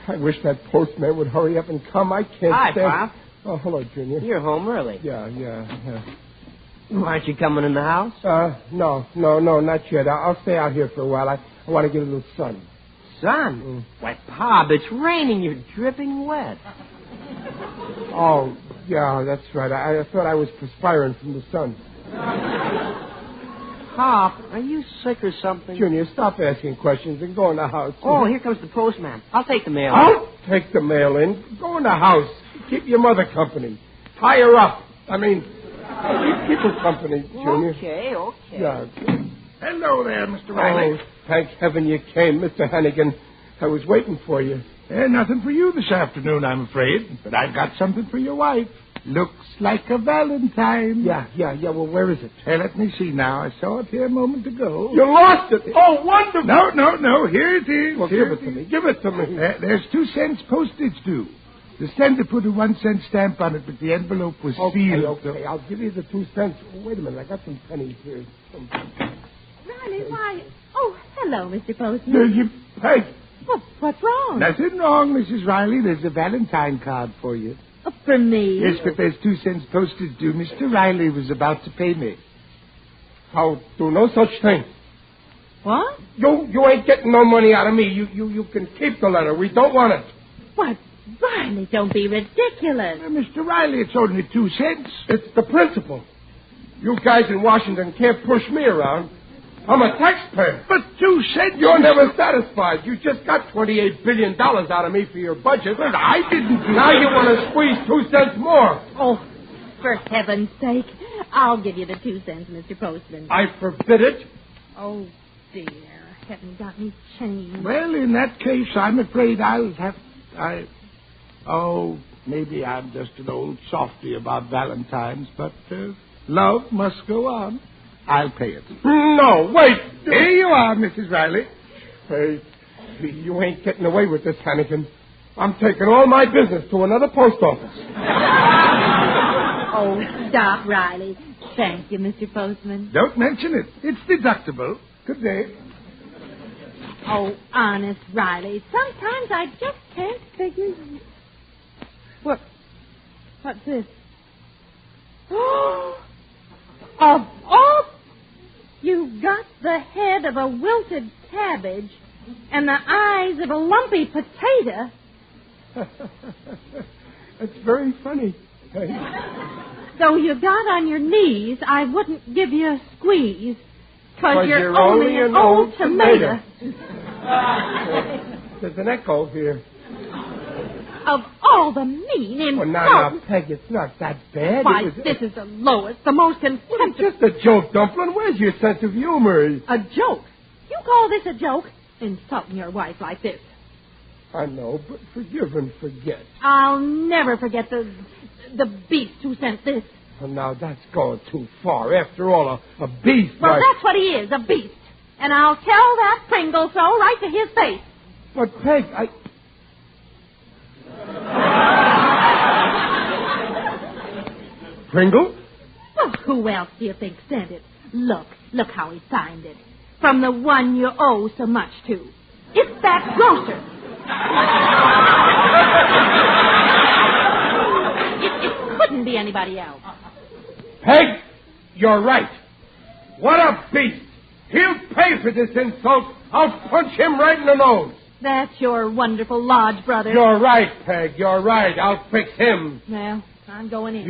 I wish that postman would hurry up and come. I can't Hi, stand... Pop. Oh, hello, Junior. You're home early. Yeah. Aren't you coming in the house? No, not yet. I'll stay out here for a while. I want to get a little sun. Sun? Why, Pop, it's raining. You're dripping wet. Oh, yeah, that's right. I thought I was perspiring from the sun. Pop, are you sick or something? Junior, stop asking questions and go in the house. Oh, here comes the postman. I'll take the mail. I'll take the mail in. Go in the house. Keep your mother company. Tie her up. I mean, keep her company, Junior. Okay. Yeah. Hello there, Mr. Riley. Oh, thank heaven you came, Mr. Hannigan. I was waiting for you. Nothing for you this afternoon, I'm afraid. But I've got something for your wife. Looks like a Valentine. Yeah. Well, where is it? Let me see now. I saw it here a moment ago. You lost it. Oh, wonderful. No. Here it is. Well, give it to me. Give it to me. There's 2 cents postage due. The sender put a 1-cent stamp on it, but the envelope was sealed. Okay. I'll give you the 2 cents. Oh, wait a minute. I got some pennies here. Riley, why? Oh, hello, Mr. Postman. Peg. Well, what's wrong? Nothing wrong, Mrs. Riley. There's a Valentine card for you. Oh, for me? Yes, but there's 2 cents postage due. Mr. Riley was about to pay me. I'll do no such thing. What? You ain't getting no money out of me. You can keep the letter. We don't want it. What? Riley, don't be ridiculous. Mr. Riley, it's only 2 cents. It's the principle. You guys in Washington can't push me around. I'm a taxpayer. But 2 cents... You're never satisfied. You just got $28 billion out of me for your budget. But I didn't... Now you want to squeeze 2 cents more. Oh, for heaven's sake. I'll give you the 2 cents, Mr. Postman. I forbid it. Oh, dear. I haven't got any change. Well, in that case, I'm afraid I'll have... maybe I'm just an old softy about Valentines, but love must go on. I'll pay it. No, wait. Here you are, Mrs. Riley. Hey, you ain't getting away with this, Hannigan. I'm taking all my business to another post office. Oh, stop, Riley. Thank you, Mr. Postman. Don't mention it. It's deductible. Good day. Oh, honest, Riley. Sometimes I just can't figure... What's this? Of all... You got the head of a wilted cabbage and the eyes of a lumpy potato. That's very funny. Though you got on your knees, I wouldn't give you a squeeze. 'Cause you're only an old tomato. There's an echo here. Of all the mean insults... Well, now, Peg, it's not that bad. Why, this is the lowest, the most contemptible... It's just a joke, Dumpling. Where's your sense of humor? A joke? You call this a joke? Insulting your wife like this. I know, but forgive and forget. I'll never forget the beast who sent this. Well, now, that's going too far. After all, a beast Well, like... that's what he is, a beast. And I'll tell that Pringle so right to his face. But, Peg, Pringle? Well, who else do you think sent it? Look how he signed it. From the one you owe so much to. It's that grocer. It couldn't be anybody else. Peg, you're right. What a beast. He'll pay for this insult. I'll punch him right in the nose. That's your wonderful lodge, brother. You're right, Peg. You're right. I'll fix him. Well, I'm going in.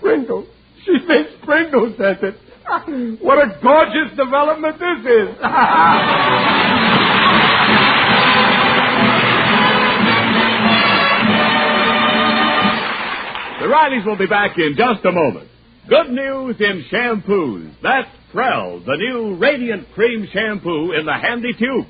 Pringle. She thinks Pringle sent it. What a gorgeous development this is. The Rileys will be back in just a moment. Good news in shampoos. That's Prell, the new Radiant Cream Shampoo in the handy tube.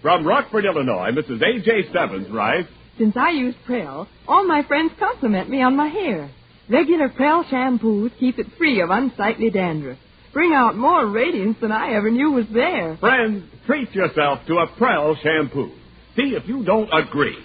From Rockford, Illinois, Mrs. A.J. Stebbins writes, Since I use Prell, all my friends compliment me on my hair. Regular Prell shampoos keep it free of unsightly dandruff. Bring out more radiance than I ever knew was there. Friends, treat yourself to a Prell shampoo. See if you don't agree.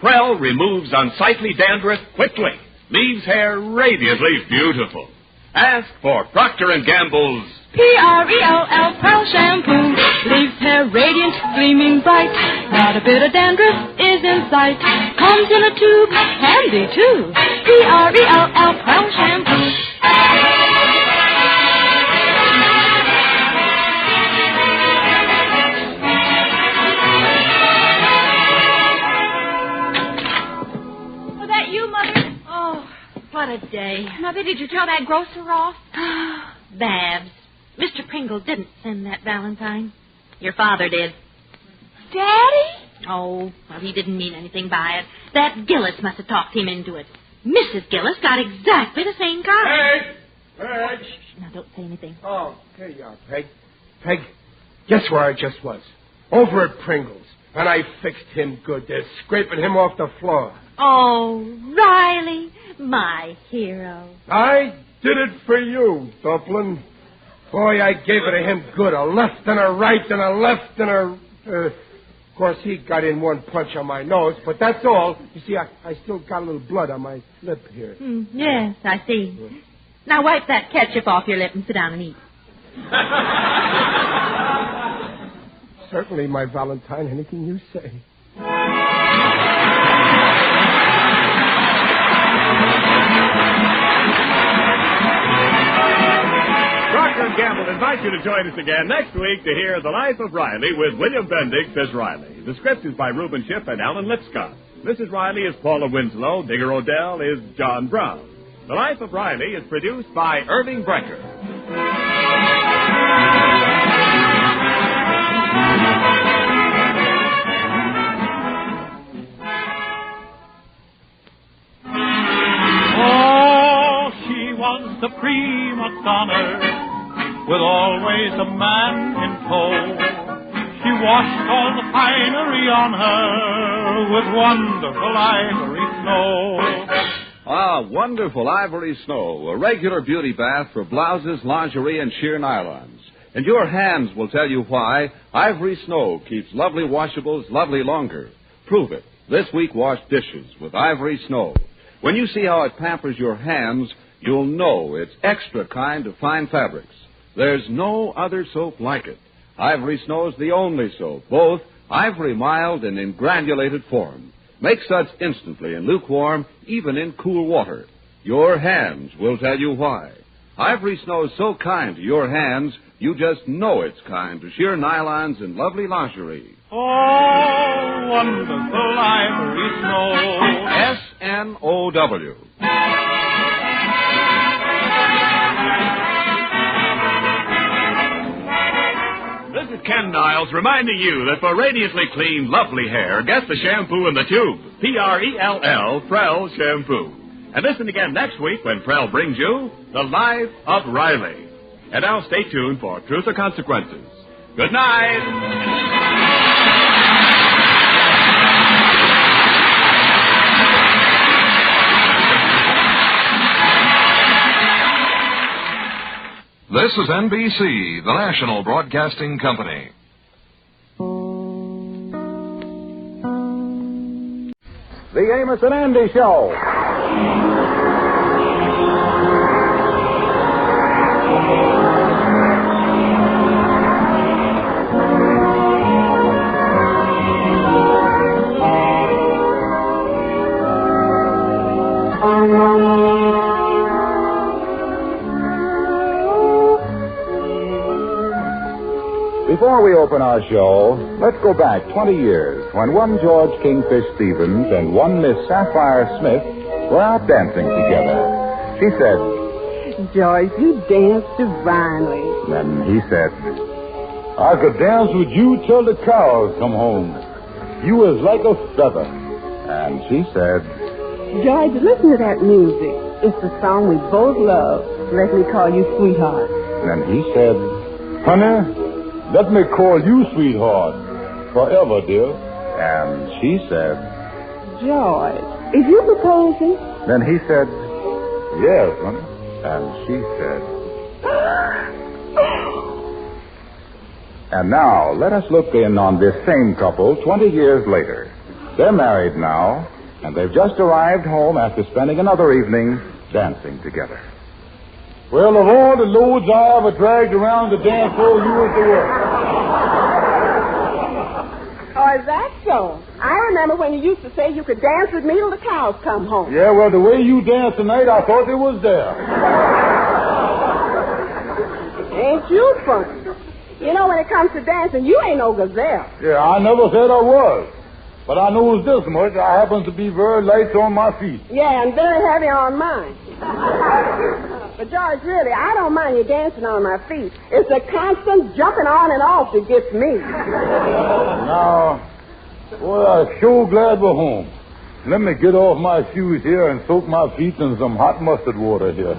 Prell removes unsightly dandruff quickly. Leaves hair radiantly beautiful. Ask for Procter & Gamble's P-R-E-L-L Pearl Shampoo. Leaves hair radiant, gleaming bright. Not a bit of dandruff is in sight. Comes in a tube, handy too. P-R-E-L-L Pearl Shampoo. Was that you, Mother? Oh, what a day. Mother, did you tell that grocer off? Babs, Mr. Pringle didn't send that Valentine. Your father did. Daddy? Oh, well, he didn't mean anything by it. That Gillis must have talked him into it. Mrs. Gillis got exactly the same car. Peg! Shh, now, don't say anything. Oh, here you are, Peg. Peg, guess where I just was? Over at Pringle's. And I fixed him good. They're scraping him off the floor. Oh, Riley, my hero. I did it for you, Dumpling. Boy, I gave it to him good. A left and a right and a left and a... of course, he got in one punch on my nose, but that's all. You see, I still got a little blood on my lip here. Yes, I see. Now wipe that ketchup off your lip and sit down and eat. Certainly, my Valentine, anything you say. Procter & Gamble invites you to join us again next week to hear The Life of Riley with William Bendix as Riley. The script is by Reuben Ship and Alan Lipscott. Mrs. Riley is Paula Winslow. Digger Odell is John Brown. The Life of Riley is produced by Irving Brecker. Oh, she was the prima donna, with always a man in tow. She washed all the finery on her with wonderful ivory snow. Ah, wonderful ivory snow, a regular beauty bath for blouses, lingerie, and sheer nylons. And your hands will tell you why Ivory Snow keeps lovely washables lovely longer. Prove it. This week, wash dishes with Ivory Snow. When you see how it pampers your hands, you'll know it's extra kind of fine fabrics. There's no other soap like it. Ivory Snow's the only soap, both ivory mild and in granulated form. Make suds instantly in lukewarm, even in cool water. Your hands will tell you why. Ivory Snow is so kind to your hands, you just know it's kind to sheer nylons and lovely lingerie. Oh, wonderful Ivory Snow. S-N-O-W. This is Ken Niles reminding you that for radiantly clean, lovely hair, get the shampoo in the tube. P-R-E-L-L, Prell Shampoo. And listen again next week when Prell brings you The Life of Riley. And now stay tuned for Truth or Consequences. Good night. This is NBC, the national broadcasting company. The Amos and Andy Show. Before we open our show, let's go back 20 years when one George Kingfish Stevens and one Miss Sapphire Smith were out dancing together. She said, George, you dance divinely. and he said, I could dance with you till the cows come home. You was like a feather. And she said, George, listen to that music. It's the song we both love. Let me call you sweetheart. and he said, Honey, let me call you sweetheart forever, dear. And she said, George, is you proposing? Then he said, Yes, honey. And she said, And now, let us look in on this same couple 20 years later. They're married now, and they've just arrived home after spending another evening dancing together. Well, of all the loads I ever dragged around the dance floor, you was the worst. Oh, is that so? I remember when you used to say you could dance with me till the cows come home. Yeah, well, the way you danced tonight, I thought it was there. Ain't you funny? You know, when it comes to dancing, you ain't no gazelle. Yeah, I never said I was. But I knows this much. I happen to be very light on my feet. Yeah, and very heavy on mine. But, George, really, I don't mind you dancing on my feet. It's the constant jumping on and off that gets me. Now, boy, I'm sure glad we're home. Let me get off my shoes here and soak my feet in some hot mustard water here.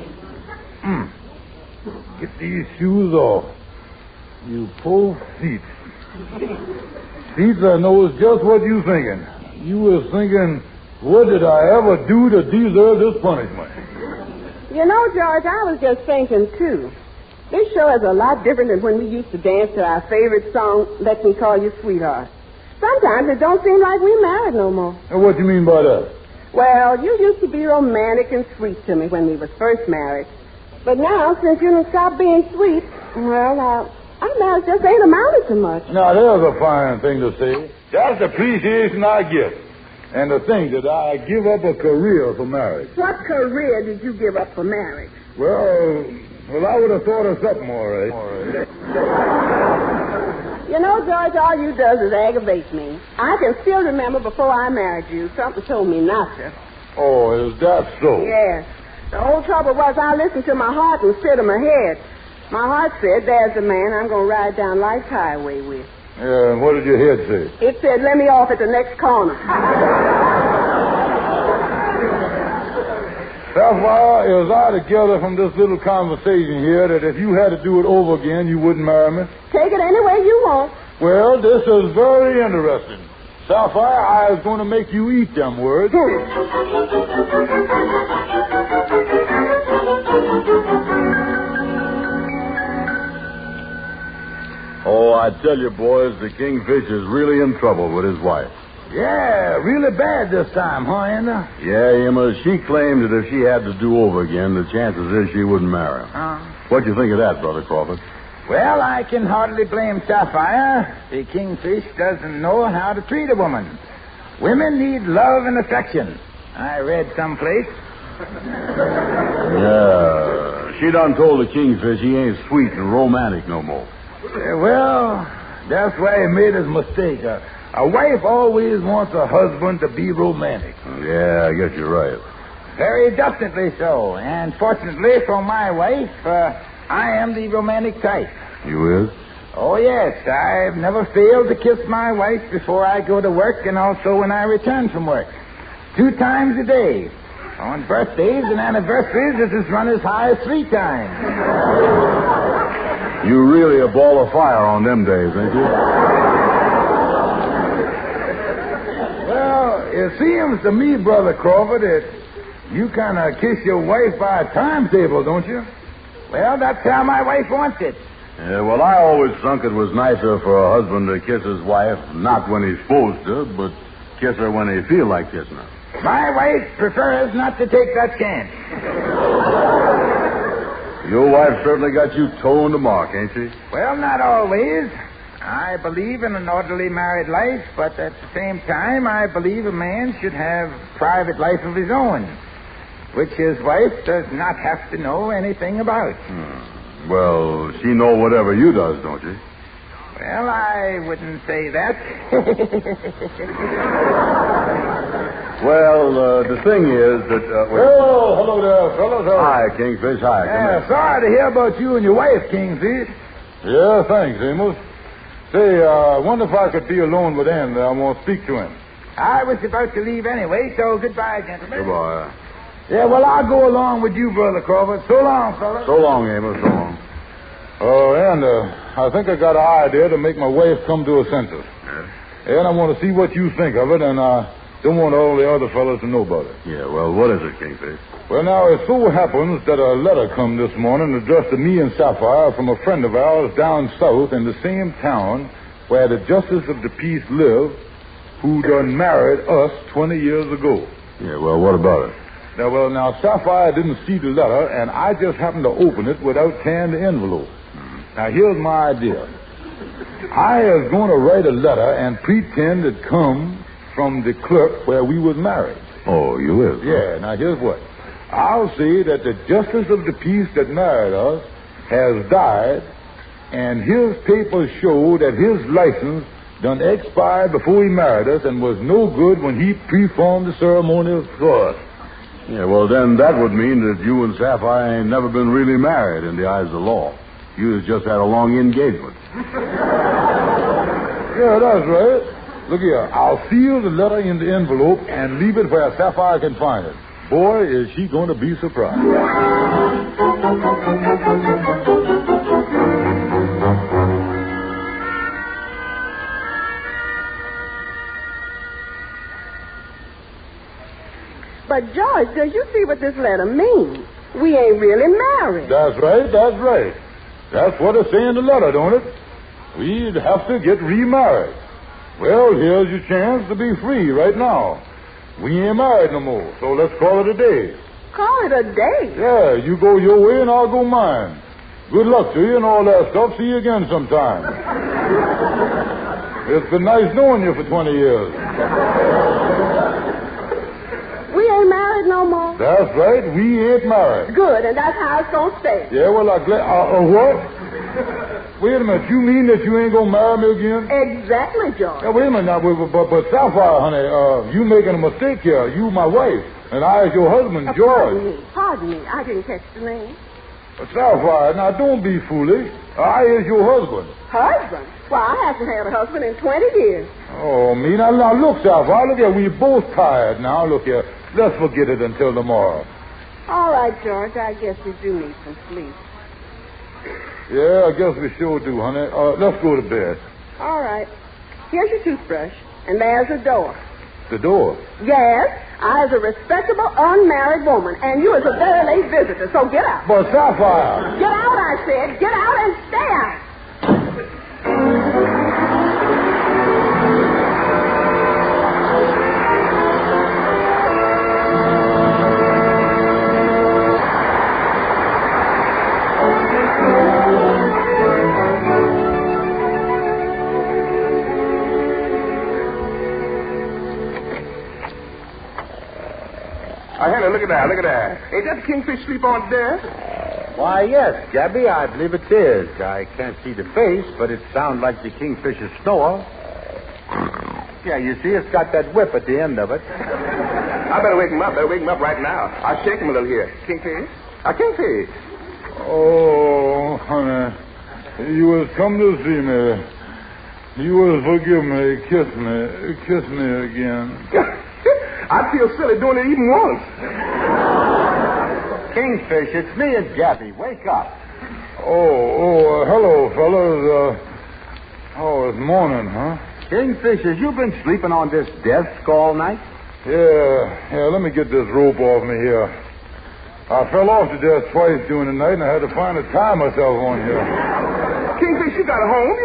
Get these shoes off. You poor feet. Caesar knows just what you thinking. You was thinking, what did I ever do to deserve this punishment? You know, George, I was just thinking, too. This show is a lot different than when we used to dance to our favorite song, Let Me Call You Sweetheart. Sometimes it don't seem like we're married no more. And what do you mean by that? Well, you used to be romantic and sweet to me when we was first married. But now, since you done stopped being sweet, well, our marriage just ain't amounted to much. Now, there's a fine thing to say. That's the appreciation I get. And to think that I give up a career for marriage. What career did you give up for marriage? Well, I would have thought of something, all right. You know, George, all you does is aggravate me. I can still remember before I married you, something told me not to. Oh, is that so? Yes. The whole trouble was I listened to my heart instead of my head. My heart said, there's the man I'm going to ride down life's highway with. Yeah, and what did your head say? It said, let me off at the next corner. Sapphire, it was I to gather from this little conversation here that if you had to do it over again, you wouldn't marry me? Take it any way you want. Well, this is very interesting. Sapphire, I was going to make you eat them words. I tell you, boys, the Kingfish is really in trouble with his wife. Yeah, really bad this time, huh, Enda? Yeah, Amos, she claimed that if she had to do over again, the chances is she wouldn't marry him. What do you think of that, Brother Crawford? Well, I can hardly blame Sapphire. The Kingfish doesn't know how to treat a woman. Women need love and affection. I read someplace. Yeah, she done told the Kingfish he ain't sweet and romantic no more. Well, that's why he made his mistake. A wife always wants a husband to be romantic. Yeah, I guess you're right. Very definitely so. And fortunately for my wife, I am the romantic type. You is? Oh, yes. I've never failed to kiss my wife before I go to work and also when I return from work. 2 times a day. On birthdays and anniversaries, it has run as high as 3 times. You really a ball of fire on them days, ain't you? Well, it seems to me, Brother Crawford, that you kind of kiss your wife by a timetable, don't you? Well, that's how my wife wants it. Yeah, well, I always thunk it was nicer for a husband to kiss his wife, not when he's supposed to, but kiss her when he feel like kissing her. My wife prefers not to take that chance. Your wife certainly got you toeing the mark, ain't she? Well, not always. I believe in an orderly married life, but at the same time, I believe a man should have a private life of his own, which his wife does not have to know anything about. Well, she know whatever you does, don't she? Well, I wouldn't say that. Well, the thing is that... Oh, hello there, fellas. Hi, Kingfish. Hi. Come in. Sorry to hear about you and your wife, Kingfish. Yeah, thanks, Amos. Say, I wonder if I could be alone with Ann. I want to speak to him. I was about to leave anyway, so goodbye, gentlemen. Goodbye. Yeah, well, I'll go along with you, Brother Crawford. So long, fellas. So long, Amos. So long. Oh, and I think I got an idea to make my wife come to her senses. And I want to see what you think of it, and I don't want all the other fellas to know about it. Yeah, well, what is it, Kingfish? Well, now, it so happens that a letter come this morning addressed to me and Sapphire from a friend of ours down south in the same town where the Justice of the Peace lived, who done married us 20 years ago. Yeah, well, what about it? Now, Sapphire didn't see the letter, and I just happened to open it without tearing the envelope. Now, here's my idea. I was going to write a letter and pretend it come from the clerk where we was married. Oh, you is? Yeah, now here's what. I'll say that the Justice of the Peace that married us has died, and his papers show that his license done expired before he married us and was no good when he performed the ceremony for us. Yeah, well, then that would mean that you and Sapphire ain't never been really married in the eyes of the law. You just had a long engagement. Yeah, that's right. Look here, I'll seal the letter in the envelope and leave it where Sapphire can find it. Boy, is she going to be surprised. But, George, do you see what this letter means? We ain't really married. That's right, that's right. That's what it's saying in the letter, don't it? We'd have to get remarried. Well, here's your chance to be free right now. We ain't married no more, so let's call it a day. Call it a day? Yeah, you go your way and I'll go mine. Good luck to you and all that stuff. See you again sometime. It's been nice knowing you for 20 years. We ain't married no more? That's right, we ain't married. Good, and that's how it's going to stay. Yeah, well, I'm glad... what? Wait a minute, you mean that you ain't going to marry me again? Exactly, George. Yeah, wait a minute now, but Sapphire, honey, you making a mistake here. You my wife, and I is your husband, George. Pardon me, I didn't catch the name. Sapphire, now don't be foolish. I is your husband. Husband? Well, I haven't had a husband in 20 years. Oh, me, now look, Sapphire, look here, we're both tired now. Look here, let's forget it until tomorrow. All right, George, I guess we do need some sleep. Yeah, I guess we sure do, honey. Let's go to bed. All right. Here's your toothbrush, and there's the door. The door? Yes, I is a respectable, unmarried woman, and you is a very late visitor, so get out. But Sapphire! Get out, I said. Get out and stay out. exactly. Look at that. Ain't that the Kingfish sleep on desk? Why, yes, Gabby, I believe it is. I can't see the face, but it sounds like the Kingfisher's snore. Yeah, you see, it's got that whip at the end of it. I better wake him up. Right now. I'll shake him a little here. Kingfish? Kingfish. Oh, honey. You was come to see me. You was forgive me. Kiss me again. I feel silly doing it even once. Kingfish, it's me and Gabby. Wake up. Hello, fellas. It's morning, huh? Kingfish, have you been sleeping on this desk all night? Yeah, let me get this rope off me here. I fell off the desk twice during the night, and I had to find a tie myself on here. Kingfish, you got a home.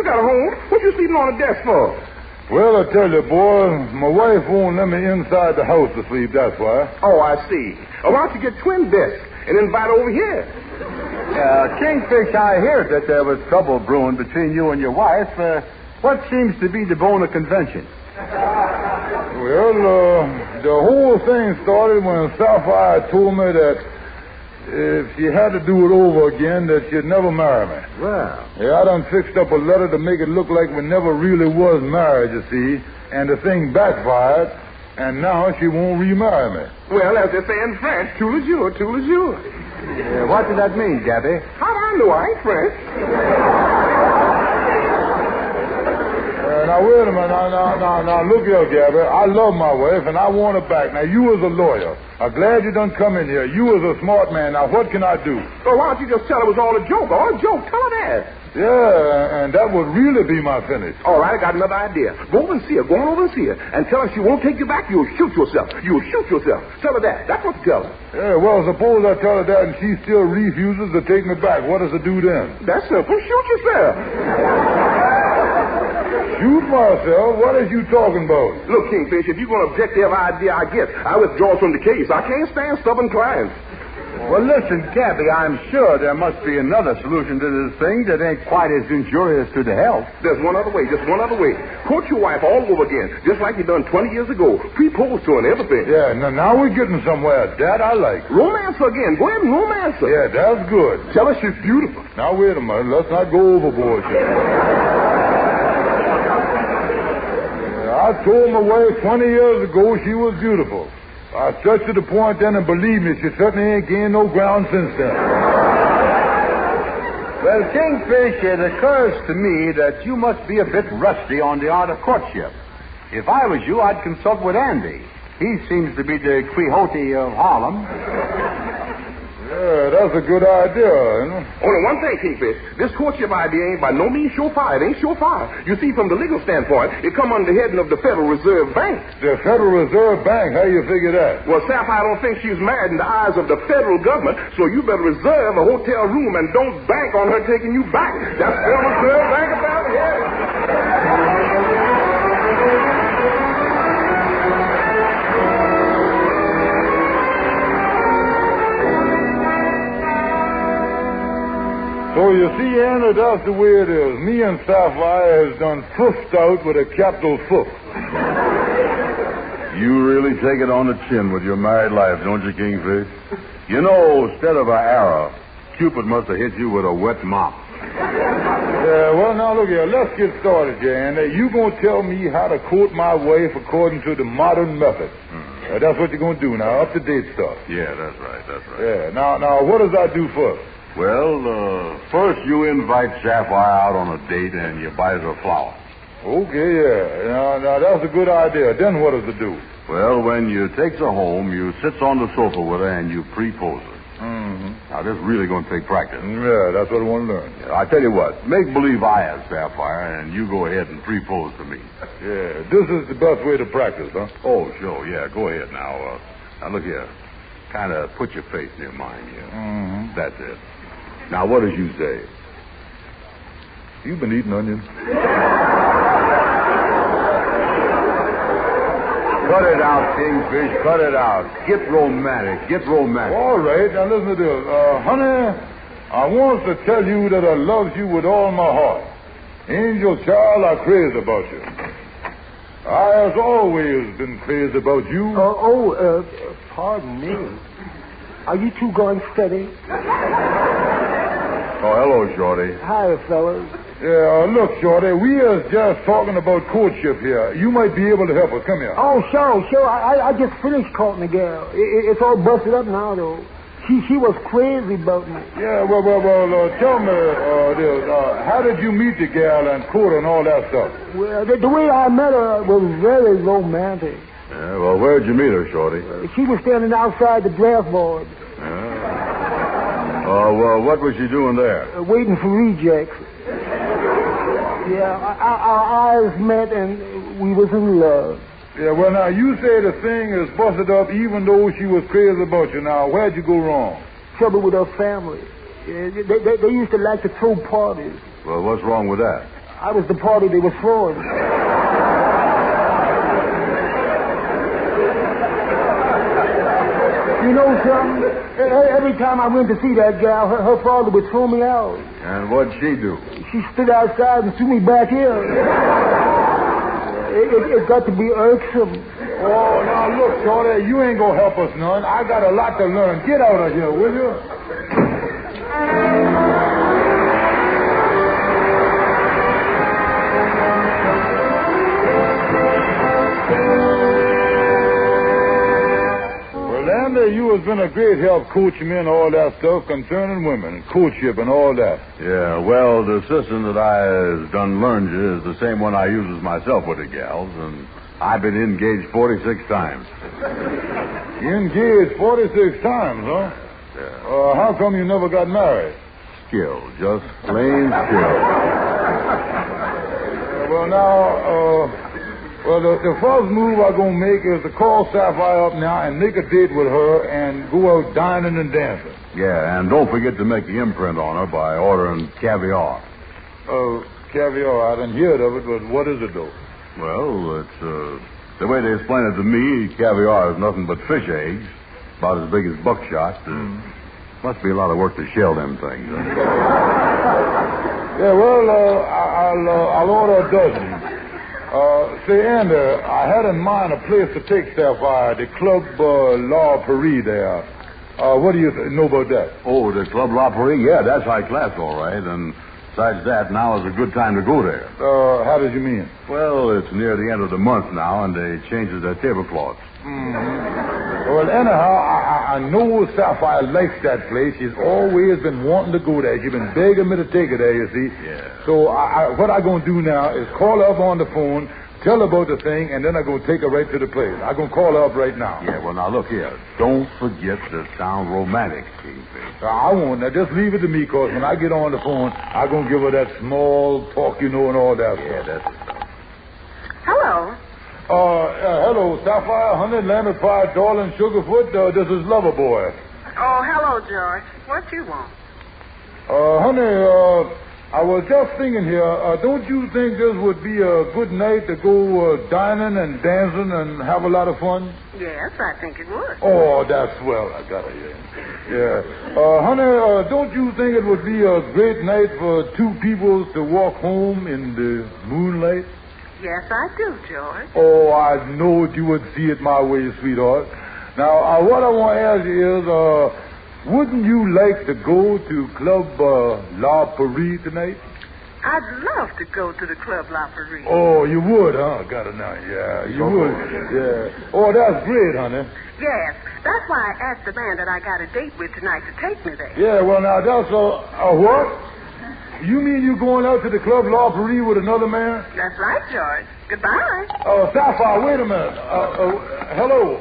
What you sleeping on the desk for? Well, I tell you, boy, my wife won't let me inside the house to sleep, that's why. Oh, I see. Why don't you get twin desks and invite over here? Kingfish, I heard that there was trouble brewing between you and your wife. What seems to be the bone of contention? Well, the whole thing started when Sapphire told me that if she had to do it over again, that she'd never marry me. Well. Yeah, I done fixed up a letter to make it look like we never really was married, you see, and the thing backfired, and now she won't remarry me. Well, as they say in French, tout le jour. Yeah, what does that mean, Gabby? How do I know? I ain't French. Now, wait a minute. Now, look here, Gabby. I love my wife, and I want her back. Now, you was a lawyer. I'm glad you done come in here. You was a smart man. Now, what can I do? Well, why don't you just tell her it was all a joke? All a joke. Tell her that. Yeah, and that would really be my finish. All right, I got another idea. Go over and see her. Go on over and see her. And tell her she won't take you back. You'll shoot yourself. Tell her that. That's what you tell her. Yeah, well, suppose I tell her that and she still refuses to take me back. What does it do then? That's simple. Shoot yourself. Shoot myself? What is you talking about? Look, Kingfish, if you're going to object to every idea I get, I withdraw from the case. I can't stand stubborn clients. Well, listen, Gabby, I'm sure there must be another solution to this thing that ain't quite as injurious to the health. There's one other way, just one other way. Court your wife all over again, just like you done 20 years ago. Propose to her and everything. Yeah, now we're getting somewhere. That I like. Romance her again. Go ahead and romance her. Yeah, that's good. Tell her she's beautiful. Now, wait a minute. Let's not go overboard here. I told my wife 20 years ago she was beautiful. I stretched to the point then, and believe me, she certainly ain't gained no ground since then. Well, Kingfish, it occurs to me that you must be a bit rusty on the art of courtship. If I was you, I'd consult with Andy. He seems to be the Quixote of Harlem. Yeah, that's a good idea, you know. Only one thing, Kingfish. This courtship idea ain't by no means surefire. It ain't surefire. You see, from the legal standpoint, it come under the heading of the Federal Reserve Bank. The Federal Reserve Bank? How you figure that? Well, Sapphire don't think she's married in the eyes of the federal government, so you better reserve a hotel room and don't bank on her taking you back. That's Federal Reserve Bank about it, yeah. So you see, Anna, that's the way it is. Me and Sapphire has done foofed out with a capital foof. You really take it on the chin with your married life, don't you, Kingfish? You know, instead of an arrow, Cupid must have hit you with a wet mop. Yeah, well, now, look here. Let's get started, Jan. You going to tell me how to court my wife according to the modern method. That's what you're going to do now, up-to-date stuff. Yeah, that's right. Yeah, now, what does I do first? Well, first you invite Sapphire out on a date and you buy her a flower. Okay, yeah. Now, that's a good idea. Then what does it do? Well, when you takes her home, you sits on the sofa with her and you pre-pose her. Mm-hmm. Now, this is really going to take practice. Yeah, that's what I want to learn. Yeah, I tell you what, make believe I am Sapphire and you go ahead and pre-pose to me. Yeah, this is the best way to practice, huh? Oh, sure, yeah, go ahead now. Now, look here. Kind of put your face near mine here. Mm-hmm. That's it. Now, what does you say? You've been eating onions. Cut it out, Kingfish. Cut it out. Get romantic. All right. Now, listen to this. Honey, I want to tell you that I love you with all my heart. Angel child, I'm crazy about you. I has always been crazy about you. Pardon me. Are you two going steady? Oh, hello, Shorty. Hi, fellas. Yeah, look, Shorty, we are just talking about courtship here. You might be able to help us. Come here. Oh, sure. I just finished courting the girl. It's all busted up now, though. She was crazy about me. Yeah, well, tell me this. How did you meet the gal and court and all that stuff? Well, the way I met her was very romantic. Yeah, well, where'd you meet her, Shorty? She was standing outside the draft board. Well, what was she doing there? Waiting for rejects. Yeah, our eyes met and we was in love. Yeah, well, now, you say the thing is busted up even though she was crazy about you. Now, where'd you go wrong? Trouble with her family. They used to like to throw parties. Well, what's wrong with that? I was the party they were throwing. You know something? Every time I went to see that gal, her father would throw me out. And what'd she do? She stood outside and threw me back in. It got to be irksome. Oh, now look, Shorty, you ain't gonna help us none. I got a lot to learn. Get out of here, will you? Andy, you has been a great help coaching me and all that stuff concerning women, courtship and all that. Yeah, well, the system that I has done learned you is the same one I uses myself with the gals, and I've been engaged 46 times. You engaged 46 times, huh? Yeah. How come you never got married? Skill, just plain skill. Well, now, the first move I'm going to make is to call Sapphire up now and make a date with her and go out dining and dancing. Yeah, and don't forget to make the imprint on her by ordering caviar. Caviar, I didn't hear of it, but what is it, though? Well, it's, the way they explain it to me, caviar is nothing but fish eggs, about as big as buckshot. Must be a lot of work to shell them things. Yeah, well, I'll order a dozen. Say, Andy, I had in mind a place to take Sapphire, the Club La Paris there. What do you know about that? Oh, the Club La Paris? Yeah, that's high class, all right. And besides that, now is a good time to go there. How did you mean? Well, it's near the end of the month now, and they changes their tablecloths. Well, anyhow, I know Sapphire likes that place. She's always been wanting to go there. She's been begging me to take her there, you see. Yeah. So what I'm going to do now is call her up on the phone, tell her about the thing, and then I'm going to take her right to the place. I'm going to call her up right now. Yeah, well, now, look here. Don't forget to sound romantic, Kingfish. I won't. Now, just leave it to me, because when I get on the phone, I'm going to give her that small talk, you know, and all that stuff. That's it. Hello. Hello, Sapphire, honey, lemon pie, darling, sugarfoot. This is Loverboy. Oh, hello, George. What you want? Honey, I was just thinking here, don't you think this would be a good night to go dining and dancing and have a lot of fun? Yes, I think it would. Oh, that's swell. I got it here. Yeah. Honey, don't you think it would be a great night for two people to walk home in the moonlight? Yes, I do, George. Oh, I know you would see it my way, sweetheart. Now, what I want to ask you is, wouldn't you like to go to Club La Paris tonight? I'd love to go to the Club La Paris. Oh, you would, huh? Got it now. Yeah, you would. Yeah. Oh, that's great, honey. Yes, that's why I asked the man that I got a date with tonight to take me there. Yeah, well, now, that's a what? You mean you going out to the Club La Paris with another man? That's right, George. Goodbye. Sapphire, wait a minute. Hello.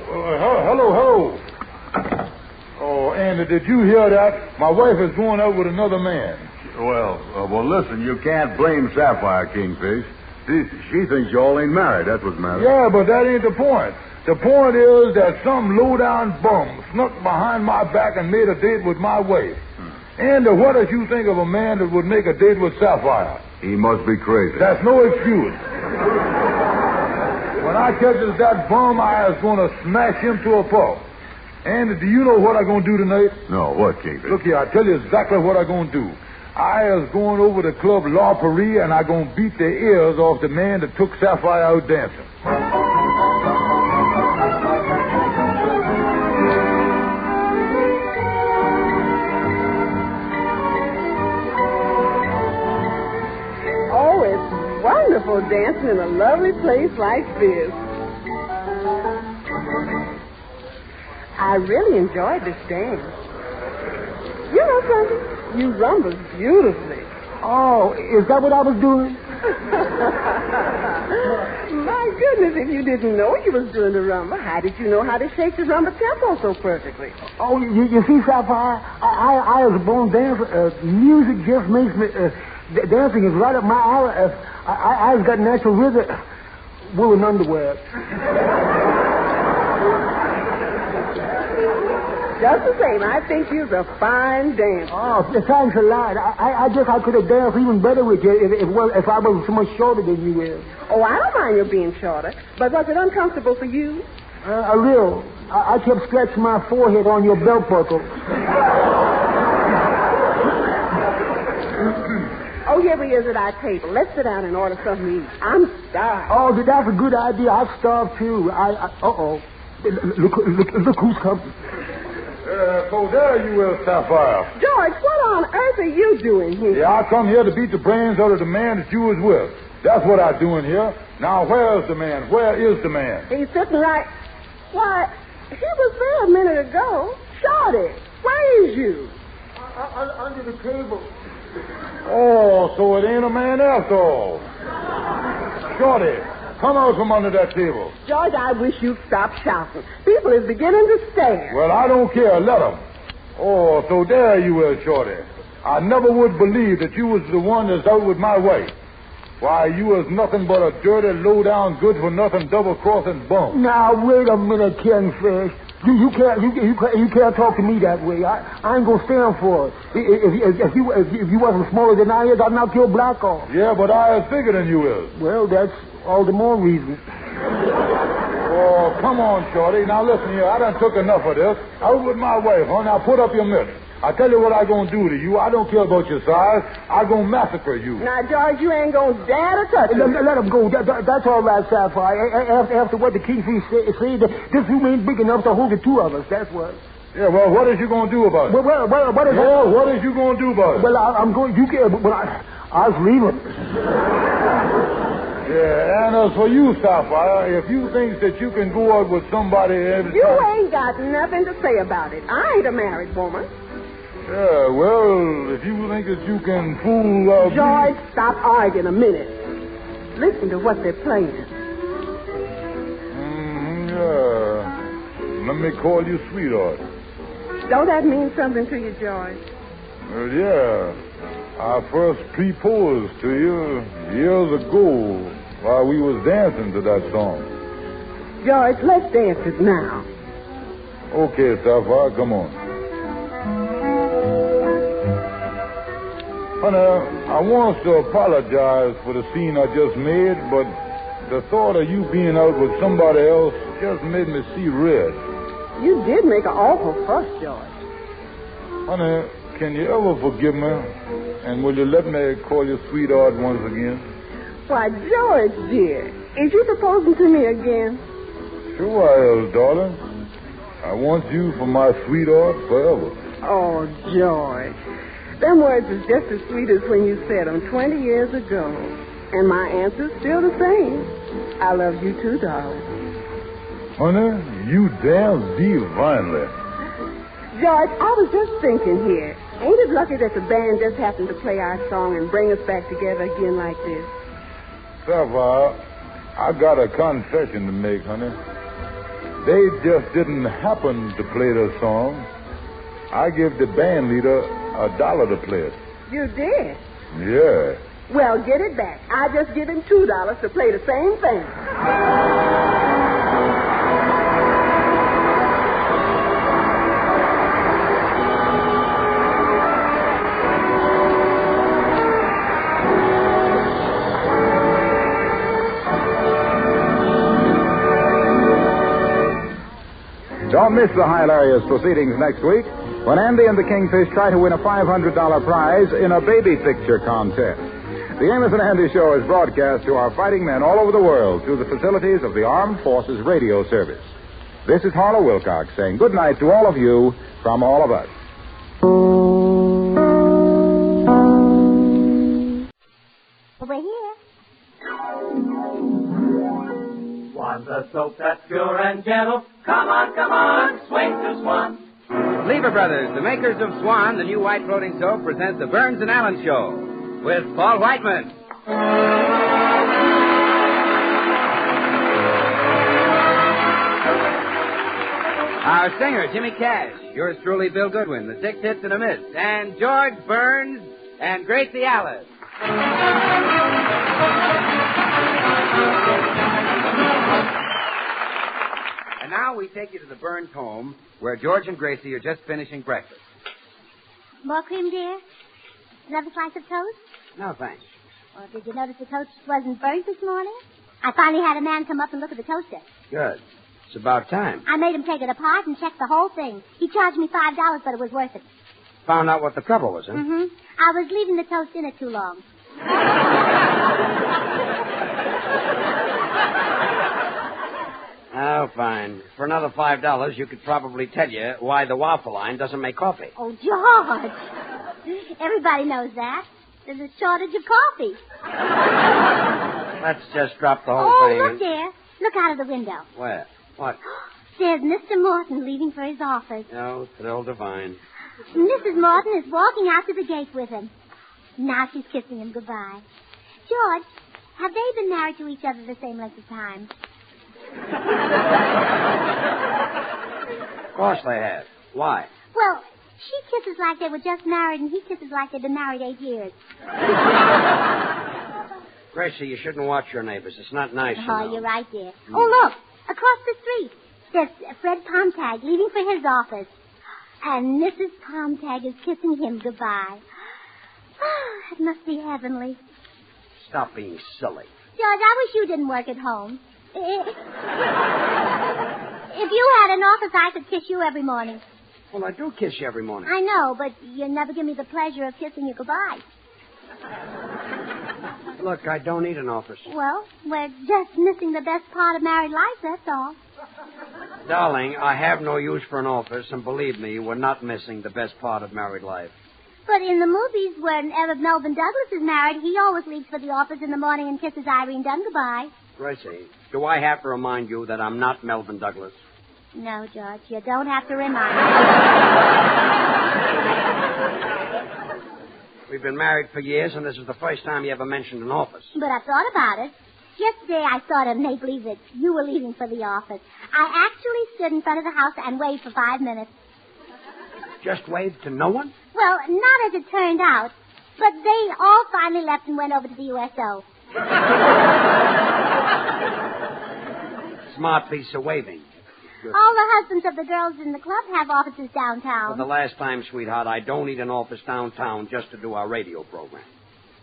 Hello. Oh, Andy, did you hear that? My wife is going out with another man. Well, listen, you can't blame Sapphire, Kingfish. She thinks you all ain't married. That's what's the matter. Yeah, but that ain't the point. The point is that some low-down bum snuck behind my back and made a date with my wife. And what did you think of a man that would make a date with Sapphire? He must be crazy. That's no excuse. When I catches that bum, I is going to smash him to a pulp. And do you know what I'm going to do tonight? No, what, Kingfish? Look here, I'll tell you exactly what I'm going to do. I is going over to Club La Paris, and I going to beat the ears off the man that took Sapphire out dancing. Oh, it's wonderful dancing in a lovely place like this. I really enjoyed this dance. You know something? You rumbled beautifully. Oh, is that what I was doing? My goodness, if you didn't know you was doing the rumba, how did you know how to shake the rumba tempo so perfectly? Oh, you see, Sapphire, I was a born dancer. Music just makes me... dancing is right up my alley. I've got natural rhythm. Woolen underwear. Just the same, I think you're a fine dancer. Oh, thanks a lot. I guess I could have danced even better with you if I was so much shorter than you is. Oh, I don't mind your being shorter, but was it uncomfortable for you? A little. I kept scratching my forehead on your belt buckle. Oh, here he is at our table. Let's sit down and order something to eat. I'm starved. Oh, that's a good idea. I'm starved, too. Uh-oh. Look who's coming. So there you is, Sapphire. George, what on earth are you doing here? Yeah, I come here to beat the brains out of the man that you was with. That's what I'm doing here. Now, where's the man? Where is the man? He's sitting right... Why, he was there a minute ago. Shorty, where is you? Under the table. Oh, so it ain't a man after all. Shorty, come out from under that table. George, I wish you'd stop shouting. People is beginning to stare. Well, I don't care. Let them. Oh, so there you is, Shorty. I never would believe that you was the one that's out with my wife. Why, you was nothing but a dirty, low-down, good-for-nothing, double-crossing bum. Now, wait a minute, Kingfish. You can't talk to me that way. I ain't gonna stand for it. If you wasn't smaller than I is, I'd knock your block off. Yeah, but I is bigger than you is. Well, that's all the more reason. Oh, come on, Shorty. Now, listen here. I done took enough of this. Out with my wife, huh? Now, put up your mitts. I tell you what I gonna do to you. I don't care about your size. I gonna massacre you. Now, George, you ain't gonna dare to touch him. Let him go. That's all right, Sapphire. After what the Kingfish said, this room ain't big enough to hold the two of us. That's what. Yeah, well, what is you gonna do about it? Well, what is that? What is you gonna do about it? Well, I'm going. You can't. Well, I was leaving. Yeah, and as for you, Sapphire, if you think that you can go out with somebody... You ain't got nothing to say about it. I ain't a married woman. Yeah, well, if you think that you can fool... George, stop arguing a minute. Listen to what they're playing. Yeah. Let me call you sweetheart. Don't that mean something to you, George? Well, yeah. I first proposed to you years ago while we was dancing to that song. George, let's dance it now. Okay, Sapphire, come on. Honey, I want to apologize for the scene I just made, but the thought of you being out with somebody else just made me see red. You did make an awful fuss, George. Honey, can you ever forgive me? And will you let me call you sweetheart once again? Why, George, dear, is you proposing to me again? Sure I is, darling. I want you for my sweetheart forever. Oh, George. Them words is just as sweet as when you said them 20 years ago. And my answer's still the same. I love you too, darling. Honey, you dance divinely. George, I was just thinking here. Ain't it lucky that the band just happened to play our song and bring us back together again like this? Sapphire, I got a confession to make, honey. They just didn't happen to play the song. I give the band leader $1 to play it. You did? Yeah. Well, get it back. I just give him $2 to play the same thing. Don't miss the hilarious proceedings next week when Andy and the Kingfish try to win a $500 prize in a baby picture contest. The Amos and Andy Show is broadcast to our fighting men all over the world through the facilities of the Armed Forces Radio Service. This is Harlow Wilcox saying good night to all of you from all of us. Over here. Swan's a soap that's pure and gentle. Come on, swing to Swan. Lever Brothers, the makers of Swan, the new white floating soap, present the Burns and Allen Show with Paul Whiteman. Our singer, Jimmy Cash. Yours truly, Bill Goodwin, the Six Hits and a Miss. And George Burns and Gracie Alice. And now we take you to the Burns home, where George and Gracie are just finishing breakfast. More cream, dear? Another slice of toast? No, thanks. Well, did you notice the toast wasn't burnt this morning? I finally had a man come up and look at the toaster. Good. It's about time. I made him take it apart and check the whole thing. He charged me $5, but it was worth it. Found out what the trouble was, huh? Mm-hmm. I was leaving the toast in it too long. Oh, fine. For another $5, you could probably tell you why the waffle line doesn't make coffee. Oh, George. Everybody knows that. There's a shortage of coffee. Let's just drop the whole thing. Oh, look there. Look out of the window. Where? What? There's Mr. Morton leaving for his office. Oh, thrill divine. Mrs. Morton is walking out to the gate with him. Now she's kissing him goodbye. George, have they been married to each other the same length of time? Of course they have. Why? Well, she kisses like they were just married, and he kisses like they've been married 8 years. Gracie, you shouldn't watch your neighbors. It's not nice, you know. You're right, dear. Oh, look, across the street, there's Fred Pomtag leaving for his office. And Mrs. Pomtag is kissing him goodbye. Oh, it must be heavenly. Stop being silly. George, I wish you didn't work at home. If you had an office, I could kiss you every morning. Well, I do kiss you every morning. I know, but you never give me the pleasure of kissing you goodbye. Look, I don't need an office. Well, we're just missing the best part of married life, that's all. Darling, I have no use for an office, and believe me, we're not missing the best part of married life. But in the movies, whenever Melvin Douglas is married, he always leaves for the office in the morning and kisses Irene Dunn goodbye. Gracie, do I have to remind you that I'm not Melvin Douglas? No, George, you don't have to remind me. We've been married for years, and this is the first time you ever mentioned an office. But I've thought about it. Yesterday I thought of make believe that you were leaving for the office. I actually stood in front of the house and waved for 5 minutes. Just waved to no one? Well, not as it turned out. But they all finally left and went over to the USO. Smart piece of waving. Good. All the husbands of the girls in the club have offices downtown. For the last time, sweetheart, I don't need an office downtown just to do our radio program.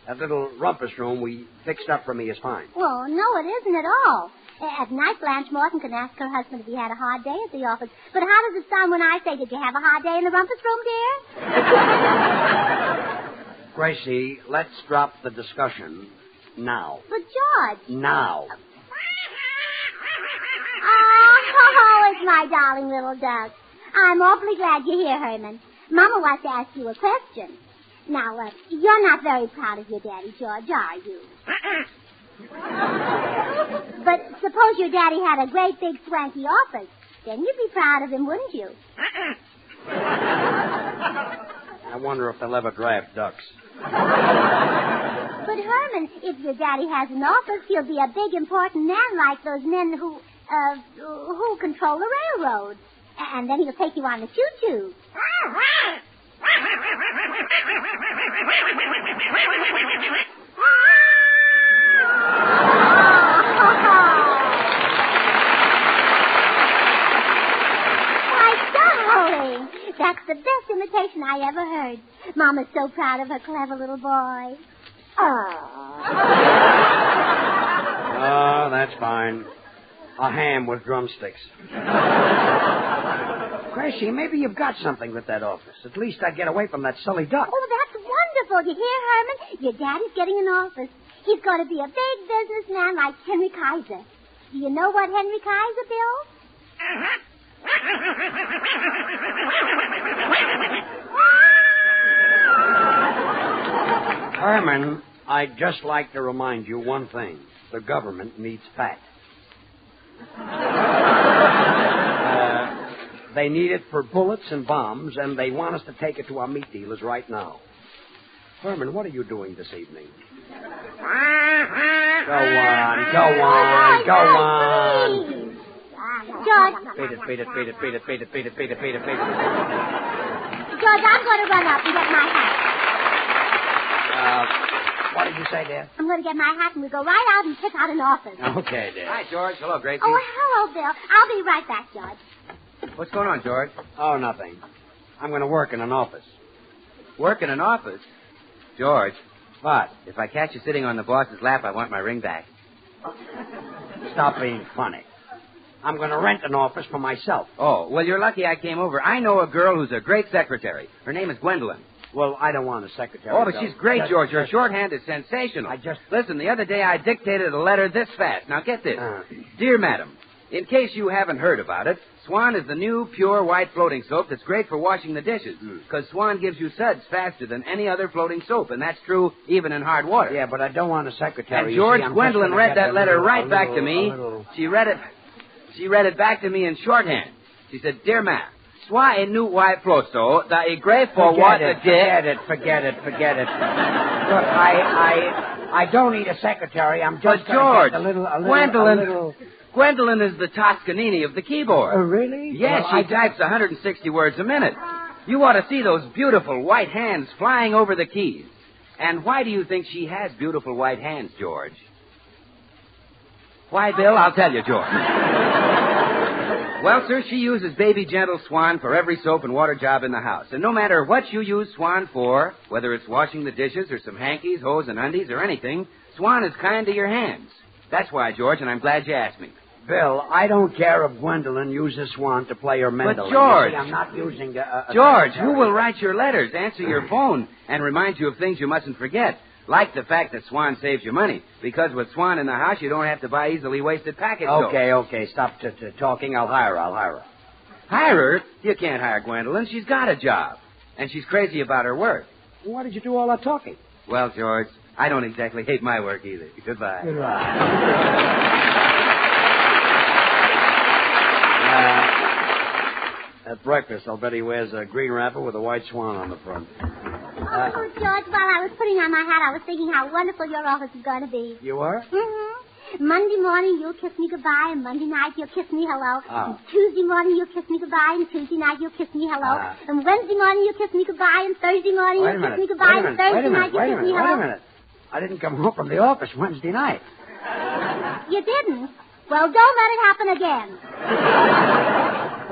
That little rumpus room we fixed up for me is fine. Well, no, it isn't at all. At night, Blanche Morton can ask her husband if he had a hard day at the office. But how does it sound when I say, did you have a hard day in the rumpus room, dear? Gracie, let's drop the discussion now. But, George. Now. Oh, it's my darling little duck. I'm awfully glad you're here, Herman. Mama wants to ask you a question. Now, you're not very proud of your daddy, George, are you? But suppose your daddy had a great big swanky office. Then you'd be proud of him, wouldn't you? I wonder if they'll ever draft ducks. But, Herman, if your daddy has an office, he'll be a big, important man like those men who control the railroad. And then he'll take you on the choo-choo. Why, darling, that's the best imitation I ever heard. Mama's so proud of her clever little boy. Oh, that's fine. A ham with drumsticks. Gracie, maybe you've got something with that office. At least I'd get away from that silly duck. Oh, that's wonderful. You hear, Herman? Your daddy's getting an office. He's going to be a big businessman like Henry Kaiser. Do you know what Henry Kaiser built? Herman, I'd just like to remind you one thing. The government needs fat. They need it for bullets and bombs, and they want us to take it to our meat dealers right now. Herman, what are you doing this evening? Go on. George. Beat it. George, I'm going to run up and get my hat. What did you say, dear? I'm going to get my hat and we'll go right out and pick out an office. Okay, dear. Hi, George. Hello, Gracie. Oh, hello, Bill. I'll be right back, George. What's going on, George? Oh, nothing. I'm going to work in an office. Work in an office? George. What? If I catch you sitting on the boss's lap, I want my ring back. Stop being funny. I'm going to rent an office for myself. Oh, well, you're lucky I came over. I know a girl who's a great secretary. Her name is Gwendolyn. Well, I don't want a secretary. Oh, but she's great, George. Her shorthand is sensational. Listen, the other day I dictated a letter this fast. Now, get this. Dear Madam, in case you haven't heard about it, Swan is the new pure white floating soap that's great for washing the dishes. Because Swan gives you suds faster than any other floating soap, and that's true even in hard water. Yeah, but I don't want a secretary. And George, Gwendolyn read that letter right back to me. She read it back to me in shorthand. She said, Dear Madam, Swan est new white float soap that is great for water. Forget it. Look, I don't need a secretary. I'm just George, a little. Gwendolyn is the Toscanini of the keyboard. Oh, really? Yes, she types 160 words a minute. You ought to see those beautiful white hands flying over the keys. And why do you think she has beautiful white hands, George? Why, Bill? I'll tell you, George. Well, sir, she uses Baby Gentle Swan for every soap and water job in the house. And no matter what you use Swan for, whether it's washing the dishes or some hankies, hose, and undies or anything, Swan is kind to your hands. That's why, George, and I'm glad you asked me. Bill, I don't care if Gwendolyn uses Swan to play her mandolin. But, George... You see, I'm not using George, who will write your letters, answer your phone, and remind you of things you mustn't forget? Like the fact that Swan saves you money. Because with Swan in the house, you don't have to buy easily wasted package soap. Okay. Stop talking. I'll hire her. Hire her? You can't hire Gwendolyn. She's got a job. And she's crazy about her work. Why did you do all that talking? Well, George, I don't exactly hate my work either. Goodbye. At breakfast, I'll bet he wears a green wrapper with a white swan on the front. Oh, George, while I was putting on my hat, I was thinking how wonderful your office is going to be. You were? Mm-hmm. Monday morning, you'll kiss me goodbye, and Monday night, you'll kiss me hello. Oh. And Tuesday morning, you'll kiss me goodbye, and Tuesday night, you'll kiss me hello. And Wednesday morning, you'll kiss me goodbye, and Thursday morning, you'll kiss me goodbye, and Thursday night, you'll kiss me hello. Wait a minute. I didn't come home from the office Wednesday night. You didn't? Well, don't let it happen again.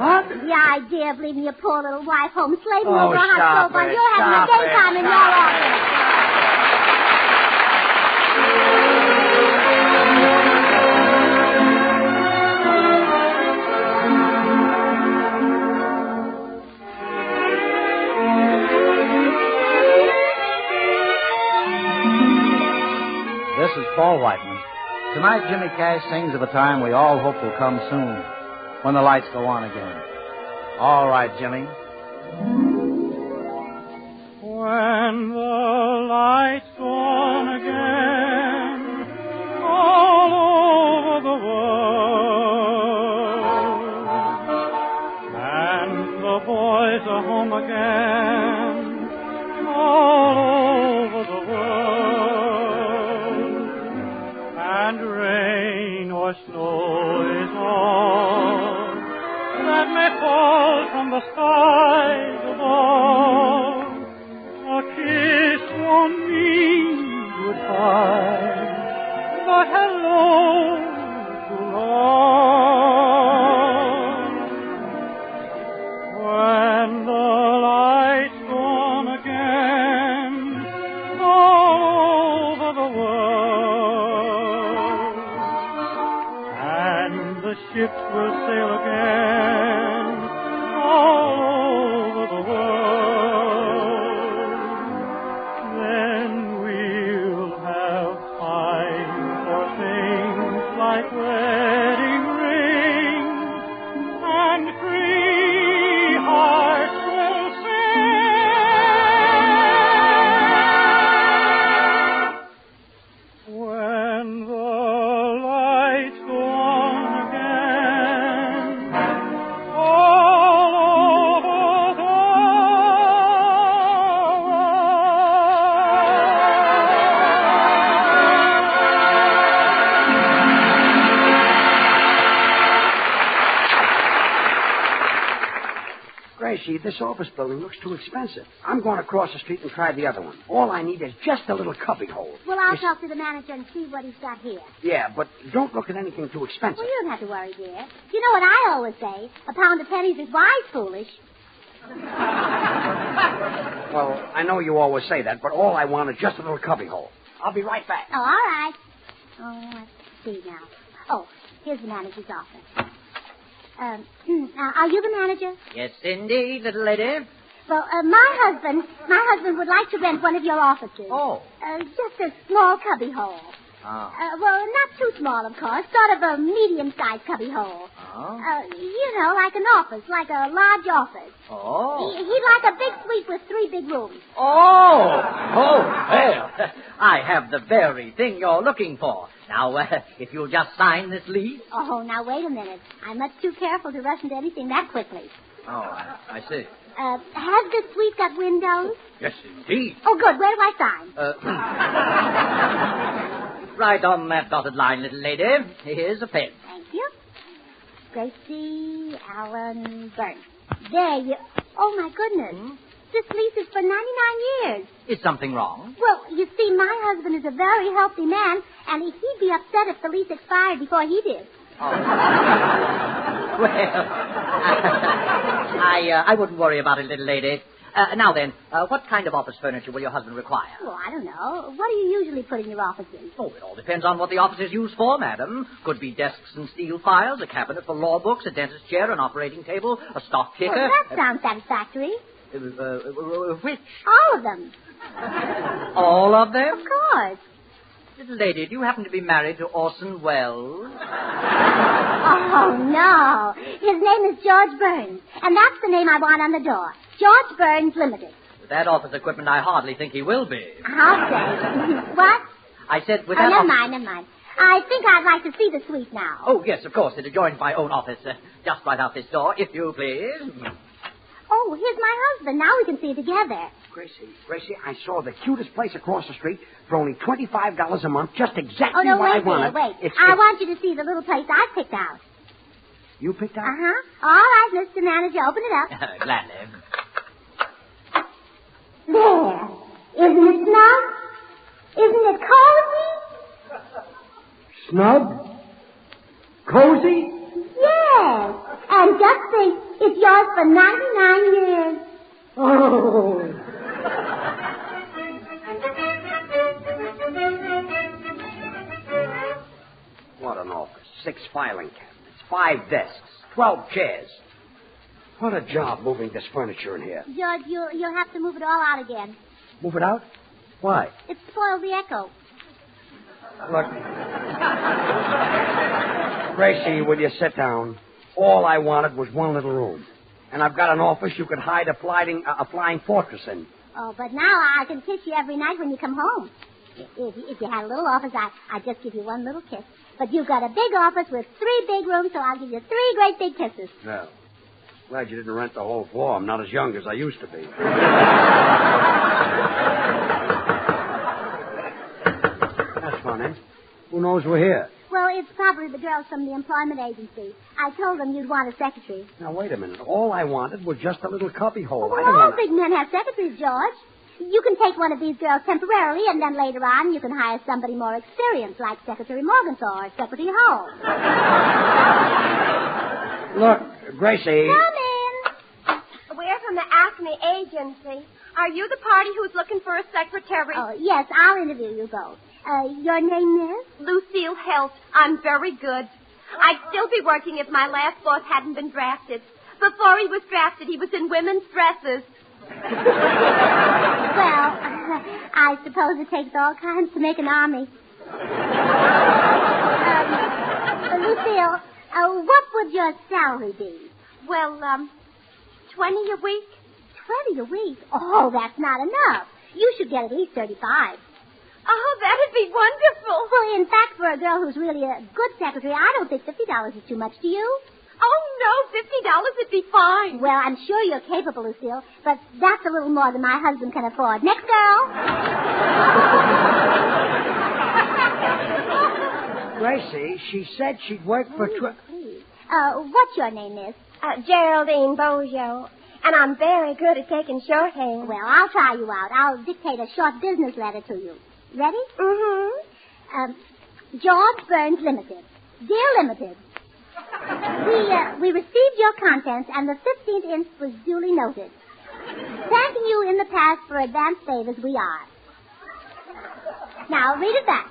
What? The idea of leaving your poor little wife home slaving over hot stop soap while it, you're having a stop daytime in your office. This is Paul Whiteman. Tonight, Jimmy Cash sings of a time we all hope will come soon, when the lights go on again. All right, Jimmy. When the lights go on again, all over the world, and the boys are home again, all over the world, and rain or snow is all that may fall from the skies above. A kiss won't mean goodbye, but hello to love. When the lights go on again, all over the world, and the ships will sail again, all Gracie, this office building looks too expensive. I'm going across the street and try the other one. All I need is just a little cubby hole. Well, I'll talk to the manager and see what he's got here. Yeah, but don't look at anything too expensive. Well, you don't have to worry, dear. You know what I always say? A pound of pennies is wise foolish. Well, I know you always say that, but all I want is just a little cubby hole. I'll be right back. Oh, all right. Oh, let's see now. Oh, here's the manager's office. Are you the manager? Yes, indeed, little lady. Well, my husband would like to rent one of your offices. Oh. Just a small cubby hole. Oh. Well, not too small, of course. Sort of a medium-sized cubby hole. Oh. You know, like an office, like a large office. Oh. He'd like a big suite with 3 big rooms. Oh, well, I have the very thing you're looking for. Now, if you'll just sign this lease. Oh, now, wait a minute. I'm much too careful to rush into anything that quickly. Oh, I see. Has this suite got windows? Yes, indeed. Oh, good. Where do I sign? Right on that dotted line, little lady. Here's a pen. Thank you. Gracie Allen Burns. There you... Oh, my goodness. This lease is for 99 years. Is something wrong? Well, you see, my husband is a very healthy man, and he'd be upset if the lease expired before he did. Oh. Well, I wouldn't worry about it, little lady. Now then, what kind of office furniture will your husband require? Well, I don't know. What do you usually put in your offices? Oh, it all depends on what the office is used for, madam. Could be desks and steel files, a cabinet for law books, a dentist's chair, an operating table, a stock kicker. Well, that sounds satisfactory. Which? All of them. All of them? Of course. Little lady, do you happen to be married to Orson Welles? Oh, no. His name is George Burns, and that's the name I want on the door. George Burns Limited. With that office equipment, I hardly think he will be. How say? What? I said with Oh, that never mind. I think I'd like to see the suite now. Oh, yes, of course. It adjoins my own office. Just right out this door, if you please. Oh, here's my husband. Now we can see together. Gracie, I saw the cutest place across the street for only $25 a month, just exactly Oh, no, what wait, I wanted. wait. I want you to see the little place I picked out. You picked out? Uh-huh. All right, Mr. Manager, open it up. Gladly. There. Isn't it snug? Isn't it cozy? Snug? Cozy? Yes. And just think, it's yours for 99 years. Oh. What an office. 6 filing cabinets, 5 desks, 12 chairs. What a job moving this furniture in here. George, you'll have to move it all out again. Move it out? Why? It spoils the echo. Look. Gracie, will you sit down? All I wanted was one little room. And I've got an office you could hide a flying fortress in. Oh, but now I can kiss you every night when you come home. If you had a little office, I'd just give you one little kiss. But you've got a big office with 3 big rooms, so I'll give you 3 great big kisses. Well, glad you didn't rent the whole floor. I'm not as young as I used to be. That's funny. Who knows we're here? Well, it's probably the girls from the employment agency. I told them you'd want a secretary. Now, wait a minute. All I wanted was just a little cubby hole. Well, all big men have secretaries, George. You can take one of these girls temporarily, and then later on you can hire somebody more experienced, like Secretary Morgenthau or Secretary Hull. Look, Gracie. Come in. We're from the Acme agency. Are you the party who's looking for a secretary? Oh, yes, I'll interview you both. Your name is? Lucille Helt. I'm very good. I'd still be working if my last boss hadn't been drafted. Before he was drafted, he was in women's dresses. Well, I suppose it takes all kinds to make an army. Lucille, what would your salary be? Well, 20 a week. 20 a week? Oh, that's not enough. You should get at least 35. Oh, that'd be wonderful. Well, in fact, for a girl who's really a good secretary, I don't think $50 is too much to you. Oh, no, $50 would be fine. Well, I'm sure you're capable, Lucille, but that's a little more than my husband can afford. Next girl. Gracie, she said she'd work for... What's your name, miss? Geraldine Bojo. And I'm very good at taking shorthand. Well, I'll try you out. I'll dictate a short business letter to you. Ready? Mm-hmm. George Burns Limited. Dear Limited, we received your contents, and the 15th inch was duly noted. Thanking you in the past for advanced favors, we are. Now, read it back.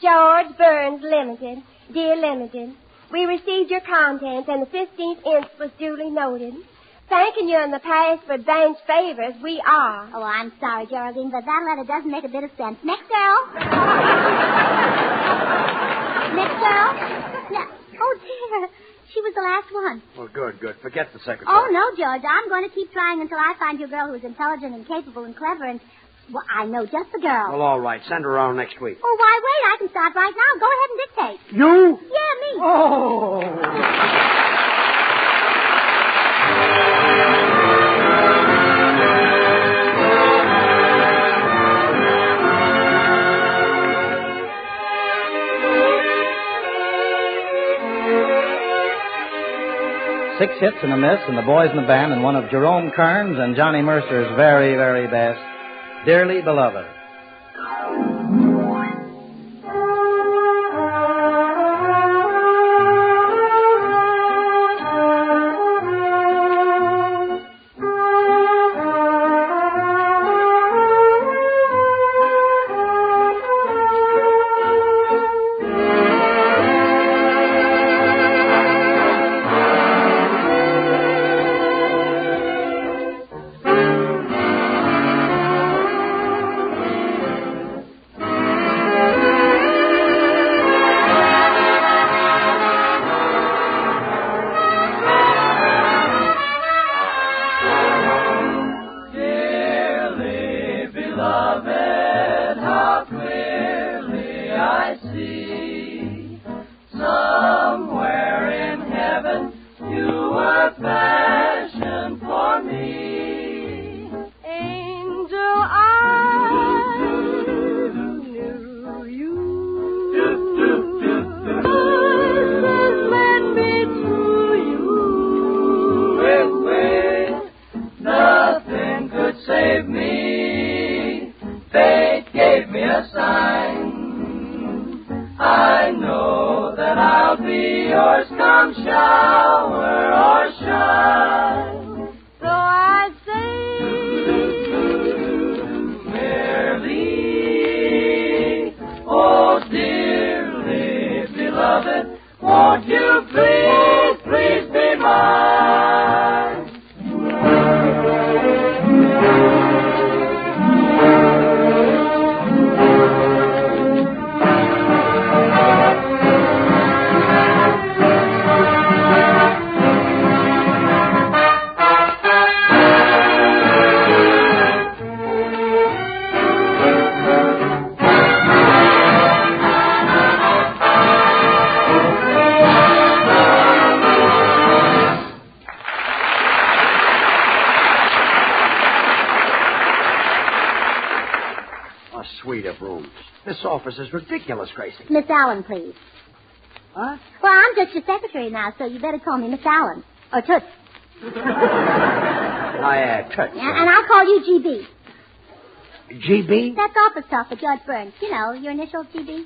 George Burns Limited. Dear Limited, we received your contents, and the 15th inch was duly noted. Thanking you in the past for advanced favors, we are. Oh, I'm sorry, Geraldine, but that letter doesn't make a bit of sense. Next girl. Next girl. Yeah. Oh, dear. She was the last one. Well, good. Forget the secretary. Oh, no, George. I'm going to keep trying until I find you a girl who is intelligent and capable and clever and... Well, I know just the girl. Well, all right. Send her around next week. Oh, why wait? I can start right now. Go ahead and dictate. You? Yeah, me. Oh. Six hits and a miss, and the boys in the band, and one of Jerome Kern's and Johnny Mercer's very, very best, Dearly Beloved. This office is ridiculous, Gracie. Miss Allen, please. What? Well, I'm just your secretary now, so you better call me Miss Allen. Or Toots. Toots. And I'll call you GB. GB? That's office talk for George Burns. You know, your initials, GB.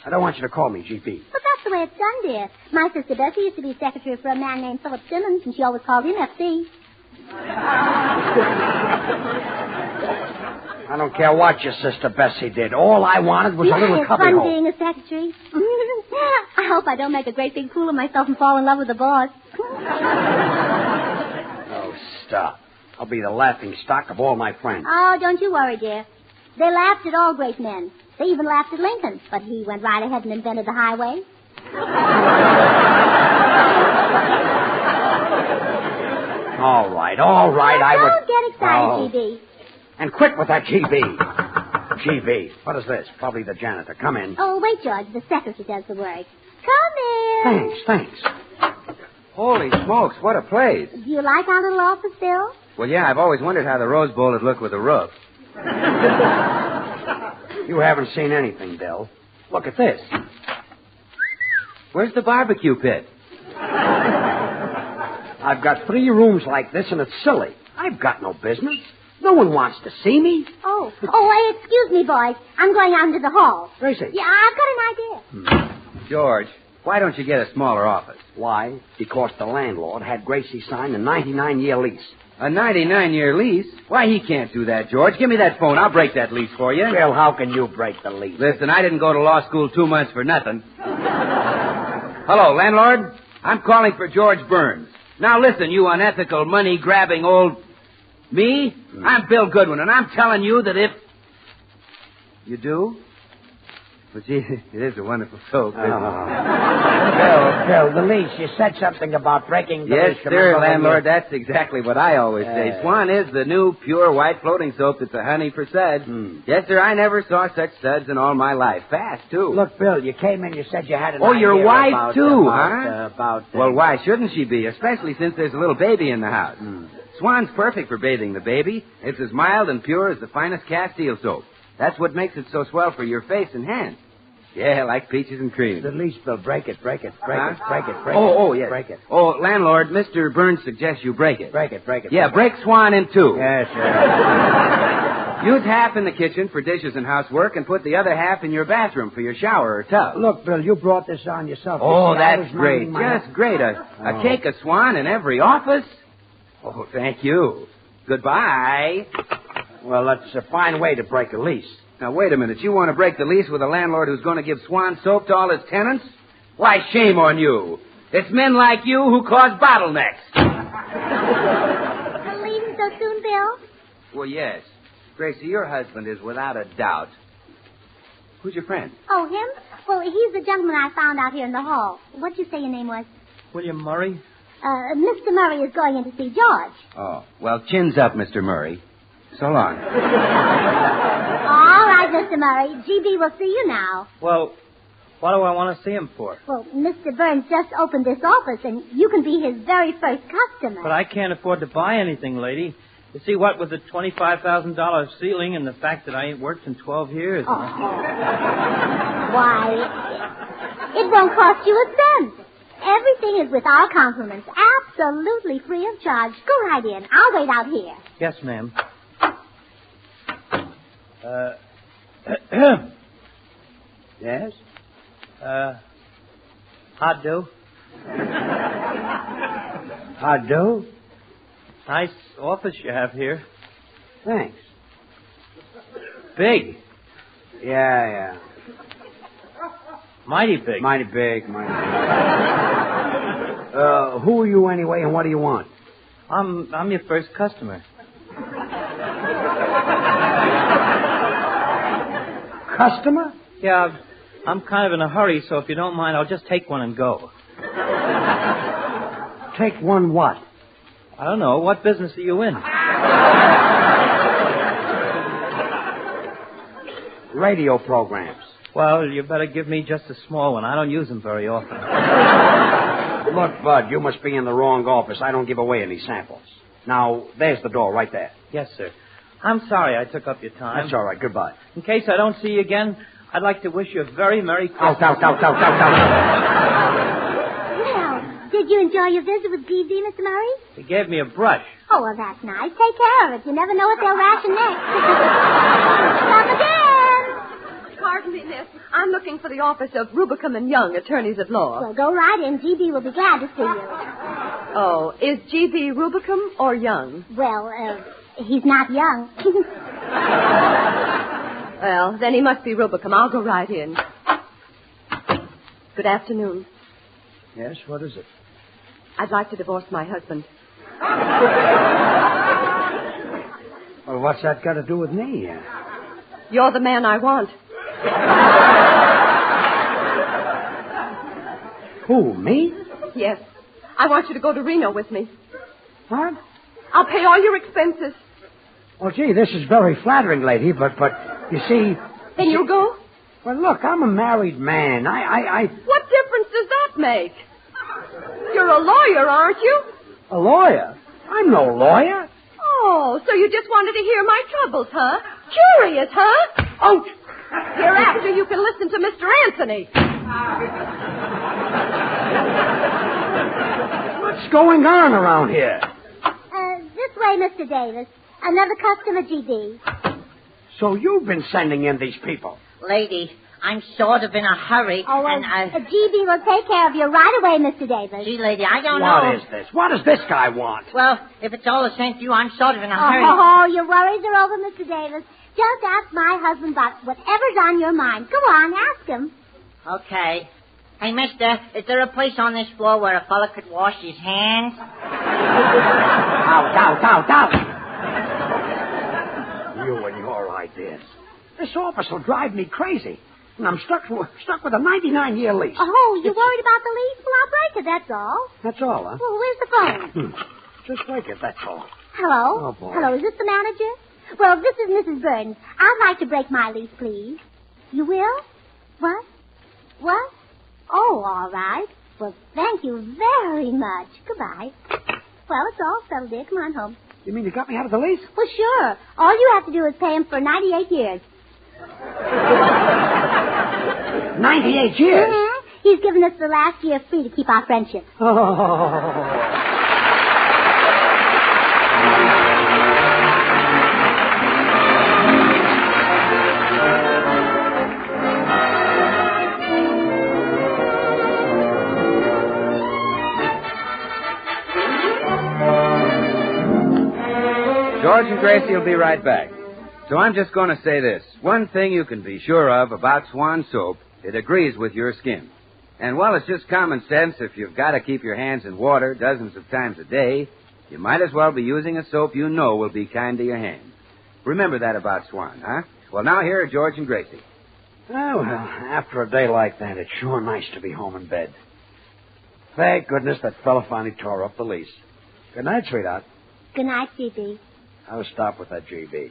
I don't want you to call me GB. But that's the way it's done, dear. My sister Bessie used to be secretary for a man named Philip Simmons, and she always called him FC. I don't care what your sister Bessie did. All I wanted was a little cubbyhole. It's fun being a secretary. I hope I don't make a great big fool of myself and fall in love with the boss. Oh, stop. I'll be the laughing stock of all my friends. Oh, don't you worry, dear. They laughed at all great men. They even laughed at Lincoln, but he went right ahead and invented the highway. All right. Don't get excited, GB. And quit with that GB. GB. What is this? Probably the janitor. Come in. Oh, wait, George. The secretary does the work. Come in. Thanks. Holy smokes, what a place. Do you like our little office, Bill? Well, yeah, I've always wondered how the Rose Bowl would look with a roof. You haven't seen anything, Bill. Look at this. Where's the barbecue pit? I've got 3 rooms like this, and it's silly. I've got no business. No one wants to see me. Oh, excuse me, boys. I'm going out into the hall. Gracie. Yeah, I've got an idea. George, why don't you get a smaller office? Why? Because the landlord had Gracie sign a 99-year lease. A 99-year lease? Why, he can't do that, George. Give me that phone. I'll break that lease for you. Well, how can you break the lease? Listen, I didn't go to law school 2 months for nothing. Hello, landlord. I'm calling for George Burns. Now listen, you unethical, money-grabbing old... Me? I'm Bill Goodwin, and I'm telling you that if... You do? But gee, it is a wonderful soap, isn't it? Bill, the lease. You said something about breaking the lease. Yes, sir, landlord. That's exactly what I always say. Swan is the new pure white floating soap that's a honey for suds. Yes, sir, I never saw such suds in all my life. Fast, too. Look, Bill, you came in, you said you had an idea your wife, about, too, huh? Well, why shouldn't she be? Especially since there's a little baby in the house. Swan's perfect for bathing the baby. It's as mild and pure as the finest Castile soap. That's what makes it so swell for your face and hands. Yeah, like peaches and cream. The lease, Bill. Break it. Oh, yes. Break it. Oh, landlord, Mr. Burns suggests you break it. Break it. Yeah, break Swan in 2. Yes, sir. Use half in the kitchen for dishes and housework and put the other half in your bathroom for your shower or tub. Look, Bill, you brought this on yourself. Oh, that's great. Just great. A cake of Swan in every office? Oh, thank you. Goodbye. Well, that's a fine way to break a lease. Now, wait a minute. You want to break the lease with a landlord who's going to give Swan soap to all his tenants? Why, shame on you. It's men like you who cause bottlenecks. Are you leaving so soon, Bill? Well, yes. Gracie, your husband is without a doubt. Who's your friend? Oh, him? Well, he's the gentleman I found out here in the hall. What'd you say your name was? William Murray. Mr. Murray is going in to see George. Oh, well, chins up, Mr. Murray. So long. All right, Mr. Murray. GB will see you now. Well, what do I want to see him for? Well, Mr. Burns just opened this office, and you can be his very first customer. But I can't afford to buy anything, lady. You see, what with the $25,000 ceiling and the fact that I ain't worked in 12 years. Oh. Why, it won't cost you a cent. Everything is with our compliments, absolutely free of charge. Go right in. I'll wait out here. Yes, ma'am. Yes? How'd do? How'd do? Nice office you have here. Thanks. Big. Yeah. Mighty big. Mighty big. Who are you anyway, and what do you want? I'm your first customer. Customer? Yeah, I'm kind of in a hurry, so if you don't mind, I'll just take one and go. Take one what? I don't know. What business are you in? Radio programs. Well, you better give me just a small one. I don't use them very often. Look, Bud, you must be in the wrong office. I don't give away any samples. Now, there's the door right there. Yes, sir. I'm sorry I took up your time. That's all right. Goodbye. In case I don't see you again, I'd like to wish you a very Merry Christmas. Out. Well, did you enjoy your visit with GB, Mr. Murray? He gave me a brush. Oh, well, that's nice. Take care of it. You never know what they'll ration next. Come again. Pardon me, miss. I'm looking for the office of Rubicam and Young, attorneys at law. Well, go right in. GB will be glad to see you. Oh, is GB Rubicam or Young? Well, he's not young. Well, then he must be Rubicam. I'll go right in. Good afternoon. Yes, what is it? I'd like to divorce my husband. Well, what's that got to do with me? You're the man I want. Who, me? Yes. I want you to go to Reno with me. What? I'll pay all your expenses. Well, gee, this is very flattering, lady, but you see... Then you'll go? Well, look, I'm a married man. I... What difference does that make? You're a lawyer, aren't you? A lawyer? I'm no lawyer. Oh, so you just wanted to hear my troubles, huh? Curious, huh? Oh! Hereafter you can listen to Mr. Anthony. What's going on around here? This way, Mr. Davis. Another customer, GB. So you've been sending in these people? Lady, I'm sort of in a hurry. Oh, and GB will take care of you right away, Mr. Davis. Gee, lady, I don't know. What is this? What does this guy want? Well, if it's all the same to you, I'm sort of in a hurry. Oh, your worries are over, Mr. Davis. Just ask my husband about whatever's on your mind. Go on, ask him. Okay. Hey, mister, is there a place on this floor where a fella could wash his hands? Out. You and your ideas. This office will drive me crazy. And I'm stuck with a 99-year lease. Oh, you worried about the lease? Well, I'll break it, that's all. That's all, huh? Well, where's the phone? Just break it, that's all. Hello? Oh, boy. Hello, is this the manager? Well, this is Mrs. Burns. I'd like to break my lease, please. You will? What? Oh, all right. Well, thank you very much. Goodbye. Well, it's all settled, dear. Come on home. You mean you got me out of the lease? Well, sure. All you have to do is pay him for 98 years. 98 years? Mm-hmm. He's given us the last year free to keep our friendship. Oh. George and Gracie will be right back. So I'm just going to say this. One thing you can be sure of about Swan soap, it agrees with your skin. And while it's just common sense, if you've got to keep your hands in water dozens of times a day, you might as well be using a soap you know will be kind to your hands. Remember that about Swan, huh? Well, now here are George and Gracie. Oh, well, after a day like that, it's sure nice to be home in bed. Thank goodness that fella finally tore up the lease. Good night, sweetheart. Good night, GB. I'll stop with that GB.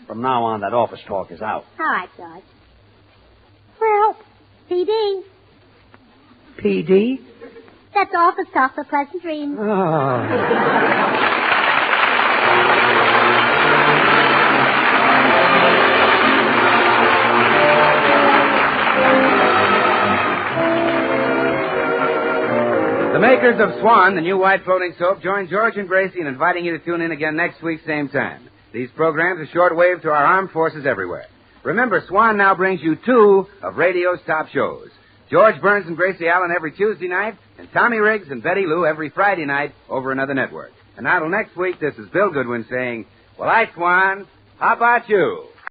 From now on, that office talk is out. All right, George. Well, PD. PD? That's office talk for pleasant dreams. Oh. The makers of Swan, the new white floating soap, join George and Gracie in inviting you to tune in again next week, same time. These programs are shortwave to our armed forces everywhere. Remember, Swan now brings you 2 of radio's top shows. George Burns and Gracie Allen every Tuesday night, and Tommy Riggs and Betty Lou every Friday night over another network. And now till next week, this is Bill Goodwin saying, well, Swan, how about you?